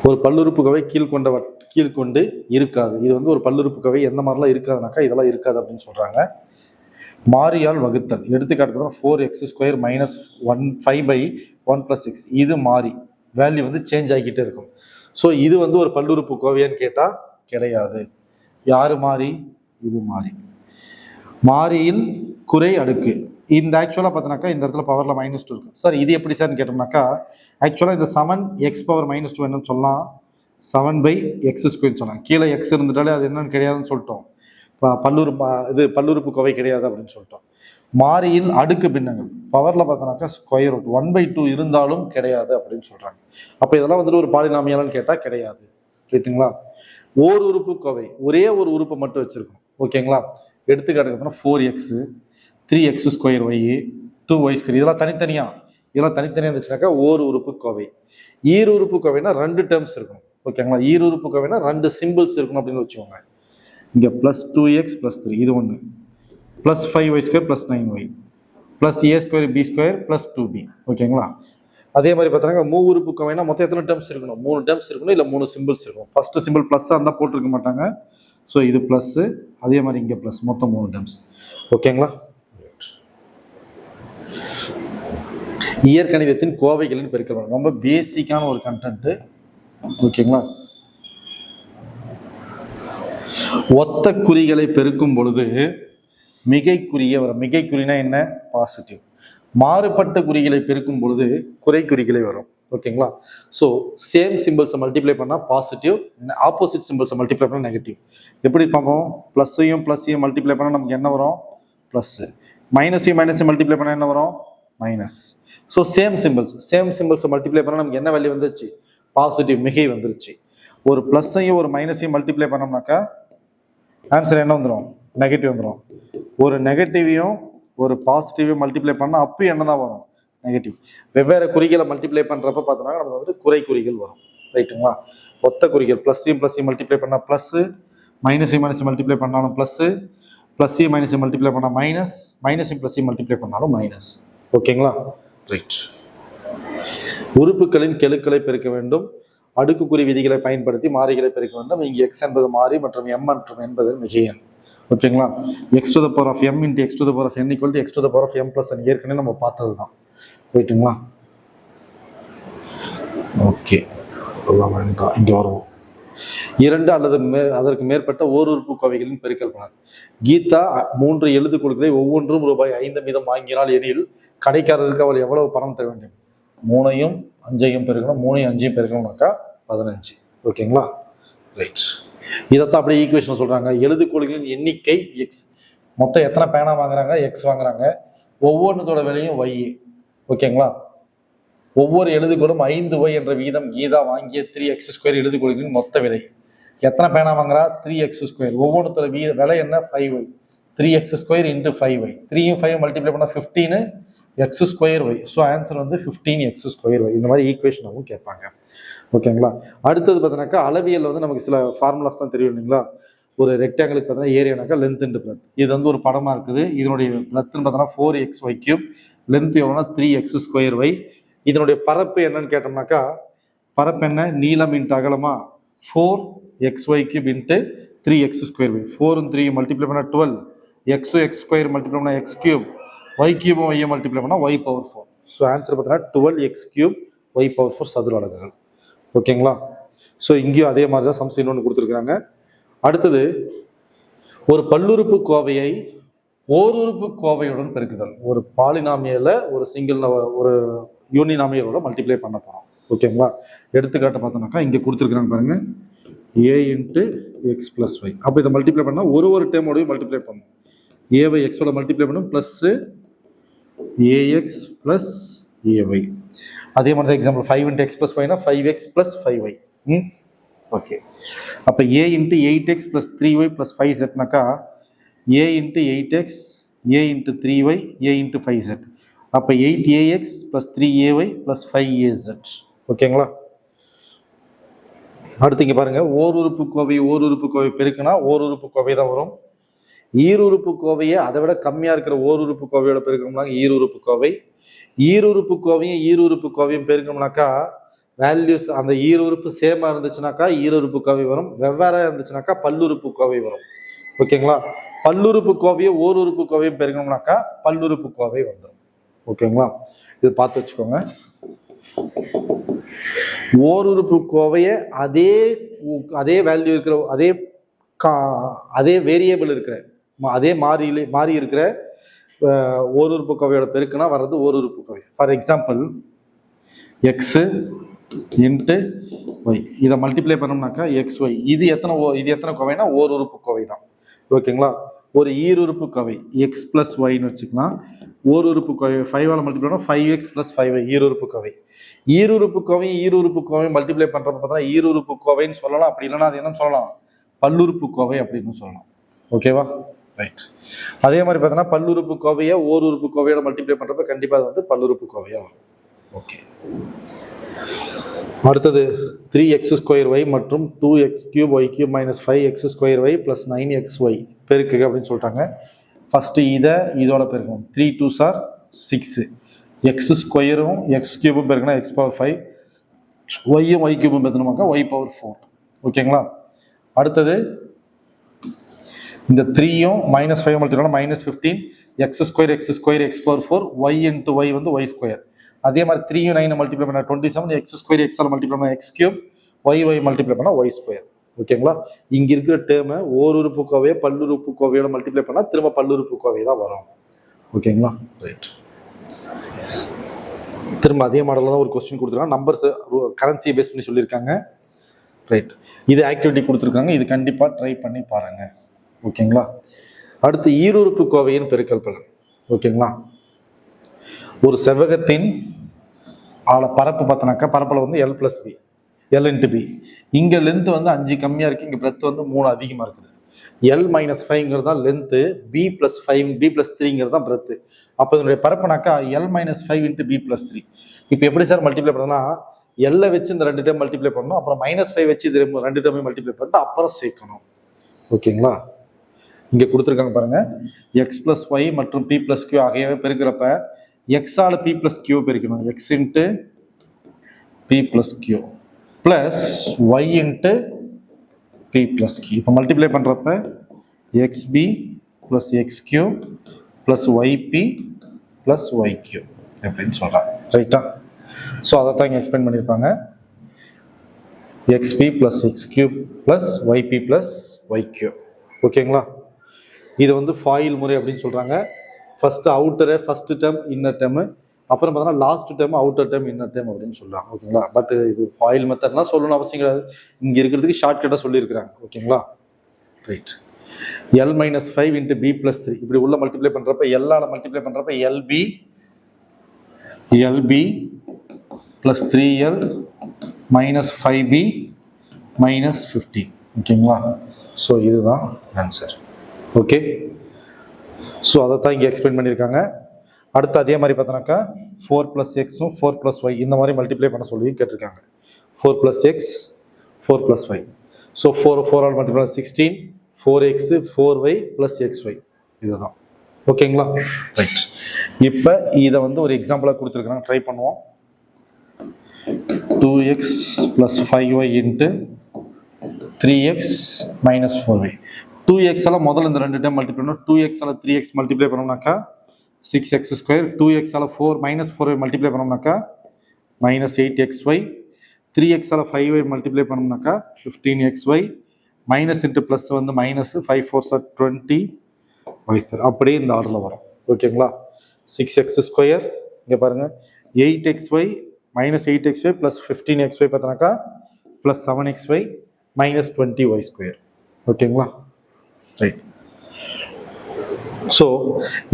S1: ஒரு பல்லுறுப்புக்கோவை கீழ்கொண்டு இருக்காது. இது வந்து ஒரு பல்லுறுப்புக்கோவை எந்த மாதிரிலாம் இருக்காதுனாக்கா இதெல்லாம் இருக்காது அப்படின்னு சொல்றாங்க. மாறியால் வகுத்தல். எடுத்துக்காட்டு 4x² - 5/1 + 6. இது மாறி வேல்யூ வந்து சேஞ்ச் ஆகிக்கிட்டே இருக்கும். ஸோ இது வந்து ஒரு பல்லுறுப்புக்கோவைன்னு கேட்டால் கிடையாது. யாரு மாறி? இது மாறி. மாறியில் குறை அடுக்கு. இந்த ஆக்சுவலா பார்த்தோம்னாக்கா இந்த இடத்துல பவர்ல -2 இருக்கு. சார் இது எப்படி சார்னு கேட்டோம்னாக்கா ஆக்சுவலா இந்த 7x⁻² என்னன்னு சொல்லலாம், 7/x² சொல்லலாம். கீழே x இருந்துட்டாலே அது என்னன்னு கிடையாதுன்னு சொல்லிட்டோம். பல்லுறுப்பு கோவை கிடையாது அப்படின்னு சொல்லிட்டோம். மாறியில் அடுக்கு பின்னங்கள் பவர்ல பார்த்தோம்னாக்கா ஸ்கொயர் ரூட் 1/2 இருந்தாலும் கிடையாது அப்படின்னு சொல்றாங்க. அப்ப இதெல்லாம் வந்துட்டு ஒரு பாலினாமியல்னு கேட்டா கிடையாது. ரைட்டுங்களா? ஓர் உறுப்பு கோவை ஒரே ஒரு உறுப்பை மட்டும் வச்சிருக்கோம். ஓகேங்களா? எடுத்துக்காட்டுக்கு 4x 3x² y 2y², இதெல்லாம் தனித்தனியா இருந்துச்சுனாக்கா ஓர் உறுப்பு கோவை. ஈர் உறுப்பு கோவைனா 2 டேர்ம்ஸ் இருக்கும். ஓகேங்களா? ஈர் உறுப்பு கோவைனா 2 சிம்பிள்ஸ் இருக்கணும் அப்படின்னு வச்சுக்கோங்க. இங்க +2x + 3 இது ஒன்று, +5y² + 9y +a² b² + 2b. ஓகேங்களா? அதே மாதிரி பார்த்தோன்னா மூ உறுப்பு கோவைனா மொத்தம் எத்தனை டேர்ம்ஸ் இருக்கணும்? 3 டேர்ம்ஸ் இருக்கணும், இல்லை 3 சிம்பிள்ஸ் இருக்கணும். ஃபர்ஸ்ட் சிம்பிள் ப்ளஸ்ஸாக இருந்தால் போட்டிருக்க மாட்டாங்க. ஸோ இது ப்ளஸ், அதே மாதிரி இங்கே ப்ளஸ், மொத்தம் 3 டேர்ம்ஸ். ஓகேங்களா? இயற்கணிதத்தின் கோவைகளின் பெருக்கல் ரொம்ப பேசிக்கான ஒரு கண்டென்ட். ஓகேங்களா? ஒத்த குறிகளை பெருக்கும் பொழுது மிகைக்குறிய வரும். மிகைக்குறினா என்ன? பாசிட்டிவ். மாறுபட்ட குறிகளை பெருக்கும் பொழுது குறை குறிகளை வரும். ஓகேங்களா? ஸோ சேம் சிம்பிள்ஸை மல்டிப்ளை பண்ணால் பாசிட்டிவ், ஆப்போசிட் சிம்பிள்ஸை மல்டிப்ளை பண்ணால் நெகட்டிவ். எப்படி பார்ப்போம்? ப்ளஸ்ஸையும் மல்டிப்ளை பண்ணால் நமக்கு என்ன வரும்? ப்ளஸ். மைனஸையும் மல்டிப்ளை பண்ணால் என்ன வரும்? மைனஸ். ஸோ சேம் சிம்பிள்ஸை மல்டிப்ளை பண்ணால் நமக்கு என்ன வேல்யூ வந்துருச்சு? பாசிட்டிவ், மிகை வந்துருச்சு. ஒரு ப்ளஸ்ஸையும் ஒரு மைனஸையும் மல்டிப்ளை பண்ணோம்னாக்கா ஆன்சர் என்ன வந்துடும்? நெகட்டிவ் வந்துடும். ஒரு நெகட்டிவையும் ஒரு பாசிட்டிவையும் மல்டிப்ளை பண்ணால் அப்பயும் என்ன தான் வரும்? நெகட்டிவ். வெவ்வேறு குறிகளை மல்டிப்ளை பண்ணுறப்ப பார்த்தோம்னா நமக்கு வந்து குறை குறிகள் வரும். ரைட்டுங்களா? ஒத்த குறிகள் ++ஐயும் மல்டிப்ளை பண்ணால் ப்ளஸ்ஸு, மைனஸையும் மல்டிப்ளை பண்ணாலும் ப்ளஸ்ஸு, +ஐயும் மல்டிப்ளை பண்ணால் மைனஸ், +ஐயும் மல்டிப்ளை பண்ணாலும் மைனஸ். ஓகேங்களா? ரைட். உறுப்புகளின் கெழுக்களை பெருக்க வேண்டும். அடுக்குக்குறி விதிகளை பயன்படுத்தி மாறிகளை பெருக்க வேண்டும். இங்கே x என்பது மாறி மற்றும் m மற்றும் என்பது மிகையன். ஓகேங்களா? x⁻m × x⁻n = x⁻m + n ஏற்கனவே நம்ம பார்த்தது தான். ரைட்டுங்களா? ஓகே, இங்கே வருவோம். 2 அல்லது அதற்கு மேற்பட்ட ஓர் உறுப்பு கோவைகளின் பெருக்கல் பலன். கீதா 3 எழுதுகோள்களை ஒவ்வொன்றும் ₹5 வீதம் வாங்கினால் எனில் கடைக்காரருக்கு அவள் எவ்வளவு பணம் தர வேண்டும்? 3ஐயும் 5ஐயும் பெருக்கணும். 3ஐயும் 5ஐயும் பெருக்கணும்னாக்கா 15. ஓகேங்களா? ரைட். இதைத்தான் அப்படியே ஈக்குவேஷன் சொல்றாங்க. எழுதுகோள்களின் எண்ணிக்கை x, மொத்தம் எத்தனை பேனா வாங்குறாங்க? x வாங்குறாங்க. ஒவ்வொன்றத்தோட விலையும் y. ஓகேங்களா? ஒவ்வொரு எழுதுகோளும் 5y என்ற வீதம் கீதா வாங்கிய 3x² எழுதுகோள்களின் மொத்த விலை. எத்தனை பேனா வாங்குறா? 3x². ஒவ்வொன்றத்தோட விலை என்ன? 5y. 3x² × 5y. 3யும் 5 மல்டிப்ளை பண்ணால் 15x²y. ஸோ ஆன்சர் வந்து 15x²y. இந்த மாதிரி ஈக்குவேஷனாகவும் கேட்பாங்க. ஓகேங்களா? அடுத்தது பார்த்தீங்கன்னாக்கா அளவியல் வந்து நமக்கு சில ஃபார்முலாஸ்லாம் தெரியும் இல்லைங்களா? ஒரு ரெக்டாங்கிளுக்கு பார்த்தீங்கன்னா ஏரியானாக்கா லென்த் இன்டு பிரெத். இது வந்து ஒரு படமாக இருக்குது. இதனுடைய பிரெத்னு பார்த்தோன்னா 4xy3, லென்த் எவ்வளோனா 3x²y. இதனுடைய பரப்பு என்னன்னு கேட்டோம்னாக்கா, பரப்பு என்ன? நீளம் இன்ட்டு அகலமா 4xy3 × 3x²y. 4 3 மல்டிப்ளை பண்ணால் 12, x² மல்டிப்ளை பண்ணால் x3, y3 y மல்டிப்ளை பண்ணால் y⁴. ஸோ ஆன்சர் பார்த்தீங்கன்னா 12x3 y⁴ சதுர அலகுகள். ஓகேங்களா? ஸோ இங்கேயும் அதே மாதிரி தான் சம்ஸ் இன்னொன்று கொடுத்துருக்குறாங்க. அடுத்தது, ஒரு பல்லுறுப்பு கோவையை ஓருறுப்பு கோவையுடன் பெருக்குதல். ஒரு பாலினாமியலை ஒரு சிங்கிள் ஒரு யூனினாமியலோட மல்டிப்ளை பண்ண போகிறோம். ஓகேங்களா? எடுத்துக்காட்டு பார்த்தோம்னாக்கா இங்கே கொடுத்துருக்குறாங்க பாருங்க, a × x + y. அப்போ இதை மல்டிப்ளை பண்ணால் ஒரு டேர்மோடையும் மல்டிப்ளை பண்ணணும். ஏவை எக்ஸோட மல்டிப்ளை பண்ணும் +ax + ay. அதே மாதிரி தான் எக்ஸாம்பிள் 5 × x + y னா 5x + 5y. ஓகே. அப்போ a × 8x + 3y + 5zனாக்கா a × 8x, a × 3y, a × 5z. அப்போ 8ax + 3ay + 5az. ஓகேங்களா? அடுத்து இங்கே பாருங்க, ஓருறுப்பு கோவை பெருக்குனா ஓருறுப்பு கோவை தான் வரும். ஈருறுப்பு கோவையை அதை விட கம்மியா இருக்கிற ஓருறுப்பு கோவையோட பெருக்கணும்னா ஈருறுப்பு கோவை. ஈருறுப்பு கோவையும் பெருக்கணும்னாக்கா வேல்யூஸ் அந்த ஈருறுப்பு சேமா இருந்துச்சுனாக்கா ஈருறுப்பு கோவை வரும். வெவ்வேறா இருந்துச்சுனாக்கா பல்லுறுப்பு கோவை வரும். ஓகேங்களா? பல்லுறுப்பு கோவையை ஓருறுப்பு கோவையும் பெருக்கணும்னாக்கா பல்லுறுப்பு கோவை வந்துடும். ஓகேங்களா? இது பார்த்து வச்சுக்கோங்க. ஓருறுப்பு கோவையை அதே அதே வேல்யூ இருக்கிற அதே வேரியபிள் இருக்கிற அதே மாறி இருக்கிற ஓர் உறுப்பு கோவையோட பெருக்குனா வர்றது ஓர் உறுப்பு கோவை. For example x into y, இதை மல்டிப்ளை பண்ணோம்னாக்கா எக்ஸ் ஒய். இது எத்தனை கோவைனா ஓர் உறுப்பு கோவை தான். ஓகேங்களா? ஒரு ஈருறுப்பு கோவை எக்ஸ் பிளஸ் ஒய்னு வச்சுக்கலாம். ஓர் உறுப்பு கோவை 5ஆல் மல்டிப்ளை பண்ணால் 5x + 5y ஈருறுப்பு கோவை. ஈருறுப்பு கோவை மல்டிப்ளை பண்றப்ப பார்த்தா ஈருறுப்பு கோவைன்னு சொல்லலாம். அப்படி இல்லைன்னா அது என்னன்னு சொல்லலாம், பல்லுறுப்பு கோவை அப்படின்னு சொல்லலாம். ஓகேவா? ரைட். அதே மாதிரி பார்த்தோன்னா பல்லுறுப்பு கோவையை ஓர் உறுப்பு கோவையோட மல்டிப்ளை பண்றப்ப கண்டிப்பா அது வந்து பல்லுறுப்பு கோவையா வரும். ஓகே. அடுத்தது 3x² மற்றும் 2x³ y³ - 5x² y + 9xy பெருக்குக அப்படின்னு சொல்லிட்டாங்க. ஃபர்ஸ்ட் இதோட பெருக்கணும். 3 2s are 6. x² x³ பெருக்குனா x⁵, y³ பெருக்கணுமாக்கா y⁴. ஓகேங்களா? அடுத்தது இந்த 3யும் -5 multiply -15 x² x⁴ y × y வந்து y². அதே மாதிரி 3யும் 9 மல்டிப்ளை பண்ணா 27 x² x ஆல் மல்டிப்ளை பண்ணா x³ y மல்டிப்ளை பண்ணா y². ஓகேங்களா? இங்க இருக்கிற டேர்மை ஓர் உறுப்பு கோவையை பல்லுறுப்பு கோவையோட மல்டிப்ளை பண்ணா திரும்ப பல்லுறுப்பு கோவை தான் வரும். ஓகேங்களா? ரைட். திரும்ப அதே மாடலில் தான் ஒரு கொஸ்டின் கொடுத்துருக்காங்க. நம்பர்ஸ் கரன்சியை பேஸ் பண்ணி சொல்லியிருக்காங்க. ரைட். இது ஆக்டிவிட்டி கொடுத்துருக்காங்க. இது கண்டிப்பாக ட்ரை பண்ணி பாருங்க. ஓகேங்களா? அடுத்து ஈருறுப்பு கோவையின் பெருக்கல் பலன். ஓகேங்களா? ஒரு செவ்வகத்தின் பரப்பு பார்த்தனாக்கா பரப்பில் வந்து L + B, L × B. இங்கே லென்த் வந்து 5 கம்மியாக இருக்குது, இங்கே பிரெத் வந்து 3 அதிகமாக இருக்குது. L - 5ங்கிறது தான் லென்த்து, B + 5 B + 3ங்கிறது தான் பிரெத்து. அப்போ இதனுடைய பரப்புனாக்கா L - 5 × B + 3. இப்போ எப்படி சார் மல்டிப்ளை பண்ணணும்னா L வச்சு இந்த 2 டைம் மல்டிப்ளை பண்ணணும், அப்புறம் -5 வச்சு இது 2 டைம் மல்டிப்ளை பண்ணிட்டு அப்புறம் சேர்க்கணும். ஓகேங்களா? இங்கே கொடுத்துருக்காங்க பாருங்க. x + y மற்றும் p + q ஆகியவை பெருக்கிறப்ப x ஆல் p + q பெருக்கணும். x × p + q plus y × p + q. இப்போ மல்டிப்ளை பண்ணுறப்ப xb + xq + yp + yq அப்படின்னு சொல்கிறாங்க. ரைட்டா? ஸோ அதை தான் இங்கே எக்ஸ்பிளைன் பண்ணியிருப்பாங்க. xb + xq + yp + yq. ஓகேங்களா? இது வந்து ஃபாயில் முறை அப்படின்னு சொல்கிறாங்க. First outer, first term, inner term, அப்புறம் பார்த்தோன்னா last term, outer term, inner term அப்படின்னு சொல்லுவாங்க. ஓகேங்களா? பட் இது ஃபாயில் மெத்தட்லாம் சொல்லணும் அவசியம் கிடையாது. இங்கே இருக்கிறதுக்கு ஷார்ட்கட்டாக சொல்லியிருக்கிறாங்க. ஓகேங்களா? ரைட். L - 5 × B + 3 இப்படி உள்ள மல்டிப்ளை பண்ணுறப்ப எல்லால மல்டிப்ளை பண்ணுறப்ப LB + 3L - 5B - 15. ஓகேங்களா? ஸோ இதுதான் ஆன்சர். ஓகே. ஸோ அதை தான் இங்கே எக்ஸ்பிளைன் பண்ணியிருக்காங்க. அடுத்து அதே மாதிரி பார்த்தோன்னாக்கா 4 + x 4 + y இந்த மாதிரி மல்டிப்ளை பண்ண சொல்லி கேட்டிருக்காங்க. 4 + x 4 + y. So 4 all multiply 16 4x 4y + xy இதுதான். ஓகேங்களா? ரைட். இப்போ இதை வந்து ஒரு எக்ஸாம்பிளாக கொடுத்துருக்காங்க, ட்ரை பண்ணுவோம். 2x + 5y × 3x - 4y. 2x all முதல்ல இந்த 2 டைம் மல்டிப்ளை பண்ணணும். 2x ஆல் 3x மல்டிப்ளை பண்ணோம்னாக்கா 6x². 2x ஆல் 4 மல்டிப்ளை பண்ணோம்னாக்கா -8xy. 3x ஆல் 5y மல்டிப்ளை பண்ணோம்னாக்கா 15xy. மைனஸ் இன்ட்டு ப்ளஸ் வந்து -5 4s are 20 y². அப்படியே இந்த ஆர்டரில் வரும். ஓகேங்களா? 6x² இங்கே பாருங்கள் 8xy -8xy + 15xy பார்த்தோன்னாக்கா +7xy -20y². ஓகேங்களா? ரைட். ஸோ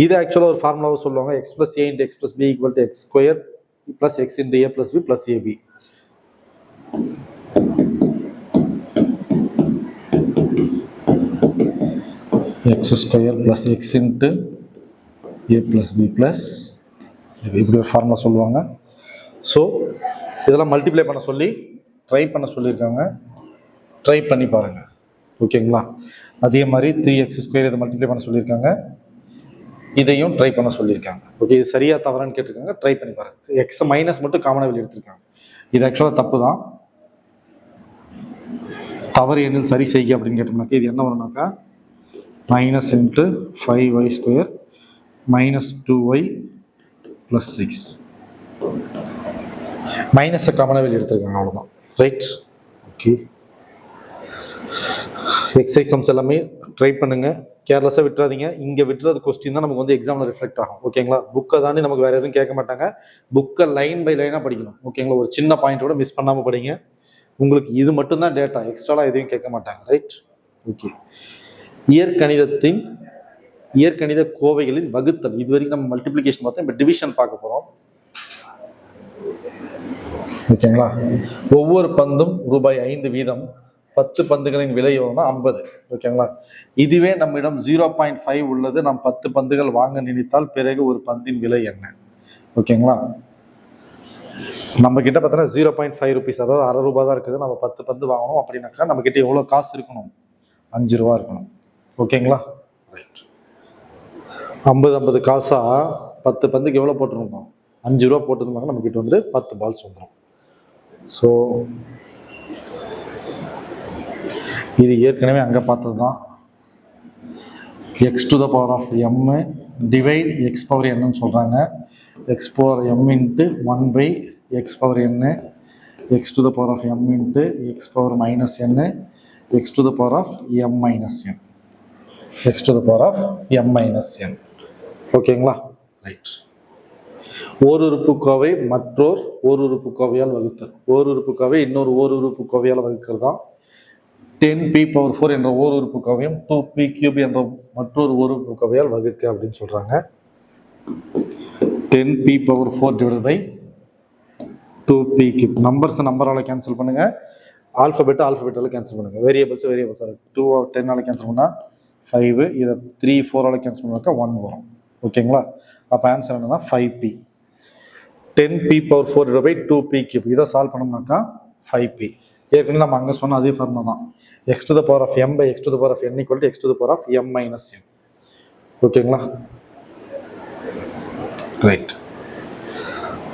S1: இது ஆக்சுவலாக ஒரு ஃபார்முலாவை சொல்லுவாங்க. x + a × x + b = x² + x × a + b + ab. x² + x × a + b + இப்படி ஒரு ஃபார்முலா சொல்லுவாங்க. ஸோ இதெல்லாம் மல்டிப்ளை பண்ண சொல்லி ட்ரை பண்ண சொல்லியிருக்காங்க. ட்ரை பண்ணி பாருங்கள். ஓகேங்களா? அதே மாதிரி 3x² இதை மல்டிப்ளை பண்ண சொல்லியிருக்காங்க. இதையும் ட்ரை பண்ண சொல்லியிருக்காங்க. ஓகே, இது சரியா தவறான்னு கேட்டிருக்காங்க. ட்ரை பண்ணி பாருங்க. எக்ஸ் மைனஸ் மட்டும் காமனாக வெளியே எடுத்திருக்காங்க. இது ஆக்சுவலாக தப்பு தான். தவறு எண்ணில் சரி செய்க அப்படின்னு கேட்டோம்னாக்கா இது என்ன வரும்னாக்கா -5y² -2y + 6 மைனஸை காமனாக வெளியே எடுத்திருக்காங்க. அவ்வளோதான். ரைட். ஓகே. எக்ஸசைஸ் சம்ஸ் எல்லாமே ட்ரை பண்ணுங்க, கேர்லெஸ்ஸாக விட்டுறாதீங்க. இங்கே விட்டுறது கொஸ்டின் தான் நமக்கு வந்து எக்ஸாமில் ரிஃப்ளெக்ட் ஆகும். ஓகேங்களா? புக்கை தாண்டி நமக்கு வேறு எதுவும் கேட்க மாட்டாங்க. புக்கை லைன் பை லைனாக படிக்கணும். ஓகேங்களா? ஒரு சின்ன பாயிண்ட்டோட மிஸ் பண்ணாமல் படிங்க. உங்களுக்கு இது மட்டும்தான் டேட்டா, எக்ஸ்ட்ராலாம் எதையும் கேட்க மாட்டாங்க. ரைட்? ஓகே. இயற்கணித கோவைகளின் வகுத்தல். இது வரைக்கும் நம்ம மல்டிப்ளிகேஷன் பார்த்தோம், இப்போ டிவிஷன் பார்க்க போகிறோம். ஓகேங்களா? ஒவ்வொரு பந்தும் ரூபாய் 5 வீதம். 10 பந்துகளின் விலை எவ்வளோனா 50. ஓகேங்களா? இதுவே நம்மிடம் 0.5 உள்ளது. நாம் 10 பந்துகள் வாங்க நினைத்தால் பிறகு ஒரு பந்தின் விலை என்ன? ஓகேங்களா? நம்ம கிட்ட பார்த்தோன்னா 0.5 ருபீஸ், அதாவது ₹60 தான் இருக்குது. நம்ம 10 பந்து வாங்கணும் அப்படின்னாக்கா நம்ம கிட்ட எவ்வளோ காசு இருக்கணும்? 5 ரூபா இருக்கணும். ஓகேங்களா? ரைட். 50 காசா 10 பந்துக்கு எவ்வளோ போட்டுருந்தோம்? 5 ரூபா போட்டுருந்தாங்க. நம்ம கிட்ட வந்து 10 பால்ஸ் வந்துடும். ஸோ இது ஏற்கனவே அங்கே பார்த்தது தான். x to the power of m divide x power என்னன்னு சொல்கிறாங்க. x power m into 1 by x power n, x to the power of m into x power minus n, x to the power of m minus n, x to the power of m minus n. ஓகேங்களா? Right. ஓருறுப்புக்கோவை மற்றோர் ஓருறுப்புக்கோவையால் வகுத்தல். ஓருறுப்புக்கோவை இன்னொரு ஓருறுப்புக்கோவையால் வகுக்கிறது தான் 10p⁴ என்ற ஓருறுப்புக்கோவையும் 2p³ என்ற மற்றொரு ஓருறுப்புக்கோவையால் வகுக்க அப்படின்னு சொல்றாங்க. 10p⁴ divided by 2p³. நம்பரால cancel பண்ணுங்க, ஆல்பபெட்டால கேன்சல் பண்ணுங்க, வேரியபிள்ஸ் 2 10ஆல கேன்சல் பண்ணா 5, இதை 3 4ஆல கேன்சல் பண்ணாக்கா 1 வரும். ஓகேங்களா? அப்போ ஆன்சர் என்னன்னா 5p. 10p⁴ divide by 2p³. இதை சால்வ் பண்ணோம்னாக்கா 5p. ஏற்கனவே நம்ம அங்கே சொன்ன அதே ஃபார்முலா தான். x to the power of m by x to the power of n equal to x to the power of m minus n. ஓகேங்களா? Right.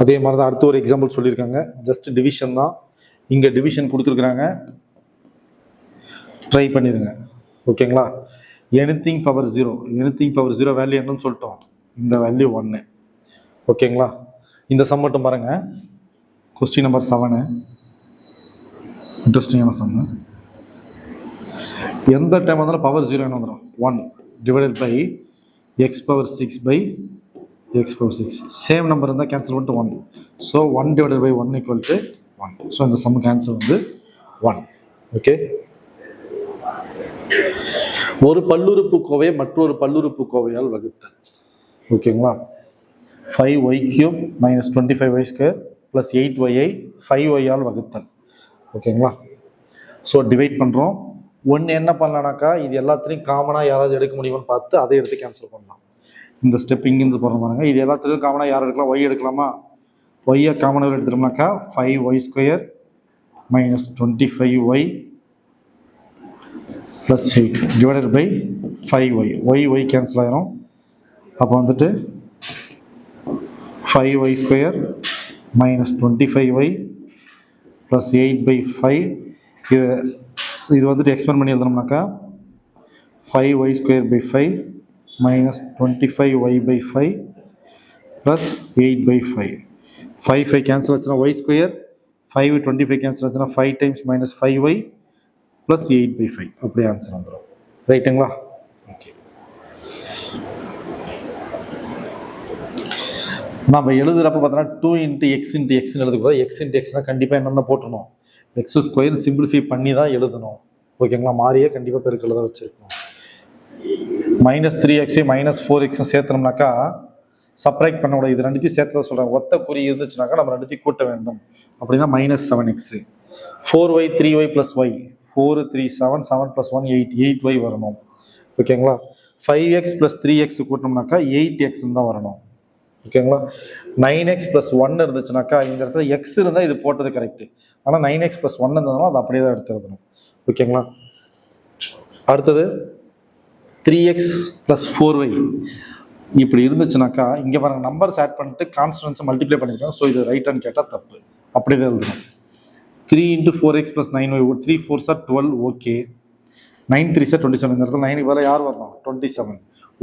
S1: அதே மாதிரி தான் அடுத்த ஒரு எக்ஸாம்பிள் சொல்லியிருக்காங்க. ஜஸ்ட் டிவிஷன் தான். இங்கே டிவிஷன் கொடுத்துருக்குறாங்க, ட்ரை பண்ணிடுங்க. ஓகேங்களா? எனிதிங் பவர் 0 வேல்யூ என்னன்னு சொல்லிட்டோம். இந்த வேல்யூ 1. ஓகேங்களா? இந்த சம் மட்டும் பாருங்க. Question number 7. இன்ட்ரெஸ்டிங்கான சம். எந்த டைம் வந்தாலும் பவர் 0 என்ன வந்துடும்? 1 divided by x power 6 by x power 6. Same number இருந்தால் கேன்சல் பண்ணிட்டு 1. So 1 divided by 1 equal to 1. So இந்த சம்முக்கு ஆன்சர் வந்து 1. ஓகே. ஒரு பல்லுறுப்புக்கோவையை மற்றொரு பல்லுறுப்புக்கோவையால் வகுத்தல். ஓகேங்களா? 5y³ minus 25y² plus 8y 5y all வகுத்தல். ஓகேங்களா? ஸோ டிவைட் பண்ணுறோம். ஒன்று என்ன பண்ணலான்னாக்கா, இது எல்லாத்துலேயும் காமனாக யாராவது எடுக்க முடியுமான்னு பார்த்து அதை எடுத்து கேன்சல் பண்ணலாம். இந்த ஸ்டெப் இங்கேருந்து போகிற பாருங்க. இது எல்லாத்துலேயும் காமனாக யார் எடுக்கலாம்? ஒய் எடுக்கலாமா? ஒய்யை காமனாக எடுத்துட்டோம்னாக்கா 5y² minus 25y plus 8 divided by 5y. Y cancel ஆகிரும். அப்போ வந்துட்டு 5y² minus 25y plus 8 by 5. இது வந்துட்டு எக்ஸ்பெண்ட் பண்ணி எழுதணும்னாக்கா 5y² by 5 minus 25y by 5 plus 8 by 5. 5 cancel ஆச்சுன்னா y², 5 25 கேன்சல் ஆச்சுன்னா 5 times minus 5y plus 8 by 5. அப்படியே ஆன்சர் வந்துடும். ரைட்டுங்களா? ஓகே. நம்ம எழுதுறப்ப பார்த்தோன்னா 2 இன்ட்டு எக்ஸ் இன்ட்டு எக்ஸ்ன்னு எழுதுக்கூடாது. எக்ஸ் இன்ட்டு எக்ஸ்னால் கண்டிப்பாக என்னென்ன போட்டணும்? x² சிம்பிளிஃபை பண்ணி தான் எழுதணும். ஓகேங்களா? மாறியே கண்டிப்பாக பெருக்கல தான் வச்சுருக்கணும். Minus 3x minus 4x சேர்த்தனோம்னாக்கா subtract பண்ணக்கூடாது. இது ரெண்டுத்தையும் சேர்த்ததான் சொல்கிறாங்க. ஒத்த குறி இருந்துச்சுனாக்கா நம்ம ரெண்டுத்தையும் கூட்ட வேண்டும். அப்படின்னா minus 7x. 4y 3y plus y. 4 3 7 7 plus 1 8 8y வரணும். ஓகேங்களா? 5x ப்ளஸ் 3x கூட்டினோம்னாக்கா 8x தான் வரணும். ஓகேங்களா? 9x ப்ளஸ் 1 இருந்துச்சுனாக்கா இந்த இடத்துல x இருந்தால் இது போட்டது கரெக்டு. ஆனால் 9x ப்ளஸ் 1 இருந்ததுனால அது அப்படியே தான் எடுத்து எழுதணும். ஓகேங்களா? அடுத்தது 3x ப்ளஸ் 4y இப்படி இருந்துச்சுனாக்கா இங்கே பாருங்கள், நம்பர்ஸ் ஆட் பண்ணிட்டு கான்ஸ்டன்ஸை மல்டிப்ளை பண்ணியிருக்கோம். ஸோ இது ரைட்டான்னு கேட்டால் தப்பு. அப்படி தான் எழுதணும். 3 into 4x plus 9y 3 4s 12. Okay. 9 3s 27. இந்த இடத்துல 9 வேலை யார் வரணும்? 27.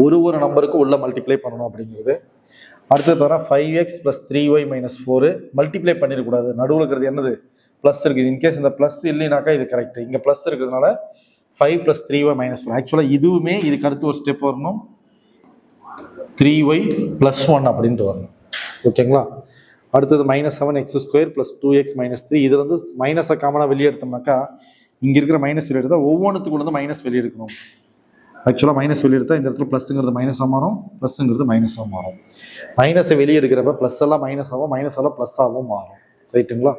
S1: ஒரு நம்பருக்கு உள்ள மல்டிப்ளை பண்ணணும் அப்படிங்கிறது. அடுத்தது பார்த்தா 5x plus 3y minus 4 multiply பண்ணிடக்கூடாது. நடுவில் இருக்கிறது என்னது? ப்ளஸ் இருக்குது. இன்கேஸ் இந்த ப்ளஸ் இல்லைனாக்கா இது கரெக்டு. இங்கே ப்ளஸ் இருக்கிறதுனால 5 + 3y - 4. ஆக்சுவலாக இதுவுமே இதுக்கு அடுத்து ஒரு ஸ்டெப் வரணும், 3y + 1 அப்படின்ட்டு வரணும். ஓகேங்களா? அடுத்தது -7x² + 2x - 3. இதுல இருந்து மைனஸை காமனாக வெளியே எடுத்தோம்னாக்கா இங்கே இருக்கிற மைனஸ் வெளியே எடுத்தால் ஒவ்வொன்றுத்துக்குள்ள இருந்து மைனஸ் வெளியே எடுக்கணும். ஆக்சுவலாக மைனஸ் வெளியே எடுத்தால் இந்த இடத்துல ப்ளஸ்ங்கிறது மைனஸாக மாறும், ப்ளஸ்ங்கிறது மைனஸாக மாறும். மைனஸை வெளியே எடுக்கிறப்ப ப்ளஸ் எல்லாம் மைனஸ் ஆகும், மைனஸ் எல்லாம் ப்ளஸ் ஆகவும் மாறும். ரைட்டுங்களா?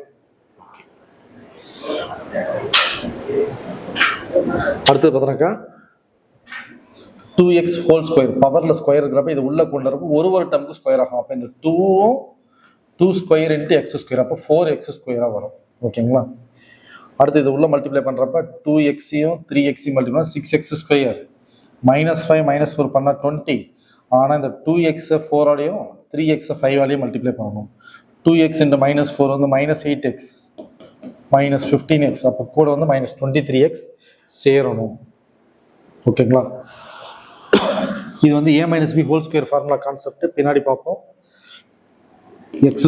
S1: அடுத்தது பார்த்தோன்னாக்கா 2x² பவர்ல ஸ்கொயர் இருக்கிறப்ப இது உள்ள கொண்டு வரப்போ ஒரு டேர்முக்கு ஸ்கொயர் ஆகும். அப்போ இந்த 2² × x², அப்போ 4x² வரும். ஓகேங்களா? அடுத்து இது உள்ள மல்டிப்ளை பண்றப்ப 2x-ஐயும் 3x-ஐயும் மல்டிப்ளை 6x² -5 -4 பண்ணா 20. ஆனா இந்த 2x-ஐ 4-ஆலையும் 3x-ஐ 5-ஆலையும் மல்டிப்ளை பண்ணணும். 2x × -4 வந்து -8x -15x, அப்போ கூட வந்து -23x சேரணும். ஓகேங்களா? இது வந்து a - b² ஃபார்முலா கான்செப்ட் பின்னாடி பார்ப்போம். x²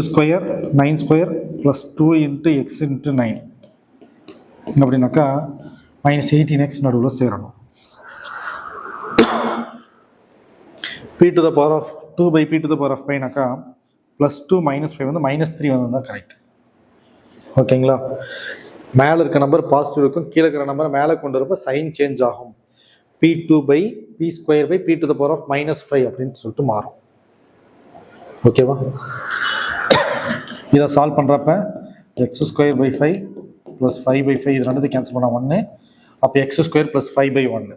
S1: 9² + 2 × x × 9 அப்படின்னாக்கா -18x நடுவில் சேரணும். p to the power of 2/p to the power of 5னாக்கா +2 -5 வந்து -3 வந்து தான் கரெக்ட். ஓகேங்களா? மேலே இருக்க நம்பர் பாசிட்டிவ் இருக்கும், கீழே இருக்கிற நம்பர் மேலே கொண்டு வரப்ப சைன் சேஞ்ச் ஆகும். p2/p² to the power of -5 அப்படின்னு சொல்லிட்டு மாறும். ஓகேவா? இதை சால்வ் பண்ணுறப்ப x² / 5 + 5/5 இது ரெண்டு கேன்சல் பண்ணால் 1. அப்போ x² + 5/1.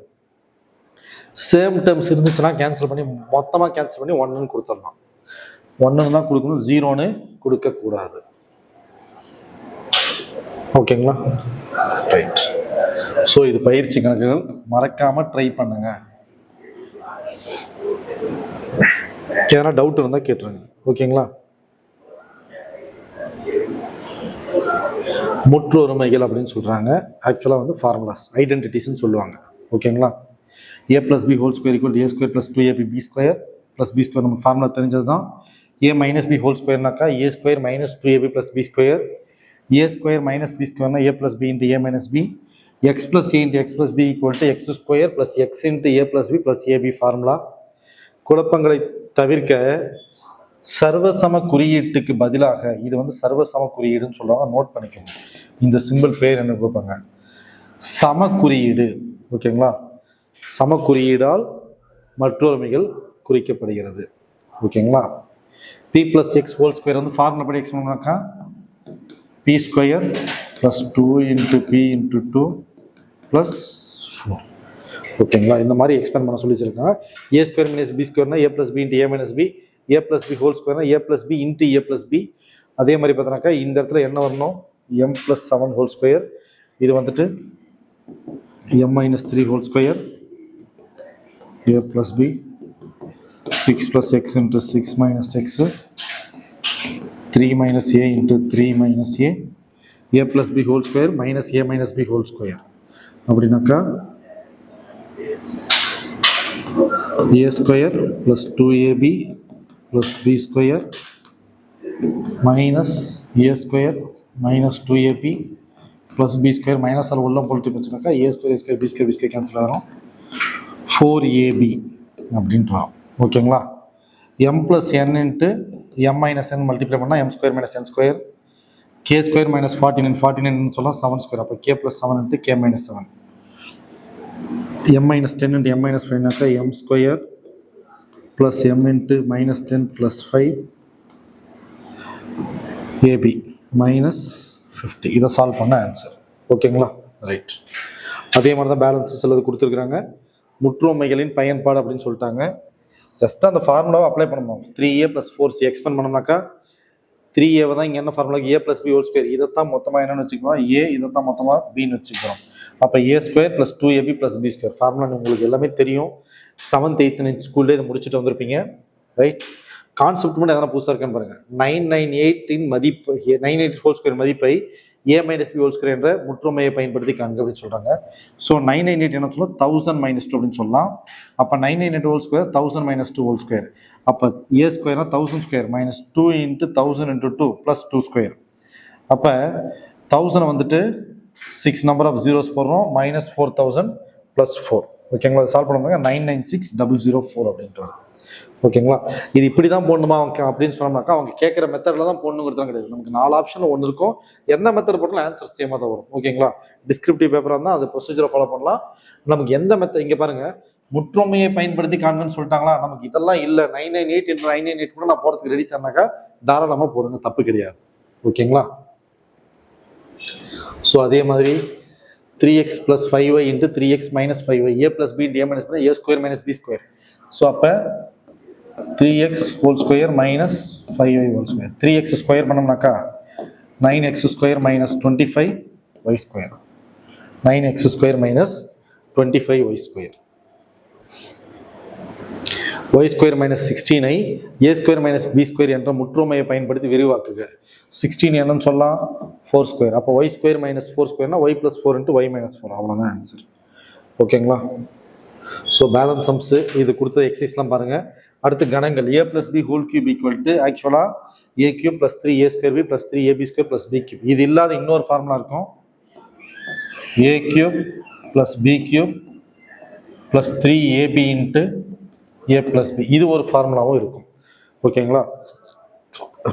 S1: சேம் டேர்ம்ஸ் இருந்துச்சுன்னா கேன்சல் பண்ணி மொத்தமாக கேன்சல் பண்ணி 1ன்னு கொடுத்துடலாம். 1ன்னு தான் கொடுக்கணும், 0ன்னு கொடுக்கக்கூடாது. ஓகேங்களா? ரைட். ஸோ இது பயிற்சி கணக்குகள், மறக்காம ட்ரை பண்ணுங்க. எதனா டவுட் இருந்தால் கேட்டுருங்க. ஓகேங்களா? முற்றொருமைகள் அப்படின்னு சொல்றாங்க. ஆக்சுவலாக வந்து ஃபார்முலாஸ், ஐடென்டிட்டிஸ்ன்னு சொல்லுவாங்க. ஓகேங்களா? a + b² = a² + 2ab b² + b². நம்ம ஃபார்முலா தெரிஞ்சது தான். a - b²னாக்கா a² - 2ab + b². a² - b² a + b × a - b. x + a × x + b = x² + x × a + b + ab formula. குழப்பங்களை தவிர்க்க சர்வசம குறியீட்டுக்கு பதிலாக இது வந்து சர்வசம குறியீடுன்னு சொல்லுவாங்க. நோட் பண்ணிக்கணும். இந்த சிம்பிள் பேர் என்ன கொடுப்பாங்க? சம குறியீடு. ஓகேங்களா? சம குறியீடால் மற்றொருமைகள் குறிக்கப்படுகிறது. ஓகேங்களா? p + x² வந்து ஃபார்முலா படி x பண்ணாக்கா p² + 2 × p × 2 + 4. ஓகேங்களா? இந்த மாதிரி எக்ஸ்பேண்ட் பண்ண சொல்லி வச்சிருக்காங்க. a² - b² a + b × a - b, a + b² a + b × a + b. அதே மாதிரி பார்த்தோன்னாக்கா இந்த இடத்துல என்ன வரணும்? m + 7² இது வந்துட்டு m - 3² a + b 6 + x × 6 - x 3 - a × 3 - a a + b² - a - b². அப்படின்னாக்கா a² + 2ab + b² - a² - 2ab + b² minus all உள்ள போட்டு வச்சுனாக்கா a² b² கேன்சல் ஆகும். 4ab அப்படின்ட்டு வரும். ஓகேங்களா? m + n × m - n multiply பண்ணால் m² - n², k² - 49 சொல்லலாம் 7². அப்போ k + 7 × k - 7. m - 10 × m - 5னாக்கா m² + m × -10 + 5 ab -50. இதை சால்வ் பண்ண ஆன்சர். ஓகேங்களா? ரைட். அதே மாதிரி தான் பேலன்ஸஸ் எல்லாம் கொடுத்துருக்குறாங்க. முற்றொருமைகளின் பயன்பாடு அப்படின்னு சொல்லிட்டாங்க. ஜஸ்ட் அந்த ஃபார்முலாவை அப்ளை பண்ணணும். 3a + 4c எக்ஸ்பெண்ட் பண்ணோம்னாக்கா 3a தான் இங்கே என்ன ஃபார்முலாக்கு a + b² இதைத்தான் மொத்தமாக என்னன்னு வச்சுக்கிறோம்? a இதைத்தான் மொத்தமாக bன்னு வச்சுக்கிறோம். அப்போ a² + 2ab + b² ஃபார்முலா உங்களுக்கு எல்லாமே தெரியும். 7th 8th 9th ஸ்கூல்ல இதை முடிச்சுட்டு வந்திருப்பீங்க. ரைட். கான்செப்ட் மட்டும் எதனா புதுசாக இருக்கான்னு பாருங்க. 998 மதிப்பு 998² மதிப்பை a - b² என்ற முற்றொருமையை பயன்படுத்தி காண்க அப்படின்னு சொல்றாங்க. ஸோ 998 என்ன சொல்லலாம்? 1000 - 2 அப்படின்னு சொல்லலாம். அப்போ 998² 1000 - 2². அப்போ a² 1000² -2 × 1000 × 2 + 2². அப்போ 1000 வந்துட்டு 6 நம்பர் ஆஃப் ஜீரோஸ் போடுறோம், -4000 + 4. ஓகேங்களா? சால்வ் பண்ணும்போது 996004 அப்படின்ட்டு வருது. ஓகேங்களா? இது இப்படி தான் போடணுமா அவங்க அப்படின்னு சொன்னோம்னாக்கா அவங்க கேட்குற மெத்தடில் தான் போடணுங்கிறது கிடையாது. நமக்கு 4 ஆப்ஷனில் ஒன்று இருக்கும். எந்த மெத்தட் போட்டாலும் ஆன்சர் சேமாக தான் வரும். ஓகேங்களா? டிஸ்கிரிப்டிவ் பேப்பராக இருந்தால் அது ப்ரொசீஜரை ஃபாலோ பண்ணலாம். நமக்கு எந்த மெத்தட் இங்கே பாருங்க, முற்றொமையை பயன்படுத்தி காண்புன்னு சொல்லிட்டாங்களா, நமக்கு இதெல்லாம் இல்லை 998 × 998 கூட நான் போகிறதுக்கு ரெடி சொன்னாக்கா தாராளமாக போடுங்க, தப்பு கிடையாது. ஓகேங்களா? ஸோ அதே மாதிரி 3x + 5y × 3x - 5y a + b × a - b a² - b². So அப்போ 3x² - 5y². 3x² பண்ணோம்னாக்கா 9x² - 25y². 9x² - 25y². y² - 16ஐ a² - b² என்ற முற்றுமையை பயன்படுத்தி விரிவாக்குக. 16 என்னன்னு சொல்லலாம் 4². அப்போ y² - 4² y + 4 × y - 4. அவ்வளோதான் ஆன்சர். ஓகேங்களா? ஸோ பேலன்ஸ் சம்ஸ் இது கொடுத்த எக்ஸசைஸ்லாம் பாருங்க. அடுத்து கணங்கள் a + b = ஆக்சுவலாக a³ + 3a² b + 3ab² + b³. இது இல்லாத இன்னொரு ஃபார்முலா இருக்கும், a³ + b³ + 3ab × a + b. இது ஒரு ஃபார்முலாவும் இருக்கும். ஓகேங்களா?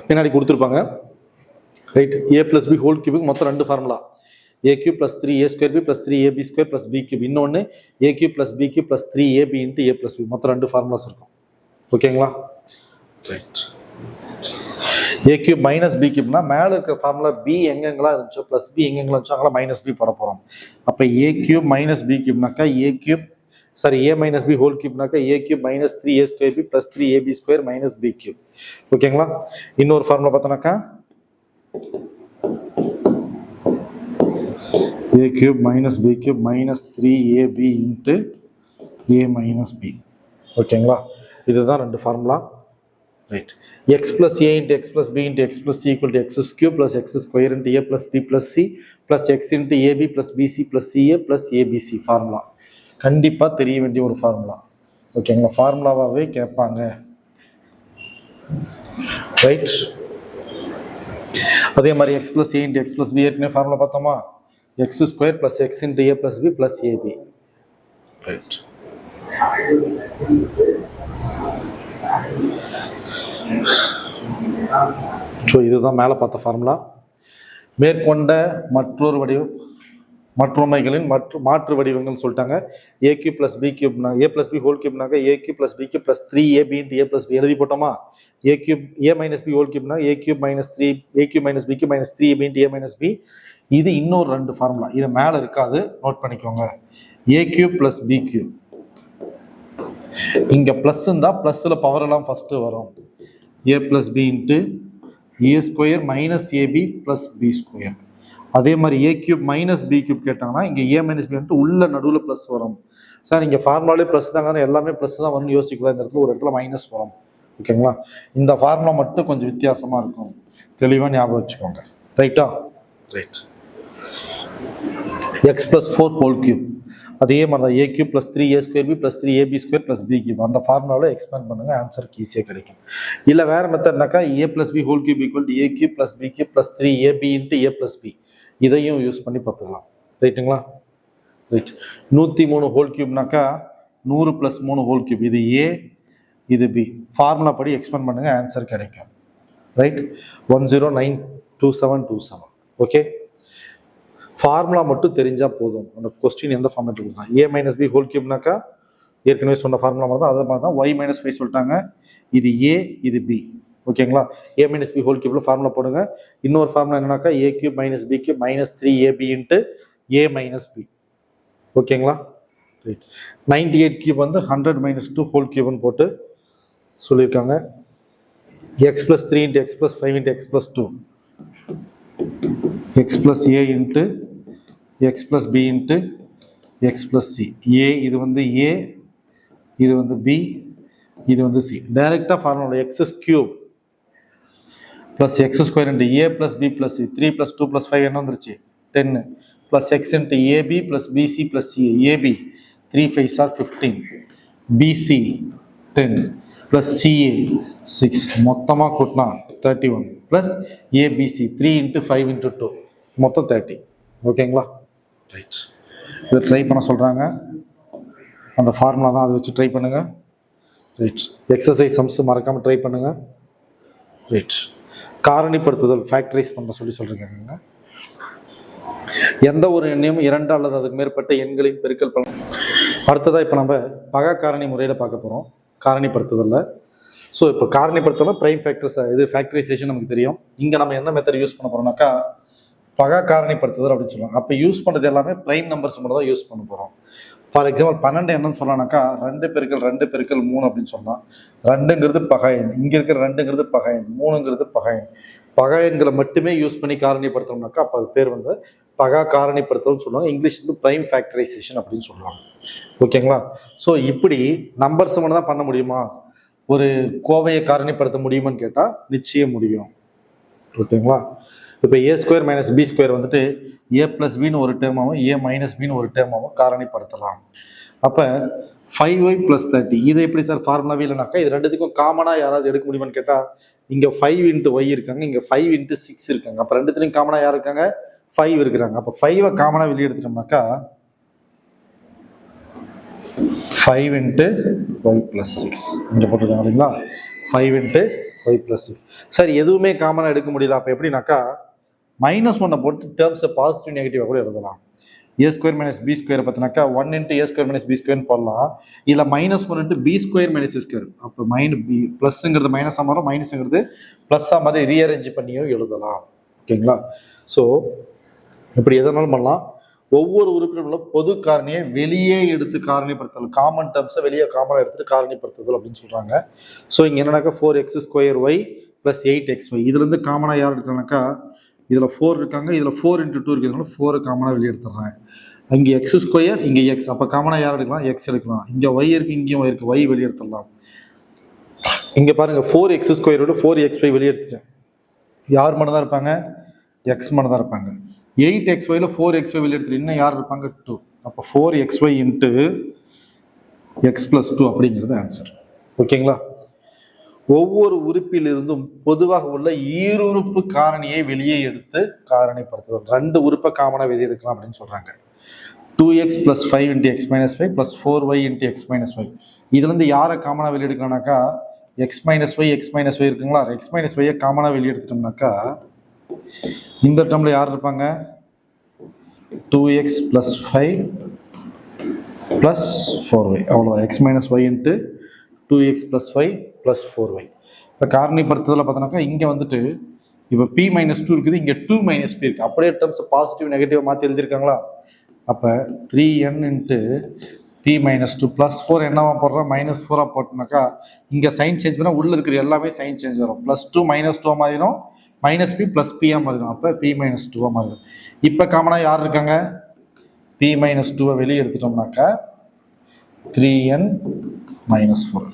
S1: பின்னாடி கொடுத்துருப்பாங்க. ரைட், a + b க்கு மொத்தம் 2 formula, a³ + 3a² b + 3ab² + b³. இன்னொன்று a³ + b³ + 3ab × a + b. மொத்தம் 2 ஃபார்முலாஸ் இருக்கும். ஓகேங்களா? ரைட், a³ - b³ மேலே இருக்கிற ஃபார்முலா b எங்கெங்கெல்லாம் இருந்துச்சோ + b எங்கெங்கெல்லாம் இருந்துச்சோ அங்கெல்லாம் -b போட போகிறோம். அப்போ a³ - b³னாக்கா a³ sorry a - b னாக்கா a³ - 3a² b + 3ab² - b³. ஓகேங்களா? இன்னொரு ஃபார்முலா பார்த்தோம்னாக்கா a³ - b³ - 3ab × a - b. ஓகேங்களா? இதுதான் 2 formula. Right, x + a × x + b × x + c = x³ + x² × a + b + c + x × ab + bc + ca + abc. Formula கண்டிப்பாக தெரிய வேண்டிய ஒரு formula. ஓகேங்களா? ஃபார்முலாவாகவே கேட்பாங்க. ரைட், அதே மாதிரி x + a × x + b ஏற்கனவே ஃபார்முலா பார்த்தோமா, x² + x × a + b + ab. Right, so இதுதான் மேலே பார்த்த ஃபார்முலா. மேற்கொண்ட மற்றொமைகளின் மாற்று வடிவங்கள் சொல்லிட்டாங்க. a³ + b³ a + b னாக்க a³ + b³ + 3ab × a + b எழுதி போட்டோமா. a - b னா a³ - b³ - 3ab × a - b. இது இன்னொரு 2 ஃபார்முலா, இது மேலே இருக்காது, நோட் பண்ணிக்கோங்க. a³ + b³ இங்க பிளஸ் இருந்தா பிளஸ்ல பவர் எல்லாம் ஃபர்ஸ்ட் வரும். a + b × a² - ab + b². அதே மாதிரி a³ - b³ கேட்டாங்கன்னா இங்க a - b உள்ள நடுவில் பிளஸ் வரும். சார் இங்க ஃபார்முலாலே பிளஸ் தாங்க, எல்லாமே பிளஸ் தான் வந்து யோசிக்கலாம். இந்த இடத்துல ஒரு இடத்துல மைனஸ் வரும். ஓகேங்களா? இந்த ஃபார்முலா மட்டும் கொஞ்சம் வித்தியாசமா இருக்கும், தெளிவாக ஞாபகம் வச்சுக்கோங்க. ரைட்டா? ரைட், x + 4³ அதே மாதிரி தான் a³ + 3a² b + 3ab² + b³. அந்த ஃபார்முலாவில் எக்ஸ்பேண்ட் பண்ணுங்க, ஆன்சருக்கு ஈஸியாக கிடைக்கும். இல்லை வேற மெத்தட்னாக்கா a + b = a³ + b³ + 3ab × a + b. இதையும் யூஸ் பண்ணி பார்த்துக்கலாம். ரைட்டுங்களா? ரைட், 103 100 + 3 இது a இது b. ஃபார்முலா படி எக்ஸ்பேண்ட் பண்ணுங்க, ஆன்சர் கிடைக்கும். ரைட், 10922727. ஓகே, ஃபார்முலா மட்டும் தெரிஞ்சா போதும். அந்த கொஸ்டின் எந்த ஃபார்மேட்டில் கொடுத்தாங்க, a - b னாக்கா ஏற்கனவே சொன்ன ஃபார்முலா மாதிரி தான், அதே மாதிரி தான் y - 5 சொல்லிட்டாங்க. இது a இது b. ஓகேங்களா? a - b ஃபார்முலா போடுங்க. இன்னொரு ஃபார்முலா என்னன்னாக்கா a³ - b³ - 3ab × a - b. ஓகேங்களா? ரைட், 98³ 100 - 2 போட்டு சொல்லியிருக்காங்க. x + 3 × x + 5 × x + 2 x + a × x + b × x + c. a இது a, இது b, இது c. டைரக்டா formula x³ + x² × a + b + c 3 + 2 + 5 என்ன வந்துருச்சு 10 + x × ab + bc + ca. ab 3 × 5 = 15, bc 10 + ca 6. மொத்தமாக கூட்டினா 31 + abc 3 × 5 × 2 மொத்தம் 30. ஓகேங்களா? ரைட். இதை ட்ரை பண்ண சொல்கிறாங்க. அந்த ஃபார்முலா தான், அதை வச்சு ட்ரை பண்ணுங்கள். ரைட். எக்ஸசைஸ் சம்ஸ் மறக்காமல் ட்ரை பண்ணுங்கள். ரைட். காரணிப்படுத்துதல் ஃபேக்டரைஸ் பண்ண சொல்லியிருக்காங்க. எந்த ஒரு எண்ணையும் 2 அல்லது அதுக்கு மேற்பட்ட எண்களின் பெருக்கல் பண்ண. அடுத்ததாக இப்போ நம்ம பகா காரணி முறையில் பார்க்க போகிறோம் காரணிப்படுத்துதலில். ஸோ இப்போ காரணிப்படுத்துதல் ப்ரைம் ஃபேக்டர்ஸ் இது ஃபேக்டரைசேஷன் நமக்கு தெரியும். இங்கே நம்ம என்ன மெத்தட் யூஸ் பண்ண போகிறோம்னாக்கா பகா காரணிப்படுத்துதல் அப்படின்னு சொல்லுவோம். அப்போ யூஸ் பண்ணுறது எல்லாமே ப்ரைம் நம்பர்ஸ் மட்டும் தான் யூஸ் பண்ண போகிறோம். ஃபார் எக்ஸாம்பிள் 12 என்னன்னு சொல்லலாம்னாக்கா 2 பெருக்கல் 2 பெருக்கல் 3 அப்படின்னு சொல்லலாம். 2ங்கிறது பகா எண், இங்கே இருக்கிற 2ங்கிறது பகா எண், 3ங்கிறது பகா எண். பகா எண்களை மட்டுமே யூஸ் பண்ணி காரணிப்படுத்தணும்னாக்கா அப்போ அது பேர் வந்து பகா காரணிப்படுத்தல்னு சொல்லுவாங்க. இங்கிலீஷ் வந்து ப்ரைம் ஃபேக்டரைசேஷன் அப்படின்னு சொல்லுவாங்க. ஓகேங்களா? ஸோ இப்படி நம்பர்ஸ் மட்டும் தான் பண்ண முடியுமா? ஒரு கோவையை காரணிப்படுத்த முடியுமான்னு கேட்டால் நிச்சயம் முடியும். ஓகேங்களா? இப்போ a² - b² வந்துட்டு a + bன்னு ஒரு டேர்மாகவும் a - bன்னு ஒரு டேர்மாகவும் காரணிப்படுத்தலாம். அப்போ 5y + 30 இது எப்படி சார் ஃபார்முலாவே இல்லைனாக்கா இது ரெண்டுத்துக்கும் காமனாக யாராவது எடுக்க முடியுமான்னு கேட்டால் இங்கே 5 × y இருக்காங்க, இங்கே 5 × 6 இருக்காங்க. அப்போ ரெண்டுத்துலையும் காமனாக யார் இருக்காங்க? 5 இருக்கிறாங்க. அப்போ 5ஐ காமனாக வெளியே எடுத்துட்டோம்னாக்கா 5 × y + 6 இங்கே போட்டிருக்காங்க இல்லைங்களா? 5 × y + 6. சரி, எதுவுமே காமனாக எடுக்க முடியல. அப்போ எப்படின்னாக்கா -1 போட்டு டேர்ம்ஸை பாசிட்டிவ் நெகட்டிவாக கூட எழுதலாம். a² - b² பார்த்தினாக்கா 1 × a² - b² போடலாம். இல்லை -1 × b² - c². அப்போ ப்ளஸ்ங்கிறது மைனஸாக மாறும், மைனஸுங்கிறது ப்ளஸ்ஸாக மாதிரி ரீஅரேஞ்ச் பண்ணியும் எழுதலாம். ஓகேங்களா? ஸோ இப்படி எதனாலும் பண்ணலாம். ஒவ்வொரு உறுப்பினர்களும் பொது காரணியை வெளியே எடுத்து காரணிப்படுத்தல், காமன் டேர்ம்ஸை வெளியே காமனாக எடுத்துட்டு காரணிப்படுத்துதல் அப்படின்னு சொல்கிறாங்க. ஸோ இங்கே என்னன்னாக்கா 4x² y + 8xy இதுலேருந்து காமனாக யார் எடுக்கலாம்னாக்கா இதில் 4 இருக்காங்க, இதில் 4 × 2 இருக்கிறதுனால 4 காமனாக வெளியே எடுத்துடுறேன். இங்கே x², இங்கே x, அப்போ காமனாக யார் எடுக்கலாம்? x எடுக்கலாம். இங்கே y இருக்குது, இங்கேயும் y இருக்குது, y வெளியே எடுத்துடலாம். இங்கே பாருங்கள் 4x² 4xy வெளியே எடுத்துட்டேன். யார் மட்டும் தான் இருப்பாங்க? x மட்டும் தான் இருப்பாங்க. 8xy 4xy வெளியே எடுத்துட்டு இன்னும் யார் இருப்பாங்க? 2. அப்போ 4xy × x + 2 அப்படிங்கிறது ஆன்சர். ஓகேங்களா? ஒவ்வொரு உறுப்பிலிருந்தும் பொதுவாக உள்ள ஈருறுப்பு காரணியை வெளியே எடுத்து காரணிப்படுத்துதல். 2 உறுப்பை காமனாக வெளியே எடுக்கலாம் அப்படின்னு சொல்றாங்க. 2x + 5 × x - 5 + 4y × x - y இதுலேருந்து யாரை காமனாக வெளியே எடுக்கலாம்னாக்கா x - y x - y இருக்குங்களா? x - y காமனாக வெளியே எடுத்துட்டோம்னாக்கா இந்த டேர்மில் யார் இருப்பாங்க? 2x + 5 + 4y அவ்வளோதான். x - y × 2x + 5 + 4y. இப்போ காரணிப்படுத்துதலில் பார்த்தோன்னாக்கா இங்கே வந்துட்டு இப்போ p - 2 இருக்குது, இங்கே 2 - p இருக்குது. அப்படியே டேர்ம்ஸ் பாசிட்டிவ் நெகட்டிவ் மாற்றி எழுதியிருக்காங்களா? அப்போ 3n × p - 2 + 4 என்னவா போடுறோம்? -4 போட்டோம்னாக்கா இங்கே சைன் சேஞ்ச் பண்ணால் உள்ளே இருக்கிற எல்லாமே சைன் சேஞ்ச் வரும். +2 -2 மாறிடும், -p + p மாறிடும். அப்போ p - 2 மாறிடும். இப்போ காமனாக யார் இருக்காங்க? p - 2 வெளியே எடுத்துட்டோம்னாக்கா 3n - 4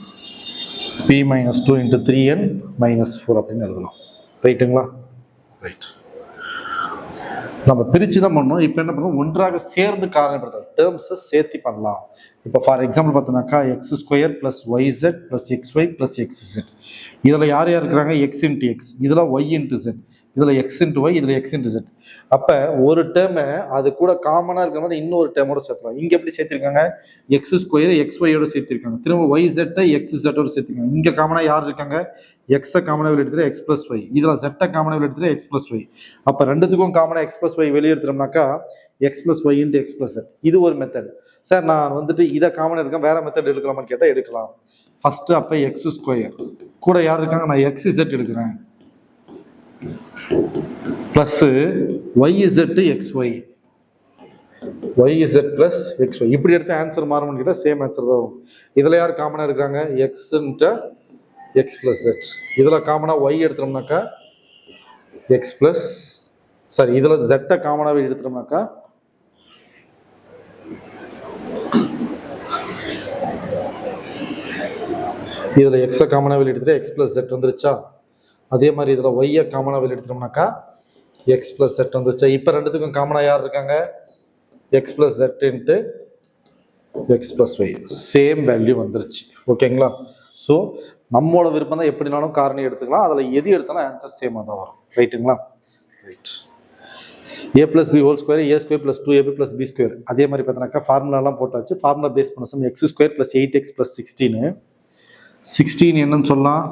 S1: p - 2 × 3n - 4 அப்படின்னு எழுதலாம். ரைட்டுங்களா? ரைட். நம்ம பிரித்து தான் பண்ணணும். இப்போ என்ன பண்ணணும்? ஒன்றாக சேர்ந்து காரணிப்படுத்தலாம், டேர்ம்ஸை சேர்த்து பண்ணலாம். இப்போ for example பார்த்தோன்னாக்கா x² + yz + xy + xz இதில் யார் யார் இருக்கிறாங்க? x × x, இதில் y × z, இதில் x × y, இதில் x × z. அப்போ ஒரு டேர்மை அது கூட காமனாக இருக்கிற மாதிரி இன்னொரு டேர்மோட சேர்த்துலாம். இங்கே எப்படி சேர்த்திருக்காங்க? x² xy சேர்த்திருக்காங்க. திரும்ப yz xz சேர்த்திருக்காங்க. இங்கே காமனாக யார் இருக்காங்க? x காமனாக வெளியே எடுத்துட்டு x + y, இதில் z காமனாக வெளியே எடுத்துட்டு x + y. அப்போ ரெண்டுத்துக்கும் காமனாக x + y வெளியே எடுத்துட்டோம்னாக்கா x + y × x + z. இது ஒரு மெத்தட். சார் நான் வந்துட்டு இதை காமனாக இருக்கேன், வேற மெத்தட் எடுக்கலாமான்னு கேட்டால் எடுக்கலாம். ஃபர்ஸ்ட் அப்போ x² கூட யார் இருக்காங்க? நான் xz எடுக்கிறேன் plus yz xy, yz + xy இப்படி எடுத்து ஆன்சர் மாறும்னு கேட்டால் சேம் ஆன்சர் தான் வரும். இதில் யார் காமனாக இருக்காங்க? x × x + z. இதில் காமனாக y எடுத்தோம்னாக்கா x + இதில் z காமனாகவே எடுத்தோம்னாக்கா இதில் x காமனாக வெளியே எடுத்துட்டு x + z வந்துருச்சா? அதே மாதிரி இதில் y காமனாக வெளியே எடுத்துட்டோம்னாக்கா x + z வந்துருச்சா? இப்போ ரெண்டுத்துக்கும் காமனாக யார் இருக்காங்க? x + z × x + y same value வந்துருச்சு. ஓகேங்களா? ஸோ நம்மளோட விருப்பம் தான், எப்படினாலும் காரணி எடுத்துக்கலாம். அதில் எது எடுத்தாலும் ஆன்சர் சேமாக தான் வரும். ரைட்டுங்களா? Right. a plus b whole square a square plus 2ab plus b square. அதே மாதிரி பார்த்தீங்கன்னாக்கா ஃபார்முலாலாம் போட்டாச்சு. ஃபார்முலா பேஸ் பண்ண some x square plus 8x plus 16. 16 என்னன்னு சொல்லலாம்,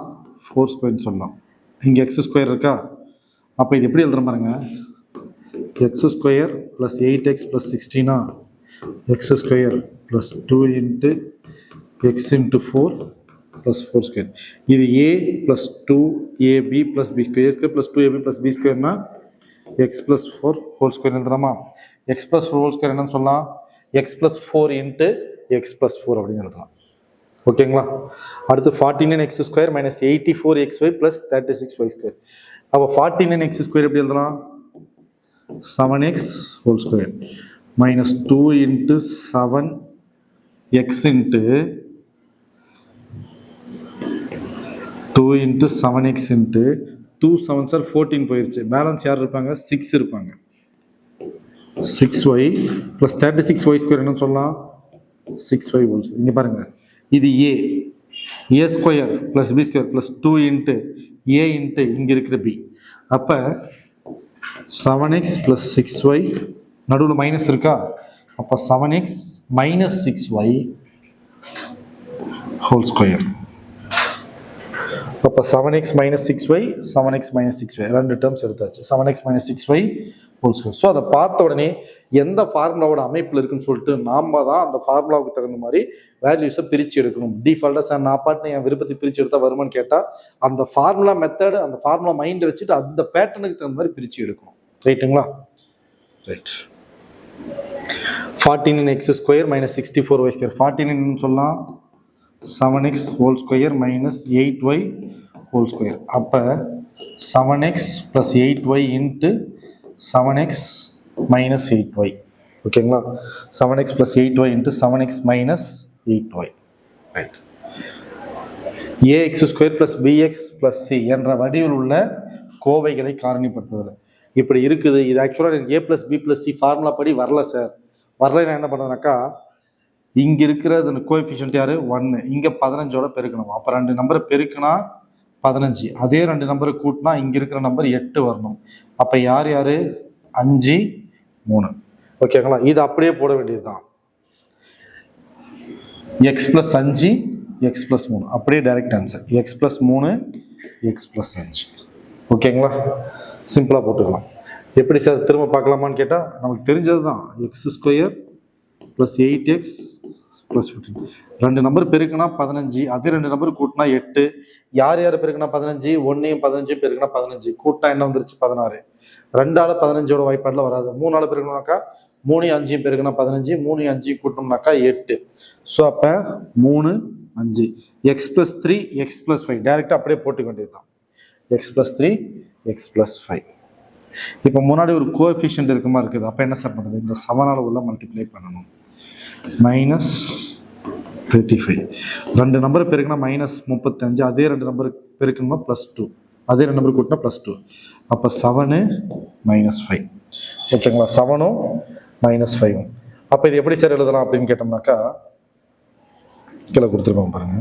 S1: 4 ஸ்கொயர்னு சொல்லலாம். இங்கே x ஸ்கொயர் இருக்கா, அப்போ இது எப்படி எழுதுற பாருங்க, x square plus 8x plus 16 x square plus 2 into x into 4 plus 4 square. இது a plus 2ab plus b square, a square plus 2ab plus b ஸ்கொயர்னா x plus 4 whole square எழுதுறாமா. x plus 4 whole square என்னன்னு சொல்லலாம், x plus 4 into x plus 4 அப்படின்னு எழுதலாம். ஓகேங்களா. அடுத்து 49x square minus 84xy plus 36y square. அப்போ 49x square எப்படி எழுதலாம், 7x whole square minus 2 into 7x into 2 into 7x into 2 7s are 14 போயிருச்சு. பேலன்ஸ் யார் இருப்பாங்க, 6 இருப்பாங்க. 6y plus 36y square என்ன சொல்லலாம், 6y whole square. இங்க பாருங்க, இது a square plus b square plus 2 into a into இங்க இருக்கிற b. அப்ப 7x plus 6y நடுவில் மைனஸ் இருக்கா, அப்ப 7x minus 6y whole square. அப்போ 7x minus 6y 7x minus 6y ரெண்டு டேர்ம்ஸ் எடுத்தாச்சு. 7x minus 6y whole square. So அதை பார்த்த உடனே எந்த ஃபார்முலாவோட அமைப்பில் இருக்குன்னு சொல்லிட்டு நாம தான் அந்த ஃபார்முலாவுக்கு தகுந்த மாதிரி வேல்யூஸை பிரித்து எடுக்கணும். டிஃபால்ட்டாக சார் நான் பாட்டு என் விருப்பத்தை பிரித்து எடுத்தால் வருமானு கேட்டால் அந்த ஃபார்முலா மெத்தட் அந்த ஃபார்முலா மைண்டை வச்சுட்டு அந்த பேட்டர்னுக்கு தகுந்த மாதிரி பிரித்து எடுக்கணும். ரைட்டுங்களா, right. 14x square minus 64y square. 14 சொல்லலாம் 7x whole square minus 8y whole square. அப்போ 7x plus 8y into 7x minus 8y. ஓகேங்களா, 7x plus 8y into 7x minus 8y. Right. ax square plus bx plus c என்ற வடிவில் உள்ள கோவைகளை காரணிப்படுத்துதல் இப்படி இருக்குது. இது ஆக்சுவலாக எனக்கு a plus b plus c formula படி வரல சார். வரல நான் என்ன பண்ணுறேன்னாக்கா, இங்க இருக்கிறது கோஎஃபிஷியன்ட் யாரு, 1. இங்க 15ஓட பெருக்கணும். அப்ப ரெண்டு நம்பரை பெருக்கினா 15, அதே ரெண்டு நம்பரை கூட்டினா இங்க இருக்கிற நம்பர் 8 வரணும். அப்ப யார் யாரு, 5 3. ஓகேங்களா, இது அப்படியே போட வேண்டியதுதான். x plus 5 x plus 3 அப்படியே direct answer, x plus 3 x plus 5. ஓகேங்களா, சிம்பிளா போட்டுக்கலாம். எப்படி சார் திரும்ப பார்க்கலாமான்னு கேட்டா நமக்கு தெரிஞ்சது தான், x square plus 8x plus 15. ரெண்டு நம்பர் பெருக்குனா 15, அதே ரெண்டு நம்பர் கூட்டினா 8. யார் யார் பெருக்குனா 15, 1 15 பெருக்குனா 15, கூட்டினா என்ன வந்துருச்சு 16. 2ஆல 15ஓட வாய்ப்பாடுல வராது. 3ஆல பெருக்கணும்னாக்கா 3 5 பெருக்குனா 15, 3 5 கூட்டணும்னாக்கா 8. ஸோ அப்போ 3 5 x plus 3 x plus 5 டைரெக்டாக அப்படியே போட்டுக்க வேண்டியதுதான். x plus 3 x plus 5. இப்போ முன்னாடி ஒரு கோஎஃபிஷியன்ட் இருக்குமா இருக்குது. அப்போ என்ன சார் பண்ணுறது, இந்த 7ஆல உள்ள மல்டிப்ளை பண்ணணும். minus 35. ரெண்டு நம்பர் பெருக்கினா minus 35, அதே ரெண்டு நம்பர் பெருக்கணுமா +2, அதே ரெண்டு நம்பர் கூட்டினா +2. அப்போ 7 minus 5. ஓகேங்களா, 7 minus 5. அப்போ இது எப்படி சார் எழுதலாம் அப்படின்னு கேட்டோம்னாக்கா, கீழே கொடுத்துருக்கோம் பாருங்க,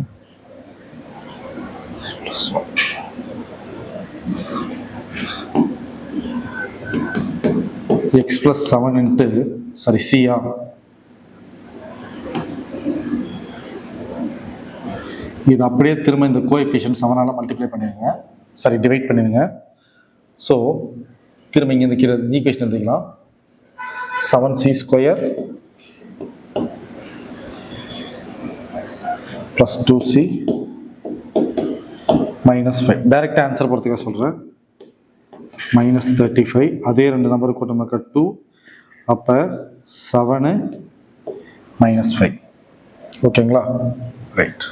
S1: x plus 7 into c-ஆ இது அப்படியே திரும்ப இந்த கோஎஃபிஷியன்ட் 7ஆல மல்டிப்ளை பண்ணிடுங்க, சாரி டிவைட் பண்ணிடுங்க. ஸோ திரும்ப இங்கே இந்த கீழே ஈக்குவேஷன் எழுதிக்கலாம். 7c square plus 2c minus 5. Direct answer பொறுத்துக்க சொல்கிறேன், -35. அதே ரெண்டு நம்பர் கூட்டமாக்கா 2. அப்போ 7 minus 5. ஓகேங்களா, ரைட்.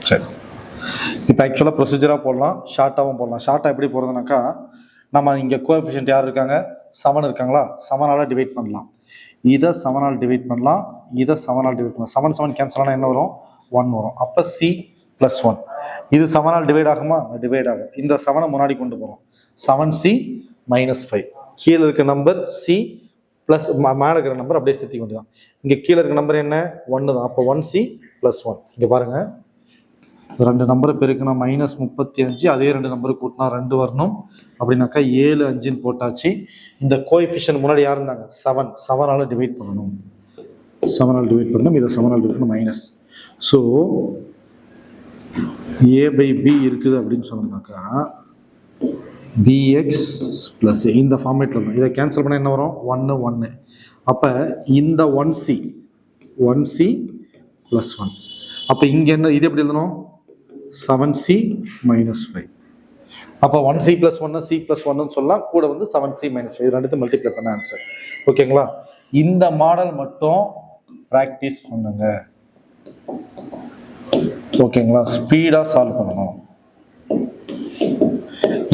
S1: சரி, இப்போ ஆக்சுவலாக ப்ரொசீஜராக போடலாம், ஷார்ட்டாகவும் போடலாம். ஷார்ட்டாக எப்படி போடுறதுனாக்கா, நம்ம இங்கே கோஎஃபிஷியன்ட் யார் இருக்காங்க, 7 இருக்காங்களா, 7ஆல் டிவைட் பண்ணலாம். இதை 7ஆல் டிவைட் பண்ணலாம், இதை 7ஆல் டிவைட் பண்ணலாம். 7 7 கேன்சல் ஆனால் என்ன வரும், 1 வரும். அப்போ c + 1. இது 7ஆல் டிவைட் ஆகுமா, டிவைட் ஆகும். இந்த 7 முன்னாடி கொண்டு போகிறோம். 7c - 5. கீழே இருக்க நம்பர் c ப்ளஸ் மேலே இருக்கிற நம்பர் அப்படியே சேர்த்தி கொண்டு தான். இங்கே கீழே இருக்க நம்பர் என்ன, 1 தான். அப்போ 1c + 1. இங்கே பாருங்க, ரெண்டு நம்பரை பெருக்குனா -35, அதே ரெண்டு நம்பரை கூட்டினா 2 வரணும். அப்படின்னாக்கா 7 5ன்னு போட்டாச்சு. இந்த கோஎஃபிஷியன்ட் முன்னாடி யார் இருந்தாங்க? 7. 7ஆல் டிவைட் பண்ணணும். 7ஆல் டிவைட் பண்ணணும். இதை 7ஆல் டிவைட் பண்ணணும் மைனஸ். ஸோ a/b இருக்குது அப்படின்னு சொன்னோம்னாக்கா bx + இந்த ஃபார்மேட்டில் வரும். இதை கேன்சல் பண்ணால் என்ன வரும்? 1 1. அப்போ இந்த 1c + 1. அப்போ இங்கே என்ன இது எப்படி எழுதணும்? 7c - 5. அப்போ 1c + 1 c + 1 சொல்லலாம். கூட வந்து 7c - 5 இது ரெண்டுத்தையும் மல்டிப்ளை பண்ண ஆன்சர். ஓகேங்களா? இந்த மாடல் மட்டும் ப்ராக்டிஸ் பண்ணுங்க. ஓகேங்களா? ஸ்பீடாக சால்வ் பண்ணணும்.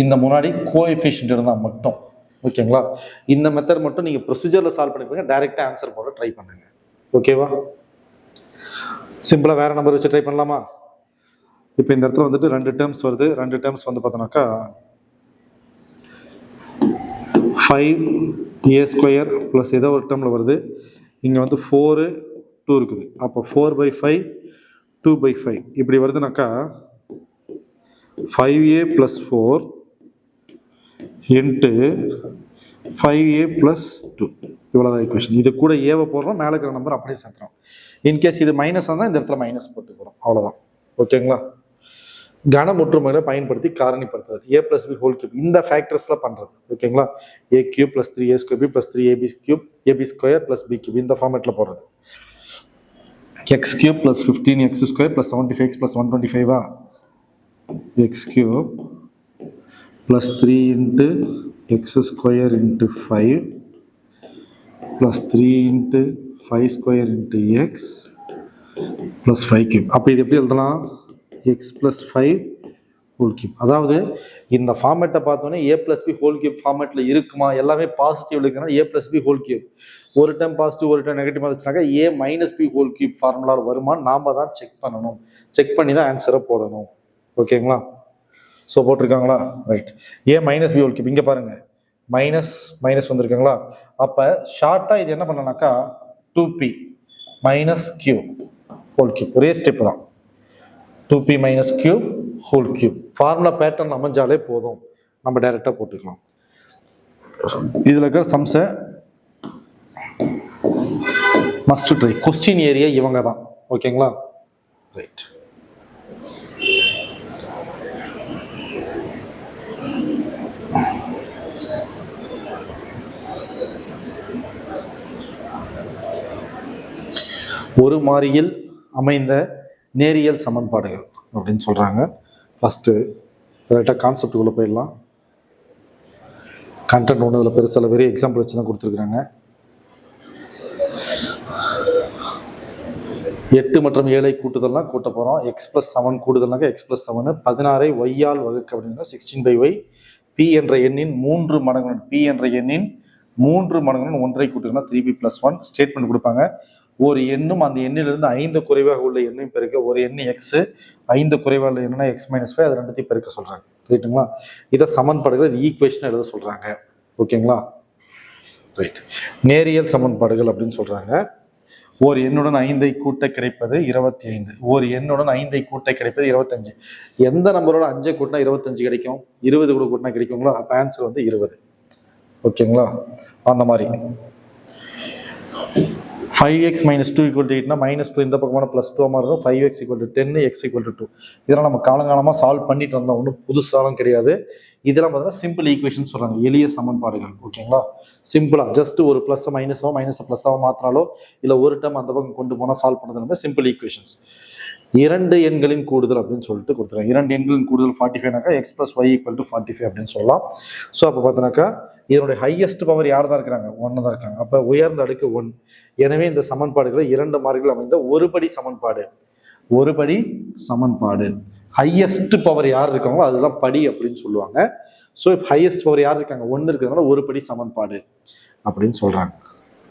S1: இந்த முன்னாடி கோஎஃபிஷியன்ட் இருந்தால் மட்டும். ஓகேங்களா? இந்த மெத்தட் மட்டும் நீங்கள் ப்ரொசீஜரில் சால்வ் பண்ணிப்பீங்க. டைரெக்டாக ஆன்சர் போட ட்ரை பண்ணுங்க. ஓகேவா? சிம்பிளாக வேற நம்பர் வச்சு ட்ரை பண்ணலாமா? இப்போ இந்த இடத்துல வந்துட்டு 2 டேர்ம்ஸ் வருது. 2 டேர்ம்ஸ் வந்து பார்த்தோன்னாக்கா 5a² + ஏதோ ஒரு டேர்மில் வருது. இங்கே வந்து 4 2 இருக்குது. அப்போ 4/5 2/5 இப்படி வருதுனாக்கா 5a + 4 × 5a + 2 இவ்வளோதான் ஈக்குவேஷன். இது கூட ஏவை போடுறோம், மேலே இருக்கிற நம்பர் அப்படியே சேர்த்துறோம். இன்கேஸ் இது மைனஸ் இருந்தால் இந்த இடத்துல மைனஸ் போட்டுக்கிறோம். அவ்வளோதான். ஓகேங்களா? கன ஒற்றுமைகளை பயன்படுத்தி காரணிப்படுத்துறது a + b ஹோல் கியூப் இந்த ஃபேக்டர்ஸ்ல பண்றது. ஓகேங்களா? a³ + 3a² b + 3ab³ ab² + b³ இந்த ஃபார்மேட்ல போடுறது. x³ + 15x² + 75x + 125 x³ + 3 × x² × 5 + 3 × 5² × x + 5³. அப்போ இது எப்படி எழுதலாம்? x + 5 whole cube. அதாவது இந்த ஃபார்மேட்டை பார்த்தோன்னே a + b ஹோல் கியூப் ஃபார்மேட்டில் இருக்குமா? எல்லாமே பாசிட்டிவ் இருக்கிறனால a + b ஹோல் கியூப். ஒரு டைம் பாசிட்டிவ் ஒரு டைம் நெகட்டிவ் வந்துச்சுனாக்கா a - b ஹோல் கியூப் ஃபார்முலாவில் வருமானு நாம தான் செக் பண்ணணும். செக் பண்ணி தான் ஆன்சரை போடணும். ஓகேங்களா? ஸோ போட்டிருக்காங்களா? Right. a - b whole cube இங்கே பாருங்க மைனஸ் வந்திருக்காங்களா? அப்போ ஷார்ட்டாக இது என்ன பண்ணலாம்னாக்கா 2p - q ஹோல் கியூப் ஒரே ஸ்டெப் தான். 2p - q whole cube formula pattern அமைஞ்சாலே போதும். நம்ம டைரெக்டாக போட்டுக்கலாம். இதில் இருக்கிற சம்ஸை மஸ்ட் ட்ரை. கொஸ்டின் ஏரியா இவங்க தான். ஓகேங்களா? ரைட். ஒரு மாறியில் அமைந்த நேரியல் சமன்பாடுகள் அப்படின்னு சொல்றாங்க. ஃபர்ஸ்ட் ரைட்டாக கான்செப்டுக்குள்ள போயிடலாம். கண்டென்ட் ஒன்று இதில் பெருசாக வெறும் எக்ஸாம்பிள் வச்சு தான் கொடுத்துருக்குறாங்க. 8 மற்றும் 7 கூட்டுதல்னா கூட்ட போகிறோம். x + 7 கூடுதல்னாக்க x + 7 16 y-ஆல் வகுக்க அப்படின்னா 16/y. p என்ற எண்ணின் 3 மடங்குடன் p என்ற எண்ணின் 3 மடங்குடன் 1 கூட்டுங்கன்னா 3p + 1 ஸ்டேட்மெண்ட் கொடுப்பாங்க. ஒரு எண்ணும் அந்த எண்ணிலிருந்து 5 குறைவாக உள்ள எண்ணையும் பெருக்க ஒரு எண்ணு x 5 குறைவாக உள்ள எண்ணுனா x - 5 அது ரெண்டுத்தையும் பெருக்க சொல்றாங்க. ரைட்டுங்களா? இதை சமன்பாடுகள் இது ஈக்குவேஷன் எழுத சொல்றாங்க. ஓகேங்களா? ரைட். நேரியல் சமன்பாடுகள் அப்படின்னு சொல்றாங்க. ஒரு எண்ணுடன் 5ஐ கூட்ட கிடைப்பது 25. ஒரு எண்ணுடன் 5ஐ கூட்ட கிடைப்பது 25. எந்த நம்பரோட 5ஐ கூட்டினா 25 கிடைக்கும்? 20 கூட கூட்டினா கிடைக்குங்களா? அப்போ ஆன்சர் வந்து 20. ஓகேங்களா? அந்த மாதிரி 5x - 2 = 8னா -2 இந்த பக்கமான +2 மாதிரி இருக்கும். 5x = 10 x = 2. இதெல்லாம் நம்ம காலங்காலமாக சால்வ் பண்ணிட்டு வந்தோம். ஒன்றும் புதுசாலும் கிடையாது. இதெல்லாம் பார்த்தீங்கன்னா சிம்பிள் ஈக்குவேஷன் சொல்றாங்க. எளிய சமன்பாடுகள். ஓகேங்களா? சிம்பிளா ஜஸ்ட் ஒரு ப்ளஸ் மைனஸோ ப்ளஸ்ஸாவோ மாத்தினாலோ இல்லை ஒரு டைம் அந்த பக்கம் கொண்டு போனால் சால்வ் பண்ணுறது சிம்பிள் ஈக்குவேஷன்ஸ். 2 எண்களின் கூடுதல் அப்படின்னு சொல்லிட்டு கொடுத்துருக்காங்க. 2 எண்களின் கூடுதல் 45னாக்கா x + y = 45 அப்படின்னு சொல்லலாம். ஸோ அப்போ பார்த்தோன்னாக்கா இதனுடைய ஹையஸ்ட் பவர் யார் தான் இருக்கிறாங்க? 1 தான் இருக்காங்க. அப்போ உயர்ந்த அடுக்கு 1. எனவே இந்த சமன்பாடுகளை 2 மாறிகள் அமைந்த ஒருபடி சமன்பாடு. ஹையஸ்ட் பவர் யார் இருக்காங்களோ அதுதான் படி அப்படின்னு சொல்லுவாங்க. ஸோ இப்போ ஹையஸ்ட் பவர் யார் இருக்காங்க? 1 இருக்கிறதுனால ஒருபடி சமன்பாடு அப்படின்னு சொல்றாங்க.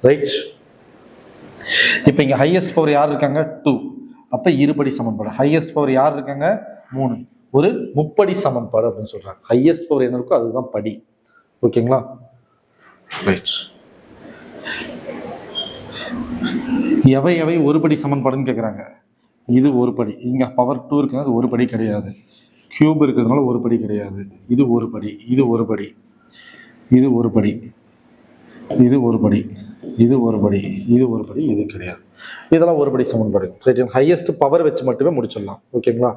S1: ரைட். இப்போ இங்க ஹையஸ்ட் பவர் யார் இருக்காங்க? 2. அப்ப இருபடி சமன்பாடு. ஹையஸ்ட் பவர் யார் இருக்காங்க? 3. ஒரு முப்படி சமன்பாடு அப்படின்னு சொல்றாங்க. ஹையஸ்ட் பவர் என்ன இருக்கோ அதுதான் படி. ஓகேங்களா? ரைட். எவை ஒருபடி சமன்பாடுன்னு கேட்குறாங்க. இது ஒரு படி. இங்கே பவர் 2 இருக்குன்னா அது ஒரு படி கிடையாது. கியூப் இருக்கிறதுனால ஒரு படி கிடையாது. இது ஒரு படி, இது ஒரு படி, இது ஒரு படி, இது ஒரு படி, இது ஒரு படி, இது ஒரு படி, இது கிடையாது. இதெல்லாம் ஒரு படி சமன்பாடு. ரைட். ஹையஸ்ட் பவர் வச்சு மட்டுமே முடிச்சிடலாம். ஓகேங்களா?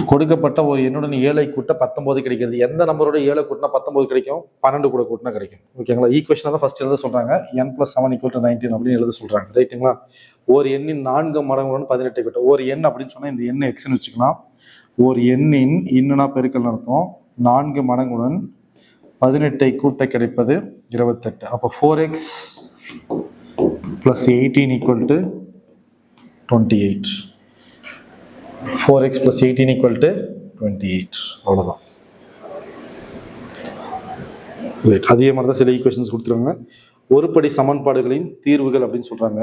S1: கொடுக்கப்பட்ட ஒரு எண்ணுடன் 7 கூட்ட 19 கிடைக்கிறது. எந்த நம்பரோட 7 கூட்டினா 19 கிடைக்கும்? 12 கூட கூட்டினா கிடைக்கும். ஓகேங்களா? ஈக்குவேஷனை தான் ஃபர்ஸ்ட் எழுத சொல்றாங்க. n + 7 = 19 அப்படின்னு எழுத சொல்றாங்க. ரைட்டுங்களா? ஒரு எண்ணின் 4 மடங்குடன் 18 கூட்ட. ஒரு எண் அப்படின்னு சொன்னா இந்த எண்ணை எக்ஸ்ன்னு வச்சுக்கலாம். ஒரு எண்ணின் இன்னுனா பெருக்கல் அர்த்தம் 4 மடங்குடன் 18 கூட்ட கிடைப்பது 28. அப்போ 4x + 18 = 28. 4x + 18 = 28. அவ்வளோதான். அதே மாதிரி தான் சில ஈக்குவேஷன்ஸ் கொடுத்துருவாங்க. ஒருபடி சமன்பாடுகளின் தீர்வுகள் அப்படின்னு சொல்றாங்க.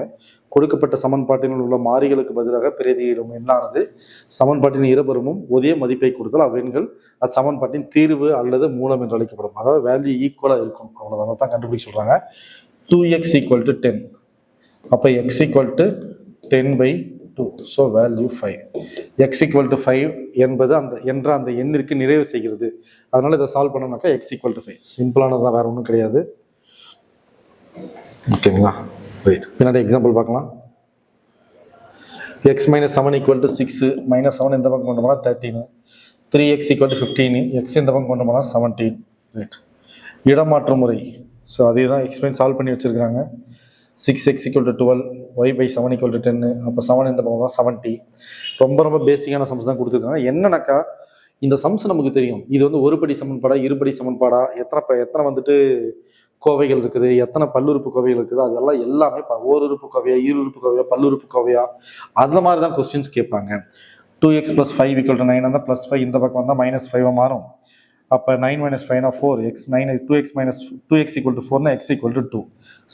S1: கொடுக்கப்பட்ட சமன்பாட்டில் உள்ள மாறிகளுக்கு பதிலாக பிரதியிடும் எண்ணானது சமன்பாட்டின் இருபுறமும் ஒரே மதிப்பை கொடுத்தால் அவ்வெண்கள் அச்சமன்பாட்டின் தீர்வு அல்லது மூலம் என்று அழைக்கப்படும். அதாவது வேல்யூ ஈக்குவலா இருக்கும். அவ்வளோதான் தான் கண்டுபிடிக்க சொல்றாங்க. 2x = 10. அப்போ x = 10/2. So value 5. x = 5 என்பது அந்த எண்ணிற்கு நிறைவு செய்கிறது. அதனால இதை சால்வ் பண்ணோம்னாக்கா x = 5. சிம்பிளானதான், வேற ஒன்றும் கிடையாது. ஓகேங்களா? ரைட். பின்னாடி எக்ஸாம்பிள் பார்க்கலாம். x - 7 = 6. -7 இந்த பக்கம் கொண்டு போனால் 13. 3x = 15. x இந்த பக்கம் கொண்டு போனால் 17. ரைட். இடமாற்று முறை. ஸோ அதே தான் எக்ஸ்பிளைன் சால்வ் பண்ணி வச்சிருக்காங்க. 6x = 12, y/7 = 10. அப்போ 7 இந்த பக்கம் 70. ரொம்ப ரொம்ப பேசிக்கான சம்ஸ் தான் கொடுத்துருக்காங்க. என்னன்னாக்கா இந்த சம்ஸ் நமக்கு தெரியும். இது வந்து ஒருபடி சமன்பாடா, இருபடி சமன்பாடா, எத்தனை வந்துட்டு கோவைகள் இருக்குது, எத்தனை பல்லுறுப்பு கோவைகள் இருக்குது, அதெல்லாம் எல்லாமே ஓருறுப்பு கோவையா, ஈருறுப்பு கோவையா, பல்லுறுப்பு கோவையா, அந்த மாதிரி தான் கொஸ்டின்ஸ் கேட்பாங்க. 2x + 5 = 9 வந்தால் +5 இந்த பக்கம் வந்தால் -5 மாறும். அப்போ 9 - 5 4. 2x = 4னா x = 2.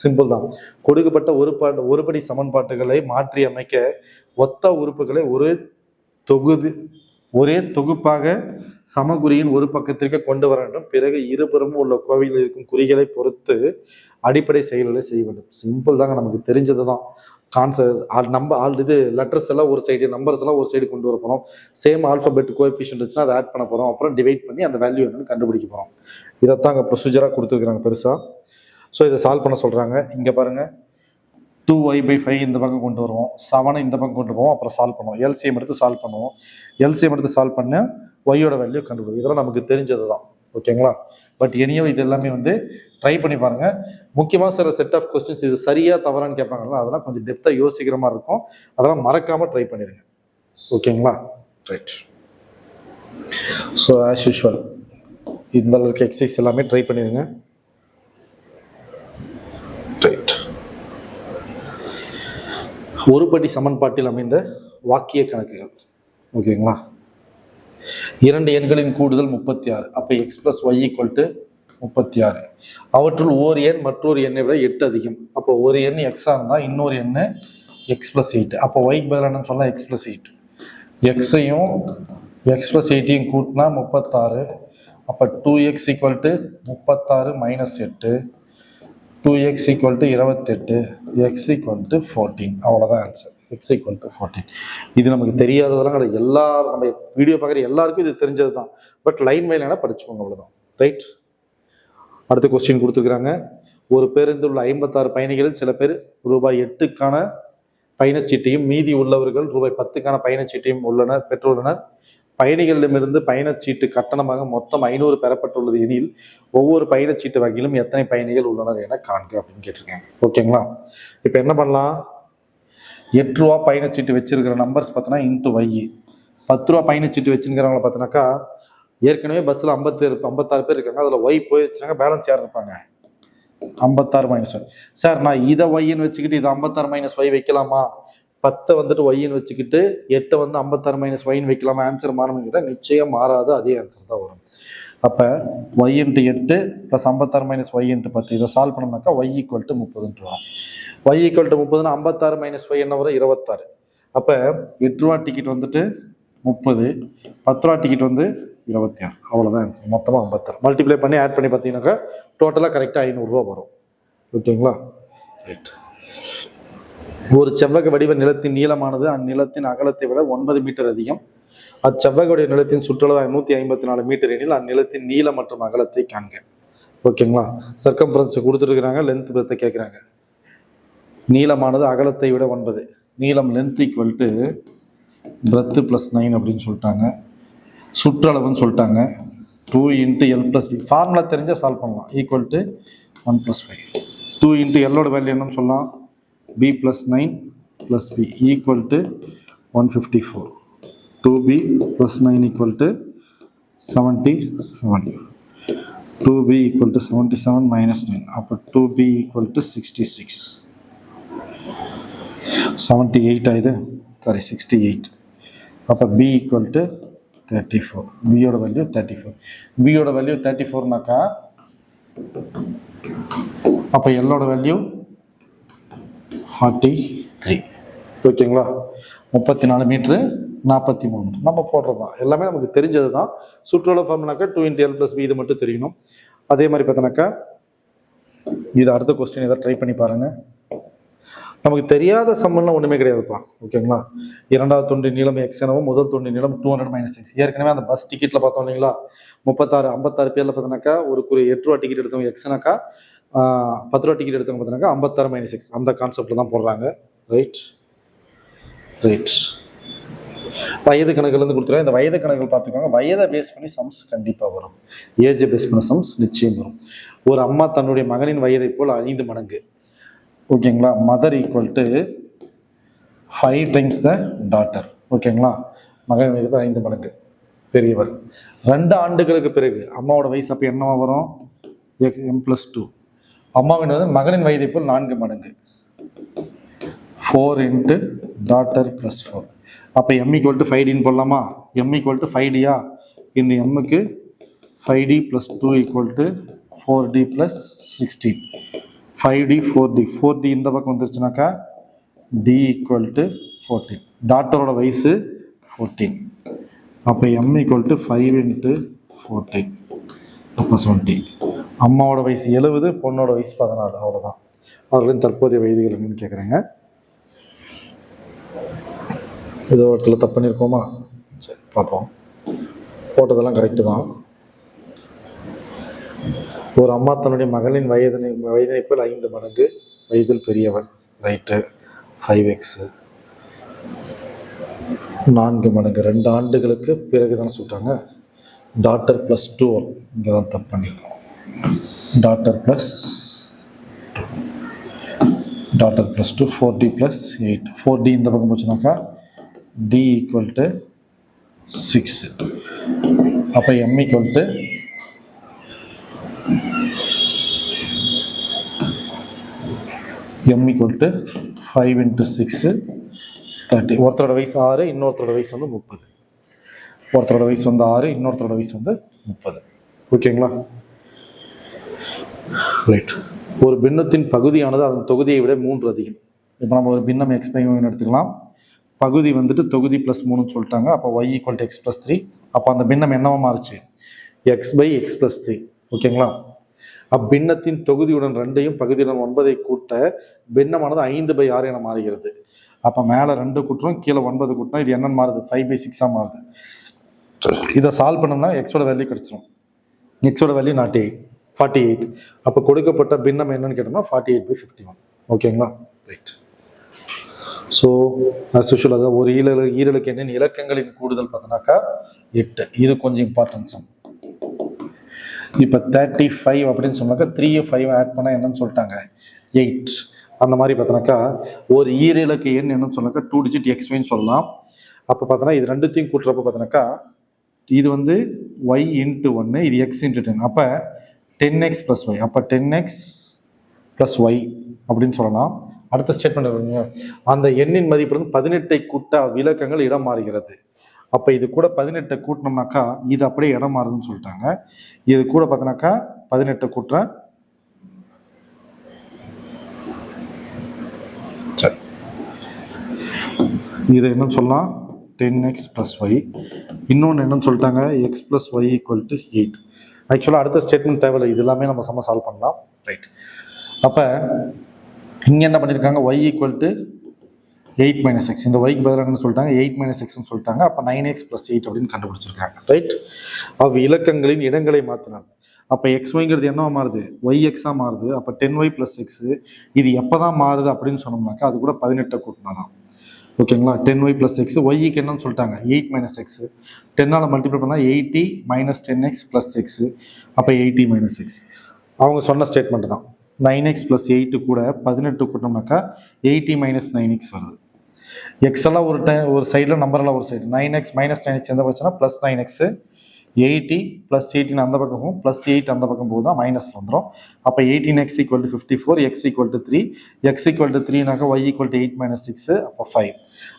S1: சிம்பிள் தான். கொடுக்கப்பட்ட ஒருபடி சமன்பாட்டுகளை மாற்றி அமைக்க ஒத்த உறுப்புகளை ஒரே தொகுப்பாக சமகுறியின் ஒரு பக்கத்திற்கு கொண்டு வர வேண்டும். பிறகு இருபுறமும் உள்ள கோவையில் இருக்கும் குறிகளை பொறுத்து அடிப்படை செயல்களை செய்ய வேண்டும். சிம்பிள் தாங்க, நமக்கு தெரிஞ்சது தான். இது லெட்டர்ஸ் எல்லாம் ஒரு சைடு, நம்பர்ஸ் எல்லாம் ஒரு சைடு கொண்டு வர போகிறோம். சேம் ஆல்பபெட் கோஎஃபிஷியன்ட் இருந்துச்சுன்னா அதை ஆட் பண்ண போகிறோம். அப்புறம் டிவைட் பண்ணி அந்த வேல்யூ என்னன்னு கண்டுபிடிக்க போகிறோம். இதைத்தான் அங்கே ப்ரொசீஜராக கொடுத்துருக்குறாங்க பெருசாக. ஸோ இதை சால்வ் பண்ண சொல்கிறாங்க. இங்கே பாருங்கள், 2y/5 இந்த பக்கம் கொண்டு வருவோம், 7 இந்த பக்கம் கொண்டு போவோம், அப்புறம் சால்வ் பண்ணுவோம். எல்சிஎம் எடுத்து சால்வ் பண்ணுவோம். எல்சிஎம் எடுத்து சால்வ் பண்ண ஒய்யோட வேல்யூ கண்டுபிடிக்கும். இதெல்லாம் நமக்கு தெரிஞ்சது தான். ஓகேங்களா? பட் எனியோ இது எல்லாமே வந்து ட்ரை பண்ணி பாருங்க. முக்கியமாக சில செட் ஆஃப் கொஸ்டின்ஸ் இது சரியா தவறான்னு கேட்பாங்கல்ல, அதெல்லாம் கொஞ்சம் டெப்த்தாக யோசிக்கிற மாதிரி இருக்கும். அதெல்லாம் மறக்காம ட்ரை பண்ணிடுங்க. ஓகேங்களா? ரைட். ஸோ ஆஸ் யூஷுவல் இந்த அளவுக்கு எக்ஸசைஸ் எல்லாமே ட்ரை பண்ணிடுங்க. ரைட். ஒருபடி சமன்பாட்டில் அமைந்த வாக்கிய கணக்குகள். ஓகேங்களா? 2 எண்களின் கூடுதல் 36. அப்போ x + y = 36. அவற்றுள் ஓர் எண் மற்றொரு எண்ணை விட 8 அதிகம். அப்போ ஒரு எண் எக்ஸா இருந்தால் இன்னொரு எண்ணு x + 8. அப்போ ஒய்க்கு பதிலாக என்ன சொல்லலாம்? x + 8. எக்ஸையும் x + 8 கூட்டினா 36. அப்போ 2x = 36 - 8. 2x = 28. x = 14. அவ்வளோதான் ஆன்சர். x = 14. இது நமக்கு தெரியாததெல்லாம் கிடையாது. எல்லாரும் நம்ம வீடியோ பார்க்குற எல்லாருக்கும் இது தெரிஞ்சது தான். பட் லைன் மேலே படிச்சுக்கோங்க, அவ்வளோதான். ரைட். அடுத்த கொஸ்டின் கொடுத்துருக்குறாங்க. ஒரு பேருந்து உள்ள 56 பயணிகளில் சில பேர் ₹8க்கான பயணச்சீட்டையும் மீதி உள்ளவர்கள் ₹10க்கான பயணச்சீட்டையும் பெற்றுள்ளனர். பயணிகளிடமிருந்து பயணச்சீட்டு கட்டணமாக மொத்தம் 500 பெறப்பட்டுள்ளது எனில் ஒவ்வொரு பயணச்சீட்டு வகையிலும் எத்தனை பயணிகள் உள்ளனர் என காண்க அப்படின்னு கேட்டிருக்காங்க. ஓகேங்களா? இப்போ என்ன பண்ணலாம்? ₹8 பயணச்சீட்டு வச்சிருக்கிற நம்பர்ஸ் பார்த்தோன்னா இன்ட்டு y. ₹10 பயணச்சீட்டு வச்சுருக்கிறவங்கள பார்த்தோன்னாக்கா ஏற்கனவே பஸ்ஸில் 56 பேர் இருக்காங்க. அதில் ஒய் போயிடுச்சுனாங்க, பேலன்ஸ் யார் இருப்பாங்க? 56 - y. சார் நான் இதை ஒய்ன்னு வச்சுக்கிட்டு இதை 56 - y வைக்கலாமா? 10 வந்துட்டு ஒய்ன்னு வச்சுக்கிட்டு 8 வந்து 56 - yன்னு வைக்கலாமா? ஆன்சர் மாறணும் கேட்டால் நிச்சயம் மாறாது. அதே ஆன்சர் தான் வரும். அப்போ y × 8 + 56 - y × 10 இதை சால்வ் பண்ணோம்னாக்கா y = 30 வரும். y = 30னா 56 - y என்ன வரும்? 26. அப்போ ₹8 டிக்கெட் வந்துட்டு 30, ₹10 டிக்கெட் வந்து 26. அவ்வளோதான் ஆன்சர். மொத்தமாக 56. மல்டிப்ளை பண்ணி ஆட் பண்ணி பார்த்தீங்கன்னாக்கா டோட்டலாக கரெக்டாக ₹500 வரும். ஓகேங்களா? ரைட். ஒரு செவ்வக வடிவ நிலத்தின் நீளமானது அந்நிலத்தின் அகலத்தை விட 9 மீட்டர் அதிகம். அச்செவ்வக வடிவ நிலத்தின் சுற்றளவு 154 மீட்டர் எனில் அந்நிலத்தின் நீளம் மற்றும் அகலத்தை காண்க. ஓகேங்களா? சர்க்கம்ஃபரன்ஸ் கொடுத்துருக்குறாங்க, லென்த் பிரெத்தை கேட்குறாங்க. நீளமானது அகலத்தை விட 9, நீளம் length equal to breadth plus 9 அப்படின்னு சொல்லிட்டாங்க. சுற்றளவுன்னு சொல்லிட்டாங்க 2 × L + B. ஃபார்முலா தெரிஞ்சால் சால்வ் பண்ணலாம். Equal to 1 + 5. 2 × L வேல்யூ என்னன்னு சொல்லலாம்? B + 9 + B equal to 154. 2B + 9 equal to 77. 2B equal to 77 - 9. அப்போ 2B ஈக்குவல் டு 66. 78 ஆகுது, சாரி 68. அப்போ B ஈக்குவல் டு 34. பியோட வேல்யூ 34. பியோட வேல்யூ 34னாக்கா அப்போ எல்லோட வேல்யூ 43. ஓகேங்களா? 34 மீட்ரு 43 மீட்டர் நம்ம போடுறது தான், எல்லாமே நமக்கு தெரிஞ்சது தான். சுற்றுலா ஃபார்ம்னாக்கா 2 × L + B இது மட்டும் தெரியணும். அதே மாதிரி பார்த்தோன்னாக்கா இது அடுத்த கொஸ்டின் இதை ட்ரை பண்ணி பாருங்க. நமக்கு தெரியாத சம்மன்லாம் ஒன்றுமே கிடையாதுப்பா. ஓகேங்களா? இரண்டாவது துண்டின் நீளம் எக்ஸ் எனவும் முதல் துண்டின் நீளம் 200 - x. ஏற்கனவே அந்த பஸ் டிக்கெட்டில் பார்த்தோம் இல்லைங்களா? 56 பேரில் பார்த்தோன்னாக்கா ஒரு 8 ரூபா டிக்கெட் எடுத்தவங்க எக்ஸ்னாக்கா 10 ரூபா டிக்கெட் எடுத்தவங்க பார்த்தோன்னாக்கா 56 - x அந்த கான்செப்டில் தான் போடுறாங்க. ரைட். வயது கணக்குலேருந்து கொடுத்துருவோம். இந்த வயது கணக்குகள் பார்த்துக்கோங்க. வயதை பேஸ் பண்ணி சம்ஸ் கண்டிப்பாக வரும். ஏஜை பேஸ் பண்ண சம்ஸ் நிச்சயம் வரும். ஒரு அம்மா தன்னுடைய மகனின் வயதை போல் 5 மடங்கு. ஓகேங்களா? Mother equal to 5 times the daughter. ஓகேங்களா? மகன் வயது 5 மடங்கு பெரியவர். 2 ஆண்டுகளுக்கு பிறகு அம்மாவோட வயசு அப்போ என்னவா வரும்? M + 2. அம்மாவின் மகனின் வயதை போல் 4 மடங்கு. 4 × டாட்டர் + 4. அப்போ M = 5Dன்னு போடலாமா? M = 5Dயா? இந்த Mக்கு 5D + 2 = 4D + 16. 5D 4D. 4D இந்த பக்கம் வந்துருச்சுனாக்கா D = 14. டாட்டரோட வயசு 14. அப்போ M = 5 × 14. அப்போ 20. அம்மாவோட வயசு 70, பொண்ணோட வயசு 14. அவ்வளோதான். அவர்களின் தற்போதைய வயதுகள் என்னன்னு கேட்குறாங்க. ஏதோ இடத்துல தப்பு பண்ணியிருக்கோமா? சரி பார்ப்போம். போட்டதெல்லாம் கரெக்டு தான். ஒரு அம்மா தன்னுடைய மகளின் வயதினை போல் 5 மடங்கு வயதில் பெரியவர். ரைட்டு. 5x 4 மடங்கு 2 ஆண்டுகளுக்கு பிறகு தானே சொல்லிட்டாங்க. டாட்டர் + 2 இங்கே தான் தப்பு பண்ணியிருக்கோம். Daughter + 2 4D + 8. 4D இந்த பக்கம் போச்சுனாக்கா D = 6. அப்போ M = 5 × 6 30. ஒருத்தரோட வயசு 6, இன்னொருத்தரோட வயசு 30. ஒருத்தரோட வயசு 6, இன்னொருத்தரோட வயசு 30. ஓகேங்களா? ரைட். ஒரு பின்னத்தின் பகுதியானது அதன் தொகுதியை விட 3 அதிகம். இப்போ நம்ம ஒரு பின்னம் x/y எடுத்துக்கலாம். பகுதி தொகுதி +3 சொல்லிட்டாங்க. அப்போ y = x + 3. அப்போ அந்த பின்னம் என்னவா மாறுச்சு? x/x + 3. ஓகேங்களா? அப்பின்னத்தின் தொகுதியுடன் 2ஐயும் பகுதியுடன் 9ஐ கூட்ட பின்னமானது 5/6 என மாறுகிறது. அப்போ மேலே 2 கூட்டுறோம், கீழே 9 கூட்டுறோம். இது என்னன்னு மாறுது? 5/6 மாறுது. இதை சால்வ் பண்ணோம்னா எக்ஸோட வேல்யூ கிடைச்சிடும். எக்ஸோட வேல்யூ 48. அப்போ கொடுக்கப்பட்ட பின்னம் என்னன்னு கேட்டோம்னா 48/51. ஓகேங்களா? ரைட். ஸோ ஆஸ் யூஷுவல் அதான் ஒரு ஈரலுக்கு என்னென்ன இலக்கங்களின் கூடுதல் பார்த்தோன்னாக்கா 8. இது கொஞ்சம் இம்பார்ட்டன்ஸ். இப்போ 35 அப்படின்னு சொன்னாக்கா 3 5 ஆட் பண்ணால் என்னன்னு சொல்லிட்டாங்க 8. அந்த மாதிரி பார்த்தோன்னாக்கா ஒரு ஈரலுக்கு எண் என்னன்னு சொன்னாக்கா 2 டிஜிட் XYன்னு சொல்லலாம். அப்போ பார்த்தோன்னா இது ரெண்டுத்தையும் கூட்டுறப்ப பார்த்தோன்னாக்கா இது y × 1, இது x × 10. அப்போ 10x + y. அப்போ 10x + y அப்படின்னு சொல்லலாம். அடுத்த ஸ்டேட்மெண்ட் அந்த எண்ணின் மதிப்பு 18ஐ கூட்ட விலக்கங்கள் இடம் மாறுகிறது. அப்போ இது கூட 18 கூட்டினோம்னாக்கா இது அப்படியே இடம் மாறுதுன்னு சொல்லிட்டாங்க. இது கூட பார்த்தோன்னாக்கா 18 கூட்டுறேன். சரி, இது என்னன்னு சொல்லலாம் 10x + y. இன்னொன்று என்னன்னு சொல்லிட்டாங்க x + y = 8. ஆக்சுவலாக அடுத்த ஸ்டேட்மெண்ட் தேவையில்லை, இது எல்லாமே நம்ம சால்வ் பண்ணலாம். ரைட். அப்போ இங்கே என்ன பண்ணியிருக்காங்க y = 8 மைனஸ் எக்ஸ், இந்த ஒய்க்கு பதிலாக என்ன சொல்லிட்டாங்க, 8 மைனஸ் எக்ஸ்னு சொல்லிட்டாங்க. அப்போ 9x + 8 அப்படின்னு கண்டுபிடிச்சிருக்காங்க. ரைட், இலக்கங்களின் இடங்களை மாற்றினாங்க. அப்போ XYங்கிறது என்னவா மாறுது, YX மாறுது. அப்போ 10y + x இது எப்போ தான் மாறுது அப்படின்னு சொன்னோம்னாக்கா அது கூட 18 கூட்டினா தான். ஓகேங்களா, 10y + x, ஒய்க்கு என்னன்னு சொல்லிட்டாங்க 8 மைனஸ் எக்ஸ், 10ஆல் மல்டிப்ளை பண்ணால் 80 - 10x + x, அப்போ 80 - x. அவங்க சொன்ன ஸ்டேட்மெண்ட் தான். 9x + 8 கூட 18 கூட்டினோம்னாக்கா 80 - 9x வருது. எக்ஸ் எல்லாம் ஒரு சைடில், நம்பரெல்லாம் ஒரு சைடு. 9x - 9x எந்த பட்சம்னா +9x, 80 + 18 அந்த பக்கமும் +8 அந்த பக்கம் போகுதான் மைனஸில் வந்துடும். அப்போ 18x = 54, x = 3, x = 3நாக்கா y = 8 - 6, அப்போ 5.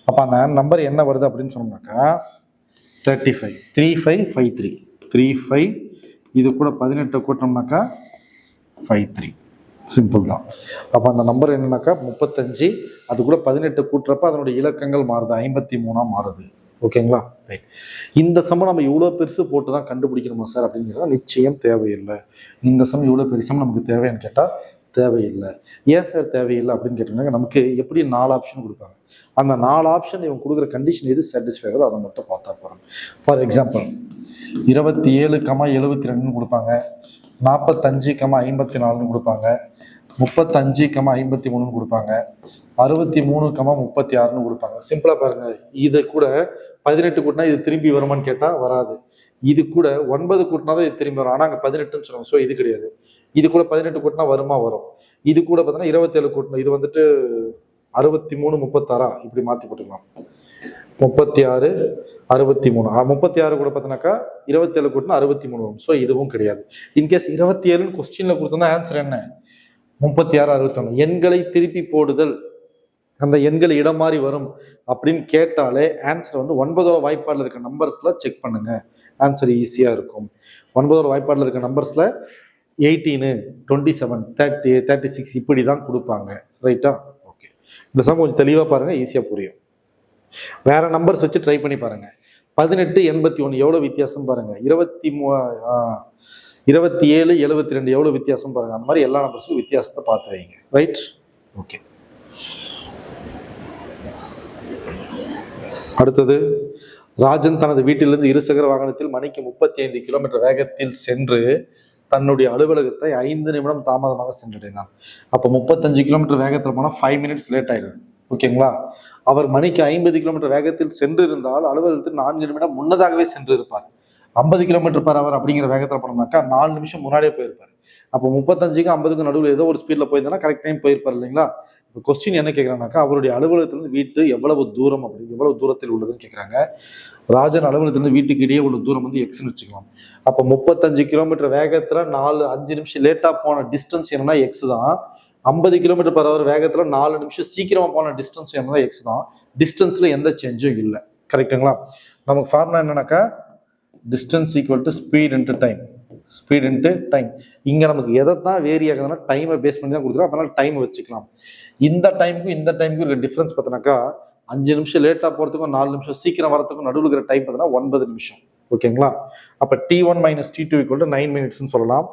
S1: அப்போ அந்த நம்பர் என்ன வருது அப்படின்னு சொன்னோம்னாக்கா 35, 3553, 35 இது கூட 18 கூட்டினோம்னாக்கா 53. சிம்பிள் தான். அப்போ அந்த நம்பர் என்னன்னாக்கா 35, அது கூட 18 கூட்டுறப்ப அதனுடைய இலக்கங்கள் மாறுது, 53 மாறுது. ஓகேங்களா, ரைட். இந்த சம் நம்ம இவ்வளோ பெருசு போட்டு தான் கண்டுபிடிக்கணுமா சார் அப்படிங்கிறத நிச்சயம் தேவையில்லை. இந்த சம் இவ்வளோ பெரிய சம் நமக்கு தேவைன்னு கேட்டால் தேவையில்லை. ஏன் சார் தேவையில்லை அப்படின்னு கேட்டீங்கன்னா, நமக்கு எப்படி 4 ஆப்ஷன் கொடுப்பாங்க. அந்த 4 ஆப்ஷன் இவங்க கொடுக்குற கண்டிஷன் எது சாட்டிஸ்ஃபைவோ அதை மட்டும் பார்த்தா போகிறாங்க. ஃபார் எக்ஸாம்பிள் 27, 72 கொடுப்பாங்க, 45, 54 கொடுப்பாங்க, 35, 53 கொடுப்பாங்க, 63, 36 கொடுப்பாங்க. சிம்பிளா பாருங்க, இதை கூட 18 கூட்டினா இது திரும்பி வருமானு கேட்டா வராது. இது கூட 9 கூட்டினா தான் இது திரும்பி வரும். ஆனா அங்க 18ன்னு சொல்லுவாங்க. ஸோ இது கிடையாது. இது கூட 18 கூட்டினா வருமா, வரும். இது கூட பார்த்தீங்கன்னா 27 கூட்டணும். இது வந்துட்டு 63, 36 இப்படி மாத்தி போட்டுக்கலாம். 36, 63, 36 கூட பார்த்தீங்கன்னாக்கா 27 கூட்டினா 63 வரும். ஸோ இதுவும் கிடையாது. இன்கேஸ் 27 கொஸ்டின்ல கொடுத்தா ஆன்சர் என்ன, 36, 61. எண்களை திருப்பி போடுதல், அந்த எண்கள் இடம் மாறி வரும் அப்படின்னு கேட்டாலே ஆன்சர் வந்து 9வது வாய்ப்பாடில் இருக்க நம்பர்ஸ்ல செக் பண்ணுங்க, ஆன்சர் ஈஸியா இருக்கும். 9வது வாய்ப்பாடில் இருக்க நம்பர்ஸ்ல 18, 27, 30, 36 இப்படி தான் கொடுப்பாங்க. ரைட்டா, ஓகே. இந்த சம் கொஞ்சம் தெளிவா பாருங்க, ஈஸியா புரியும். வேற நம்பர்ஸ் வச்சு ட்ரை பண்ணி பாருங்க. 18, 81 எவ்வளவு வித்தியாசம் பாருங்க. 27, 72 எவ்வளவு வித்தியாசம் பாருங்க. அந்த மாதிரி எல்லா நம்பர்ஸுக்கும் வித்தியாசத்தை பார்த்து வைங்க. Right, okay. அடுத்தது, ராஜன் தனது வீட்டிலிருந்து இருசக்கர வாகனத்தில் மணிக்கு 35 கிலோமீட்டர் வேகத்தில் சென்று தன்னுடைய அலுவலகத்தை 5 நிமிடம் தாமதமாக சென்றடைந்தான். அப்போ 35 கிலோமீட்டர் வேகத்தில் போனால் 5 மினிட்ஸ் லேட் ஆயிடுது. ஓகேங்களா, அவர் மணிக்கு 50 கிலோமீட்டர் வேகத்தில் சென்று இருந்தால் அலுவலகத்தில் 4 நிமிடம் முன்னதாகவே சென்று இருப்பார். 50 km/h அப்படிங்கிற வேகத்தில் போனோம்னாக்கா 4 நிமிஷம் முன்னாடியே போயிருப்பார். அப்போ 35க்கும் 50க்கும் நடுவில் ஏதோ ஒரு ஸ்பீட்ல போயிருந்தா கரெக்ட் டைம் போயிருப்பார் இல்லைங்களா. இப்போ கொஸ்டின் என்ன கேட்குறாங்கனாக்கா, அவருடைய அலுவலகத்திலிருந்து வீட்டு எவ்வளவு தூரம் அப்படின்னு, எவ்வளவு தூரத்தில் உள்ளதுன்னு கேட்குறாங்க. ராஜன் அலுவலகத்திலிருந்து வீட்டுக்கு இடையே உள்ள தூரம் வந்து எக்ஸ்ன்னு வச்சுக்கலாம். அப்போ 35 கிலோமீட்டர் வேகத்துல 5 நிமிஷம் லேட்டா போன டிஸ்டன்ஸ் என்னன்னா எக்ஸ் தான். 50 km/h வேகத்துல 4 நிமிஷம் சீக்கிரமா போன டிஸ்டன்ஸ் என்னன்னா எக்ஸ் தான். டிஸ்டன்ஸ்ல எந்த சேஞ்சும் இல்லை. கரெக்டுங்களா. நமக்கு ஃபார்முலா என்னன்னாக்கா, distance equal to speed into time, speed into time. இங்க நமக்கு எதை தான் வேரி ஆகுதுன்னா டைமை பேஸ் பண்ணி தான் கொடுக்குறோம். அதனால டைம் வச்சுக்கலாம். இந்த டைமுக்கும் இந்த டைமுக்கும் இருக்க டிஃபரன்ஸ் பார்த்தீங்கன்னாக்கா 5 நிமிஷம் லேட்டா போறதுக்கும் 4 நிமிஷம் சீக்கிரம் வரதுக்கும் நடுவில் இருக்கிற டைம் பார்த்தீங்கன்னா 9 நிமிஷம். ஓகேங்களா. அப்ப T1 - T2 = 9 மினிட்ஸ்ன்னு சொல்லலாம்.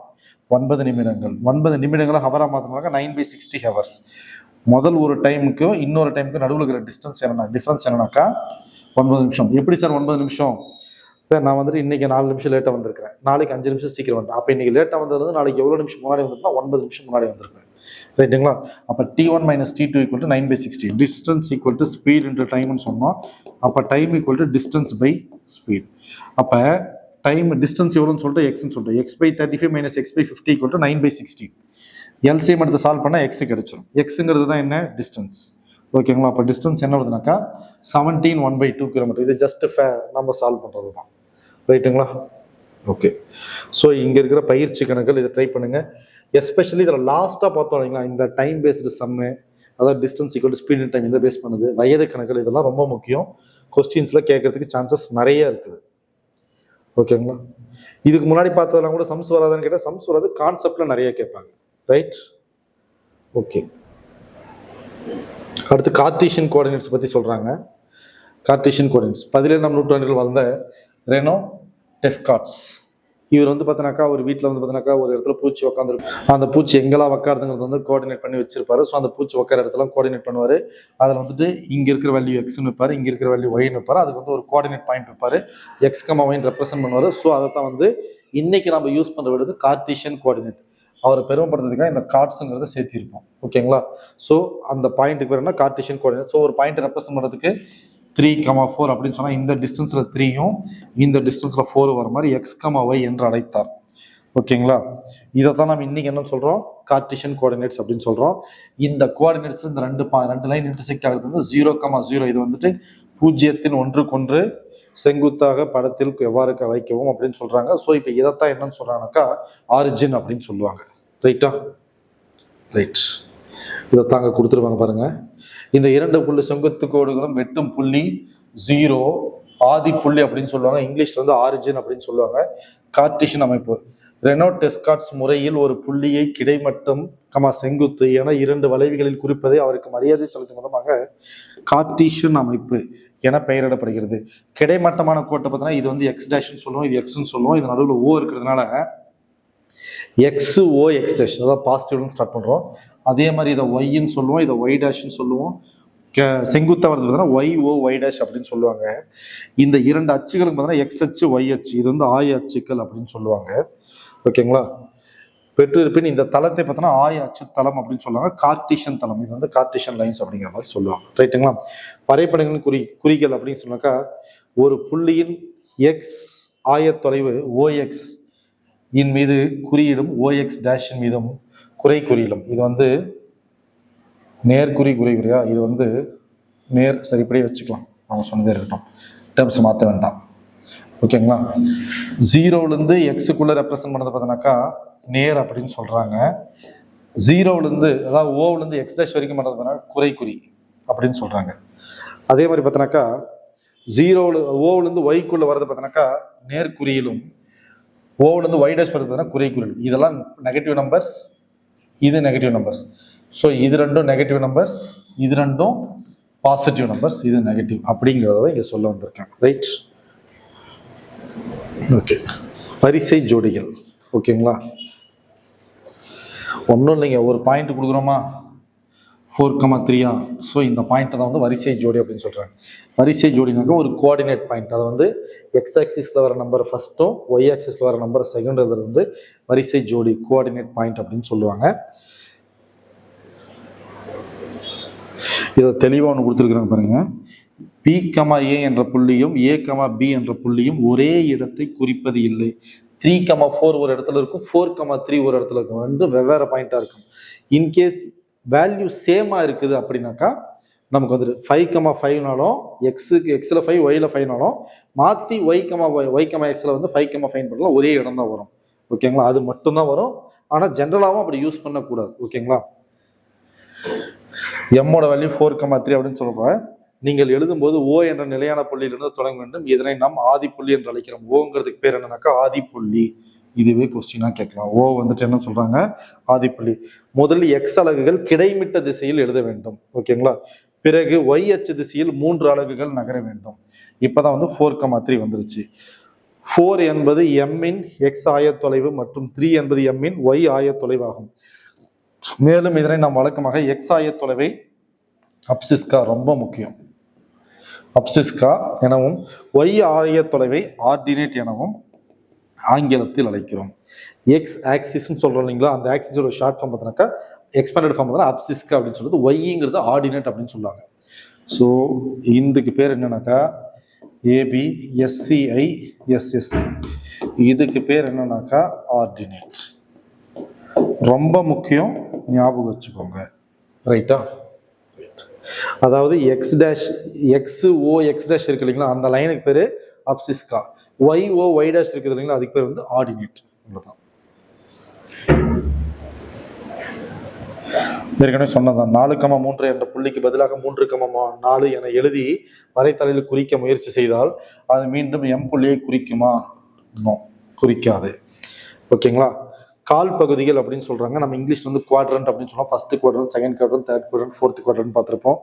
S1: 9 நிமிடங்கள். 9 நிமிடங்களை ஹவரா மாத்தினாக்க 9/60 ஹவர்ஸ். முதல் ஒரு டைமுக்கும் இன்னொரு டைமுக்கும் நடுவில் இருக்கிற டிஸ்டன்ஸ் என்னன்னா, டிஃபரன்ஸ் என்னன்னாக்கா 9 நிமிஷம். எப்படி சார் 9 நிமிஷம்? சார் நான் வந்துட்டு இன்னைக்கு 4 நிமிஷம் லேட்டாக வந்திருக்கிறேன், நாளைக்கு 5 நிமிஷம் சீக்கிரம் வந்தேன். அப்போ இன்னைக்கு லேட்டாக வந்தது நாளைக்கு எவ்வளோ நிமிஷம் முன்னாடி வந்திருக்குன்னா 9 நிமிஷம் முன்னாடி வந்திருக்கேன். ரைட்டுங்களா. அப்போ T1 - T2 = 9/60. Distance equal to speed into டைம்னு சொன்னோம். அப்போ time equal to distance by speed. அப்போ டைம் டிஸ்டன்ஸ் எவ்வளோன்னு சொல்லிட்டு எக்ஸ்ன்னு சொல்லிட்டு x/35 - x/50 = 9/60. எல்சிஎம் எடுத்து சால்வ் பண்ணால் எக்ஸ் கிடைச்சிடும். எக்ஸுங்கிறது தான் என்ன, டிஸ்டன்ஸ். ஓகேங்களா. அப்போ டிஸ்டன்ஸ் என்ன வருதுனாக்கா 17 1/2 கிலோமீட்டர். இது ஜஸ்ட் நம்ம சால்வ் பண்ணுறது தான். ரைட்டுங்களா, ஓகே. ஸோ இங்கே இருக்கிற பயிற்சி கணக்குகள் இதை ட்ரை பண்ணுங்க. எஸ்பெஷலி இதில் லாஸ்ட்டாக பார்த்தோம் இல்லைங்களா, இந்த டைம் பேஸ்டு சம்மு, அதாவது distance equal to speed time இதை பேஸ் பண்ணுது. வயது கணக்குகள் இதெல்லாம் ரொம்ப முக்கியம். கொஸ்டின்ஸில் கேட்கறதுக்கு சான்சஸ் நிறைய இருக்குது. ஓகேங்களா. இதுக்கு முன்னாடி பார்த்ததெல்லாம் கூட சம்ஸ் வராதுன்னு கேட்டால் சம்ஸ் வராது, கான்செப்டில் நிறைய கேட்பாங்க. Right, okay. அடுத்து கார்ட்டீசியன் கோஆர்டினேட்ஸ் பற்றி சொல்கிறாங்க. கார்ட்டீசியன் கோஆர்டினேட்ஸ் 17ஆம் நூற்றாண்டில் வந்த ரெனோ டெஸ்கார்ட்ஸ் இவர் வந்து பார்த்தீங்கன்னாக்கா ஒரு வீட்டில் வந்து பார்த்தீங்கன்னாக்கா ஒரு இடத்துல பூச்சி உட்காந்துருக்கும். அந்த பூச்சி எங்கெல்லாம் உட்காருதுங்கிறது வந்து கோஆர்டினேட் பண்ணி வச்சிருப்பாரு. ஸோ அந்த பூச்சி உட்கார இடத்துல கோஆர்டினேட் பண்ணுவார். அதில் வந்துட்டு இங்கே இருக்கிற வேல்யூ எக்ஸ்னு வைப்பார், இங்கே இருக்கிற வேல்யூ ஒய்னு வைப்பார். அதுக்கு வந்து ஒரு கோஆர்டினேட் பாயிண்ட் வைப்பார், எக்ஸ் கமா ஒய்னு ரெப்ரசென்ட் பண்ணுவார். ஸோ அதை தான் வந்து இன்னைக்கு நம்ம யூஸ் பண்ணுற விடுது கார்ட்டீசியன் கோஆர்டினேட். அவரை பெருமைப்படுத்துறதுக்காக இந்த கார்ட்ஸுங்கிறத சேர்த்திருப்போம். ஓகேங்களா? ஸோ அந்த பாயிண்ட்டுக்கு பேர் என்ன? Cartesian coordinate. ஸோ ஒரு பாயிண்ட் ரெப்ரசென்ட் பண்ணுறதுக்கு 3,4 அப்படின்னு சொன்னால் இந்த டிஸ்டன்ஸில் 3யும் இந்த டிஸ்டன்ஸில் 4 வர மாதிரி எக்ஸ் கமா ஒய் என்று அழைத்தார். ஓகேங்களா? இதை தான் நம்ம இன்னைக்கு என்ன சொல்கிறோம்? கார்ட்டீசியன் கோஆர்டினேட்ஸ் அப்படின்னு சொல்கிறோம். இந்த கோஆர்டினேட்ஸில் இந்த ரெண்டு லைன் இன்டர்செக்ட் ஆகிறது வந்து 0,0. இது வந்துட்டு பூஜ்ஜியத்தின் ஒன்றுக்கொன்று செங்குத்தாக படத்தில் எவ்வாறு வைக்கவும் அப்படின்னு சொல்கிறாங்க. ஸோ இப்போ இதைத்தான் என்னன்னு சொல்கிறாங்கனாக்கா ஆரிஜின் அப்படின்னு சொல்லுவாங்க. ரைட்டா? ரைட். இதைத்தாங்க கொடுத்துருவாங்க பாருங்க. இந்த 2 புள்ளி செங்குத்து கோடுகளும் வெட்டும் புள்ளி 0 ஆதி புள்ளி அப்படின்னு சொல்லுவாங்க. இங்கிலீஷ்ல வந்து ஆரிஜின் அப்படின்னு சொல்லுவாங்க. கார்ட்டீசியன் அமைப்பு ரெனோ டெஸ்கார்ட்ஸ் முறையில் ஒரு புள்ளியை கிடைமட்டம் செங்குத்து என 2 வளைவுகளில் குறிப்பதை அவருக்கு மரியாதை செலுத்தும் விதமாக கார்ட்டீசியன் அமைப்பு என பெயரிடப்படுகிறது. கிடைமட்டமான கோட்டை பார்த்தீங்கன்னா இது வந்து எக்ஸ் டேஷ்னு சொல்லுவோம், இது எக்ஸ்ன்னு சொல்லுவோம். இது நடுவில் ஓ இருக்கிறதுனால எக்ஸ் ஓ எக்ஸ் டேஷ், அதாவது பாசிட்டிவ்னு ஸ்டார்ட் பண்ணுறோம். அதே மாதிரி இதை ஒய்ன்னு சொல்லுவோம், இதை ஒய் டேஷ்னு சொல்லுவோம். செங்குத்தாக வருது பார்த்தீங்கன்னா ஒய் ஓ ஒய் டேஷ் அப்படின்னு சொல்லுவாங்க. இந்த 2 அச்சுகளுக்கு பார்த்தீங்கன்னா எக்ஸ் அச்சு ஒய் அச்சு, இது வந்து ஆய அச்சுக்கள் அப்படின்னு சொல்லுவாங்க. ஓகேங்களா? பெற்றிருப்பின் இந்த தளத்தை பார்த்தோன்னா ஆய அச்சு தளம் அப்படின்னு சொல்லுவாங்க. கார்ட்டீசியன் தளம், இது வந்து கார்ட்டீசியன் லைன்ஸ் அப்படிங்கிற மாதிரி சொல்லுவாங்க. ரைட்டுங்களா? வரைபடங்களின் குறிகள் அப்படின்னு சொன்னாக்கா ஒரு புள்ளியின் எக்ஸ் ஆயத்தொலைவு ஓஎக்ஸ் இன் மீது குறியிடும் ஓஎக்ஸ் டேஷின் மீதும் குறை குறியிடும். இது வந்து நேர்குறி குறியா, இது வந்து நேர் சரிப்படியே வச்சுக்கலாம். அவங்க சொன்னதே இருக்கட்டும், டேர்ம்ஸ் மாற்ற வேண்டாம். ஓகேங்களா? 0லேருந்து எக்ஸுக்குள்ளே ரெப்ரசன்ட் பண்ணது பார்த்தீங்கன்னாக்கா நேர் அப்படின்னு சொல்கிறாங்க. 0லேருந்து அதாவது ஓவிலேருந்து எக்ஸ் டேஷ் வரைக்கும் பண்ணுறது பார்த்தீங்கன்னா குறை குறி அப்படின்னு சொல்கிறாங்க. அதே மாதிரி பார்த்தீங்கன்னாக்கா ஓவிலேருந்து ஒய்க்குள்ளே வர்றது பார்த்தீங்கன்னாக்கா நேர்குறியிலும், ஓவிலேருந்து ஒய் டேஷ் வருது பார்த்தீங்கன்னா குறை குறியிலும். இதெல்லாம் நெகட்டிவ் நம்பர்ஸ், இது நெகட்டிவ் நம்பர்ஸ். ஸோ இது ரெண்டும் நெகட்டிவ் நம்பர்ஸ், இது ரெண்டும் பாசிட்டிவ் நம்பர்ஸ், இது நெகட்டிவ் அப்படிங்கிறத இங்கே சொல்ல வந்திருக்காங்க. ரைட்? ஓகே. வரிசை ஜோடிகள். ஓகேங்களா? ஒன்றும் இல்லைங்க, ஒரு பாயிண்ட் கொடுக்குறோமா 4,3. ஸோ இந்த பாயிண்ட்டை தான் வந்து வரிசை ஜோடி அப்படின்னு சொல்கிறாங்க. வரிசை ஜோடினாக்க ஒரு கோஆர்டினேட் பாயிண்ட், அதை வந்து எக்ஸ் ஆக்சிஸில் வர நம்பர் ஃபஸ்ட்டும் ஒய் ஆக்சிஸில் வர நம்பர் செகண்ட், இதில் வந்து வரிசை ஜோடி கோஆர்டினேட் பாயிண்ட் அப்படின்னு சொல்லுவாங்க. இதை தெளிவாக ஒன்று கொடுத்துருக்குறாங்க பாருங்க. பி கமா ஏ என்ற புள்ளியும் ஏ கமா பி என்ற புள்ளியும் ஒரே இடத்தை குறிப்பது இல்லை. 3,4 ஒரு இடத்துல இருக்கும், 4,3 ஒரு இடத்துல இருக்கும். ரெண்டு வெவ்வேறு பாயிண்டா இருக்கும். இன்கேஸ் வேல்யூ சேமா இருக்குது அப்படின்னாக்கா நமக்கு வந்துட்டு 5,5னாலும் எக்ஸில் 5 ஒய்ல 5னாலும் மாற்றி ஒய் கமா எக்ஸில் வந்து 5,5 பண்ணலாம், ஒரே இடம் தான் வரும். ஓகேங்களா? அது மட்டும்தான் வரும். ஆனால் ஜென்ரலாகவும் அப்படி யூஸ் பண்ணக்கூடாது. ஓகேங்களா? எம்மோட வேல்யூ 4,3 அப்படின்னு சொல்லுவாங்க. நீங்கள் எழுதும்போது ஓ என்ற நிலையான புள்ளியிலிருந்து தொடங்க வேண்டும். இதனை நாம் ஆதி புள்ளி என்று அழைக்கிறோம். ஓங்கிறதுக்கு பேர் என்னன்னாக்கா ஆதி புள்ளி. இதுவே கொஸ்டினா கேட்கலாம். ஓ வந்துட்டு என்ன சொல்றாங்க? ஆதி புள்ளி. முதலில் எக்ஸ் அலகுகள் கிடைமிட்ட திசையில் எழுத வேண்டும். ஓகேங்களா? பிறகு ஒய் அச்சு திசையில் 3 அலகுகள் நகர வேண்டும். இப்பதான் வந்து 4,3 வந்துருச்சு. 4 என்பது எம்மின் எக்ஸ் ஆயத்தொலைவு மற்றும் 3 என்பது எம்மின் ஒய் ஆயத்தொலைவாகும். மேலும் இதனை நாம் வழக்கமாக எக்ஸ் ஆயத்தொலைவை அப்சிஸ்கா, ரொம்ப முக்கியம், அப்சிஸ்கா எனவும் ஒய் ஆயத்தொலைவை ஆர்டினேட் எனவும் ஆங்கிலத்தில் அழைக்கிறோம். எக்ஸ் ஆக்சிஸ்ன்னு சொல்றோம் இல்லைங்களா? அந்த ஆக்சிஸோட ஷார்ட் ஃபார்ம் பார்த்தீங்கன்னாக்கா எக்ஸ்பேண்டட் ஃபார்ம் பார்த்தா அப்சிஸ்கா அப்படின்னு சொல்றது. ஒய்ங்கிறது ஆர்டினேட் அப்படின்னு சொல்லுவாங்க. ஸோ இதுக்கு பேர் என்னன்னாக்கா ஏபி எஸ்சிஐ எஸ்எஸ்ஐ, இதுக்கு பேர் என்னன்னாக்கா ஆர்டினேட். ரொம்ப முக்கியம், ஞாபகம் வச்சுக்கோங்க. ரைட்டா? அதாவது எக்ஸ் டேஷ் எக்ஸ் ஓ எக்ஸ் டேஷ் இருக்கு இல்லைங்களா? அந்த லைனுக்கு பேரு அப்சிஸ்கா. ஒய் ஓ ஒய் டேஷ் இருக்குது இல்லைங்களா? அதுக்கு பேர் வந்து ஆர்டினேட். அவ்வளவுதான். ஏற்கனவே சொன்னதான் 4,3 என்ற புள்ளிக்கு பதிலாக 3,4 என எழுதி வரைத்தலையில் குறிக்க முயற்சி செய்தால் அது மீண்டும் எம் புள்ளியை குறிக்குமா? நோ, குறிக்காது. ஓகேங்களா? கால் பகுதிகள் அப்படின்னு சொல்றாங்க. நம்ம இங்கிலீஷ் வந்து குவாட்ரண்ட் அப்படின்னு சொல்லுவோம். First quadrant, second quadrant, third quadrant, fourth quadrant பார்த்துருப்போம்.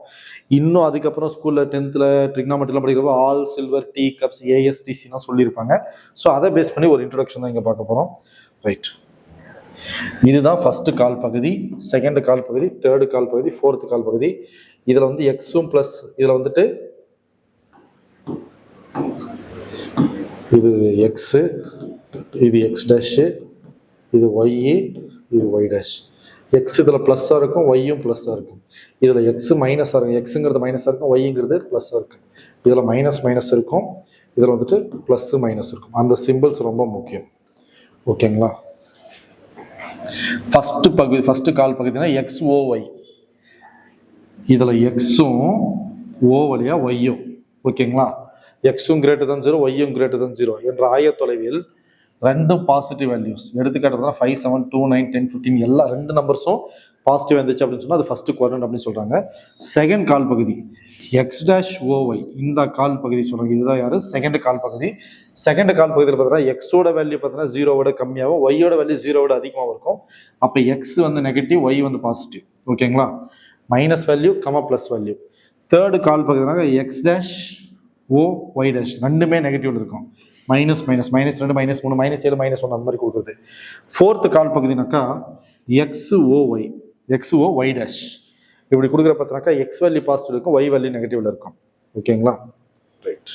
S1: இன்னும் அதுக்கப்புறம் ஸ்கூல்ல 10th ட்ரிக்னாமெட்ரிலாம் படிக்கிறப்போ ஆல், சில்வர், டீ கப்ஸ், ASTCலாம் சொல்லியிருப்பாங்க. ஸோ அதை பேஸ் பண்ணி ஒரு இன்ட்ரோடக்ஷன் தான் இங்கே பார்க்க போகிறோம். ரைட், இதுதான் ஃபர்ஸ்ட் கால் பகுதி, செகண்ட் கால் பகுதி, தேர்டு கால் பகுதி, ஃபோர்த் கால் பகுதி. இதில் வந்து எக்ஸும் ப்ளஸ், இதில் வந்துட்டு இது எக்ஸு, இது எக்ஸ் டேஷு, இது ஒய்யு, இது ஒய் டேஷ். எக்ஸ் இதில் ப்ளஸ்ஸாக இருக்கும், ஒய்யும் ப்ளஸ்ஸாக இருக்கும். இதில் எக்ஸு மைனஸாக இருக்கும், எக்ஸுங்கிறது மைனஸாக இருக்கும், ஒய்ங்கிறது ப்ளஸ்ஸாக இருக்கும். இதில் மைனஸ் இருக்கும், இதில் வந்துட்டு ப்ளஸ்ஸு மைனஸ் இருக்கும். அந்த சிம்பிள்ஸ் ரொம்ப முக்கியம். ஓகேங்களா? ஃபர்ஸ்ட் கால் பகுதினா எக்ஸ் ஓ ஒய். இதில் எக்ஸும் ஓ வழியா ஒய்யும். ஓகேங்களா? எக்ஸும் கிரேட்டர் தான் 0, ஒய்யும் கிரேட்டர் தான் 0 என்ற ஆயத்தொலைவில் ரெண்டும் பாசிட்டிவ் வேல்யூஸ். எடுத்துக்காட்டுறதுனா 5, 7, 2, 9, 10, 15 எல்லா ரெண்டு நம்பர்ஸும் பாசிட்டிவ் வந்துச்சு அப்படின்னு சொன்னால் அது ஃபர்ஸ்ட் குவாட்ரண்ட் அப்படின்னு சொல்றாங்க. செகண்ட் கால் பகுதி எக்ஸ் டேஷ் ஓஒய், இந்த கால் பகுதி சொல்றாங்க. இதுதான் யாரு? செகண்ட் கால் பகுதி. செகண்ட் கால் பகுதியில் பார்த்தீங்கன்னா எக்ஸோட வேல்யூ பார்த்தீங்கன்னா 0 கம்மியாகவும், ஒய்யோட வேல்யூ 0 அதிகமாக இருக்கும். அப்போ எக்ஸ் வந்து நெகட்டிவ், ஒய் வந்து பாசிட்டிவ். ஓகேங்களா? Minus value comma plus value. Third கால் பகுதினாக்க x dash O y dash ரெண்டுமே நெகட்டிவ்ல இருக்கும். மைனஸ் மைனஸ், -2, -3, -7, -1 அந்த மாதிரி கொடுக்குறது. ஃபோர்த்து கால் பகுதினாக்கா எக்ஸ் ஓ ஒய், எக்ஸ் ஓ ஒய் டேஷ் இப்படி கொடுக்குற பார்த்தினாக்கா எக்ஸ் வேல்யூ பாசிட்டிவ் இருக்கும், ஒய் வேல்யூ நெகட்டிவ்ல இருக்கும். ஓகேங்களா? ரைட்.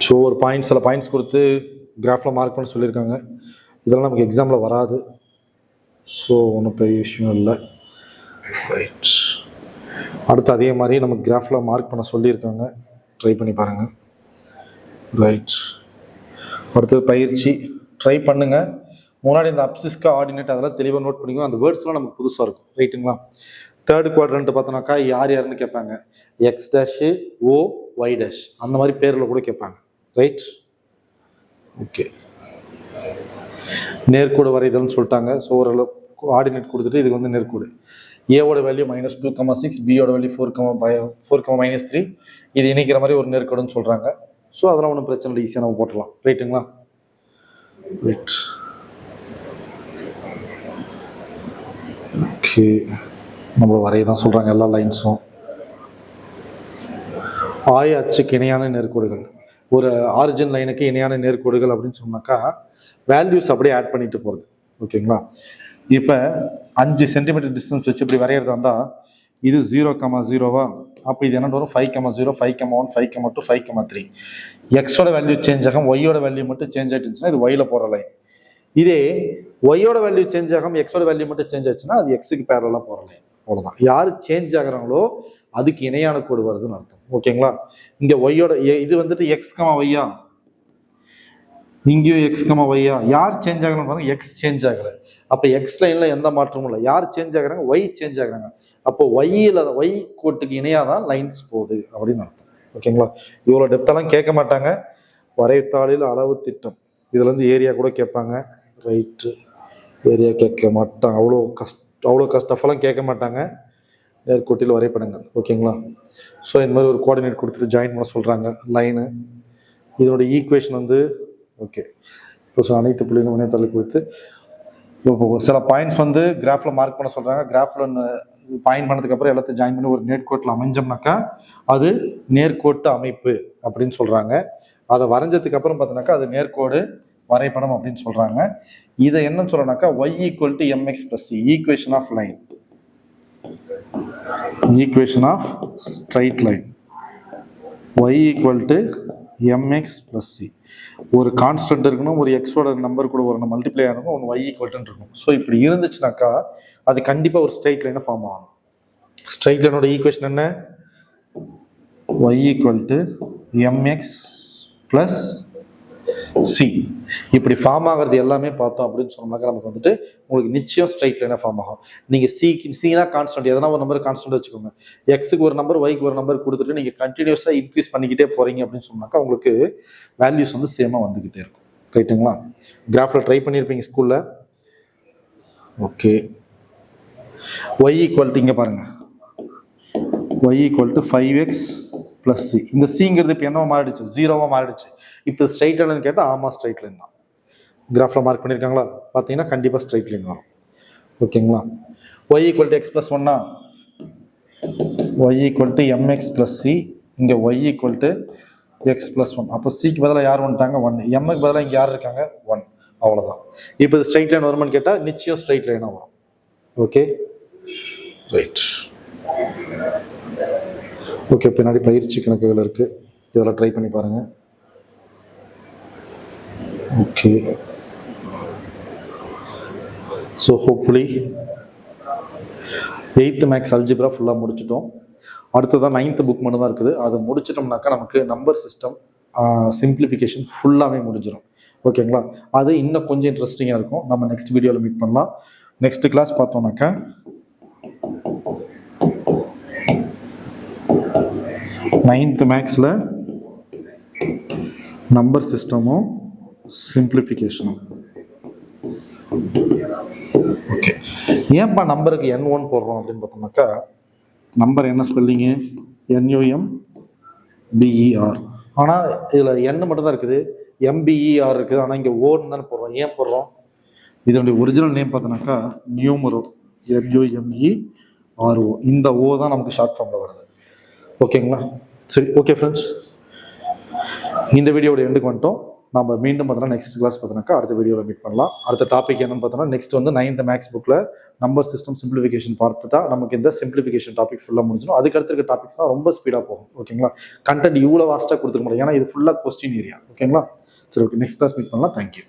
S1: ஸோ ஒரு சில பாயிண்ட்ஸ் கொடுத்து கிராஃபில் மார்க் பண்ண சொல்லியிருக்காங்க. இதெல்லாம் நமக்கு எக்ஸாமில் வராது. ஸோ ஒன்றும் பெரிய விஷயம் இல்லை. ரைட். அடுத்து அதே மாதிரி நமக்கு கிராஃபில் மார்க் பண்ண சொல்லியிருக்காங்க, ட்ரை பண்ணி பாருங்கள். ரைட். அடுத்தது பயிற்சி ட்ரை பண்ணுங்க. முன்னாடி இந்த அப்சிஸ்கா ஆர்டினேட் அதெல்லாம் தெளிவாக நோட் பண்ணிக்கோ. அந்த வேர்ட்ஸ்லாம் நமக்கு புதுசாக இருக்கும். ரைட்டுங்களா? தேர்ட் குவாட்ரண்ட் பார்த்தோன்னாக்கா யாருன்னு கேட்பாங்க. எக்ஸ் டேஷு ஓ ஒய் டேஷ் அந்த மாதிரி பேரில் கூட கேட்பாங்க. ரைட். ஓகே. நேர்கோடு வரைதல்னு சொல்லிட்டாங்க. ஸோ ஒரு ஆர்டினேட் கொடுத்துட்டு இதுக்கு வந்து நேர்கோடு. ஏவோட வேல்யூ -2,6, பியோட வேல்யூ 4,-3 இது இணைக்கிற மாதிரி ஒரு நேர்கோடுன்னு சொல்கிறாங்க. ஸோ அதெல்லாம் ஒன்றும் பிரச்சனை இல்லை, ஈஸியாக நம்ம போட்டலாம். ரைட்டுங்களா? ரைட். ஓகே, நம்ம வரைய தான் சொல்கிறாங்க எல்லா லைன்ஸும். ஆய அச்சுக்கு இணையான நேர்கோடுகள், ஒரு ஆரிஜின் லைனுக்கு இணையான நேர்கோடுகள் அப்படின்னு சொன்னாக்கா வேல்யூஸ் அப்படியே ஆட் பண்ணிட்டு போகிறது. ஓகேங்களா? இப்போ 5 சென்டிமீட்டர் டிஸ்டன்ஸ் வச்சு இப்படி வரைகிறதா இருந்தால் இது 0,0வா, அப்போ இது என்ன வரும்? 5,0, 5,1, 5,2, 5,3. எக்ஸோட வேல்யூ சேஞ்ச் ஆகும், ஒய்யோட வேல்யூ மட்டும் சேஞ்ச் ஆகிட்டுச்சுன்னா இது ஒய்யில் போகிற லைன். இதே ஒய்யோட வேல்யூ சேஞ்ச் ஆகும், எக்ஸோட வேல்யூ மட்டும் சேஞ்ச் ஆச்சுன்னா அது எக்ஸுக்கு பேரலாக போகிற லைன். அவ்வளோதான். யார் சேஞ்ச் ஆகுறாங்களோ அதுக்கு இணையான கோடு வருதுன்னு அர்த்தம். ஓகேங்களா? இங்கே ஒய்யோட இது வந்துட்டு எக்ஸ் கமா ஒய்யா, இங்கேயும் எக்ஸ் கமா ஒய்யா. யார் சேஞ்ச் ஆகணும்னு பாருங்க, எக்ஸ் சேஞ்ச் ஆகலை. அப்போ எக்ஸ் லைன்ல எந்த மாற்றமும் இல்லை. யார் சேஞ்ச் ஆகுறாங்க? ஒய் சேஞ்ச் ஆகுறாங்க. அப்போ ஒய் கோட்டுக்கு இணையாக தான் லைன்ஸ் போகுது அப்படின்னு அர்த்தம். ஓகேங்களா? இவ்வளோ டெப்த்தெல்லாம் கேட்க மாட்டாங்க. வரைத்தாளில் அளவு திட்டம் இதுலேருந்து ஏரியா கூட கேட்பாங்க. ரைட்டு. ஏரியா கேட்க மாட்டாங்க, அவ்வளோ கஷ்டஃபெல்லாம் கேட்க மாட்டாங்க. நேர்கோட்டில் வரைபடங்கள். ஓகேங்களா? ஸோ இந்த மாதிரி ஒரு கோஆர்டினேட் கொடுத்துட்டு ஜாயின் பண்ண சொல்கிறாங்க லைனு. இதோட ஈக்குவேஷன் வந்து ஓகே. இப்போ அனைத்து புள்ளிகளும் இணையத்தளம் கொடுத்து சில பாயிண்ட்ஸ் வந்து கிராஃபில் மார்க் பண்ண சொல்கிறாங்க. கிராஃபில் பாயிண்ட் பண்ணதுக்கப்புறம் எல்லாத்தையும் ஜாயின் பண்ணி ஒரு நேர்கோட்டில் அமைஞ்சோம்னாக்கா அது நேர்கோட்டு அமைப்பு அப்படின்னு சொல்கிறாங்க. அதை வரைஞ்சதுக்கு அப்புறம் பார்த்தோன்னாக்கா அது நேர்கோடு வரைபடம் அப்படின்னு சொல்கிறாங்க. இதை என்ன சொல்கிறோம்னாக்கா y = mx + c, equation of line, equation of straight line. y = mx + c. ஒரு கான்ஸ்டன்ட் இருக்கணும், ஒரு எக்ஸோட நம்பர் கூட ஒரு மல்டிப்ளை ஆகணும், ஒன்று y = இருக்கும். ஸோ இப்படி இருந்துச்சுனாக்கா அது கண்டிப்பாக ஒரு ஸ்ட்ரைட் லைனை ஃபார்ம் ஆகும். ஸ்ட்ரைட் லைனோட ஈக்குவேஷன் என்ன? y = mx + c. இப்படி ஃபார்ம் ஆகிறது எல்லாமே பார்த்தோம் அப்படின்னு சொன்னாக்கா நமக்கு வந்துட்டு உங்களுக்கு நிச்சயம் ஸ்ட்ரைட் லைனாக ஃபார்ம் ஆகும். நீங்கள் சினா கான்ஸ்டன்ட், எதனா ஒரு நம்பர் கான்ஸ்டன்ட் வச்சுக்கோங்க. எக்ஸுக்கு ஒரு நம்பர், ஒய்க்கு ஒரு நம்பர் கொடுத்துட்டு நீங்கள் கண்டினியூஸாக இன்க்ரீஸ் பண்ணிக்கிட்டே போகிறீங்க அப்படின்னு சொன்னாக்கா உங்களுக்கு வேல்யூஸ் வந்து சேமாக வந்துக்கிட்டே இருக்கும். ரைட்டுங்களா? கிராஃபில் ட்ரை பண்ணியிருப்பீங்க ஸ்கூலில். ஓகே. y = இங்கே பாருங்கள், y = 5x + c. இந்த சிங்கிறது இப்போ என்னவா மாறிடுச்சு? 0வா மாறிடுச்சு. இப்போ ஸ்ட்ரைட் லைன் கேட்டால் ஆமாம் ஸ்ட்ரைட் லைன் தான். கிராஃபில் மார்க் பண்ணியிருக்காங்களா? பார்த்தீங்கன்னா கண்டிப்பாக ஸ்ட்ரைட் லைன் வரும். ஓகேங்களா? y equal to X plus ஒன்னா, y equal to mx plus C, இங்கே y equal to X plus one. அப்போ சிக்கு பதிலாக யார் வந்துட்டாங்க? 1. எம்முக்கு பதிலாக இங்கே யார் இருக்காங்க? 1. அவ்வளோதான். இப்போ இது ஸ்ட்ரைட் லைன் வருமானு கேட்டால் நிச்சயம் ஸ்ட்ரைட் லைனாக வரும். Okay, right. ஓகே, பின்னாடி பயிற்சி கணக்குகள் இருக்குது, இதெல்லாம் ட்ரை பண்ணி பாருங்கள். Okay, so hopefully 8th maths algebra ஃபுல்லாக முடிச்சிட்டோம். அடுத்ததான் 9th புக் மட்டும் தான் இருக்குது. அது முடிச்சிட்டோம்னாக்கா நமக்கு நம்பர் சிஸ்டம் சிம்பிளிஃபிகேஷன் ஃபுல்லாகவே முடிஞ்சிடும். ஓகேங்களா? அது இன்னும் கொஞ்சம் இன்ட்ரெஸ்டிங்காக இருக்கும். நம்ம நெக்ஸ்ட் வீடியோவில் மீட் பண்ணலாம். நெக்ஸ்ட் கிளாஸ் பார்த்தோம்னாக்கா 9th மேக்ஸில் நம்பர் சிஸ்டமும் சிம்பிளிஃபிகேஷனும். ஓகே, ஏன்ப்பா நம்பருக்கு N1 போடுறோம் அப்படின்னு பார்த்தோம்னாக்கா, நம்பர் என்ன ஸ்பெல்லிங்கு? NUMBER. ஆனால் இதில் N மட்டும் தான் இருக்குது, MBER இருக்குது. ஆனால் இங்கே ஓன்னு தானே போடுறோம். ஏன் போடுறோம்? இதனுடைய ஒரிஜினல் நேம் பார்த்தோன்னாக்கா நியூமரோ, NUMERO. இந்த ஓ தான் நமக்கு ஷார்ட் ஃபார்மில் வருது. ஓகேங்களா? சரி, ஓகே ஃப்ரெண்ட்ஸ், இந்த வீடியோட எண்டுக்கு வந்துட்டோம். நம்ம மீண்டும் பார்த்தோன்னா நெக்ஸ்ட் கிளாஸ் பார்த்தோன்னாக்கா அடுத்த வீடியோவில் மீட் பண்ணலாம். அடுத்த டாபிக் என்னன்னு பார்த்தோன்னா நெக்ஸ்ட் வந்து 9th மேக்ஸ் புக்கில் நம்பர் சிஸ்டம் சிம்பிளிஃபிகேஷன் பார்த்துட்டா நமக்கு இந்த சிம்பிளிஃபிகேஷன் டாபிக் ஃபுல்லாக முடிஞ்சிடும். அதுக்கு அடுத்த டாபிக்ஸ்லாம் ரொம்ப ஸ்பீடாக போகும். ஓகேங்களா? கண்டென்ட் இவ்வளோ வாஸ்ட்டாக கொடுத்துக்க முடியும், ஏன்னா இது ஃபுல்லாக கொஸ்டின் ஏரியா. ஓகேங்களா? சரி, ஓகே, நெக்ஸ்ட் கிளாஸ் மீட் பண்ணலாம். தேங்க்யூ.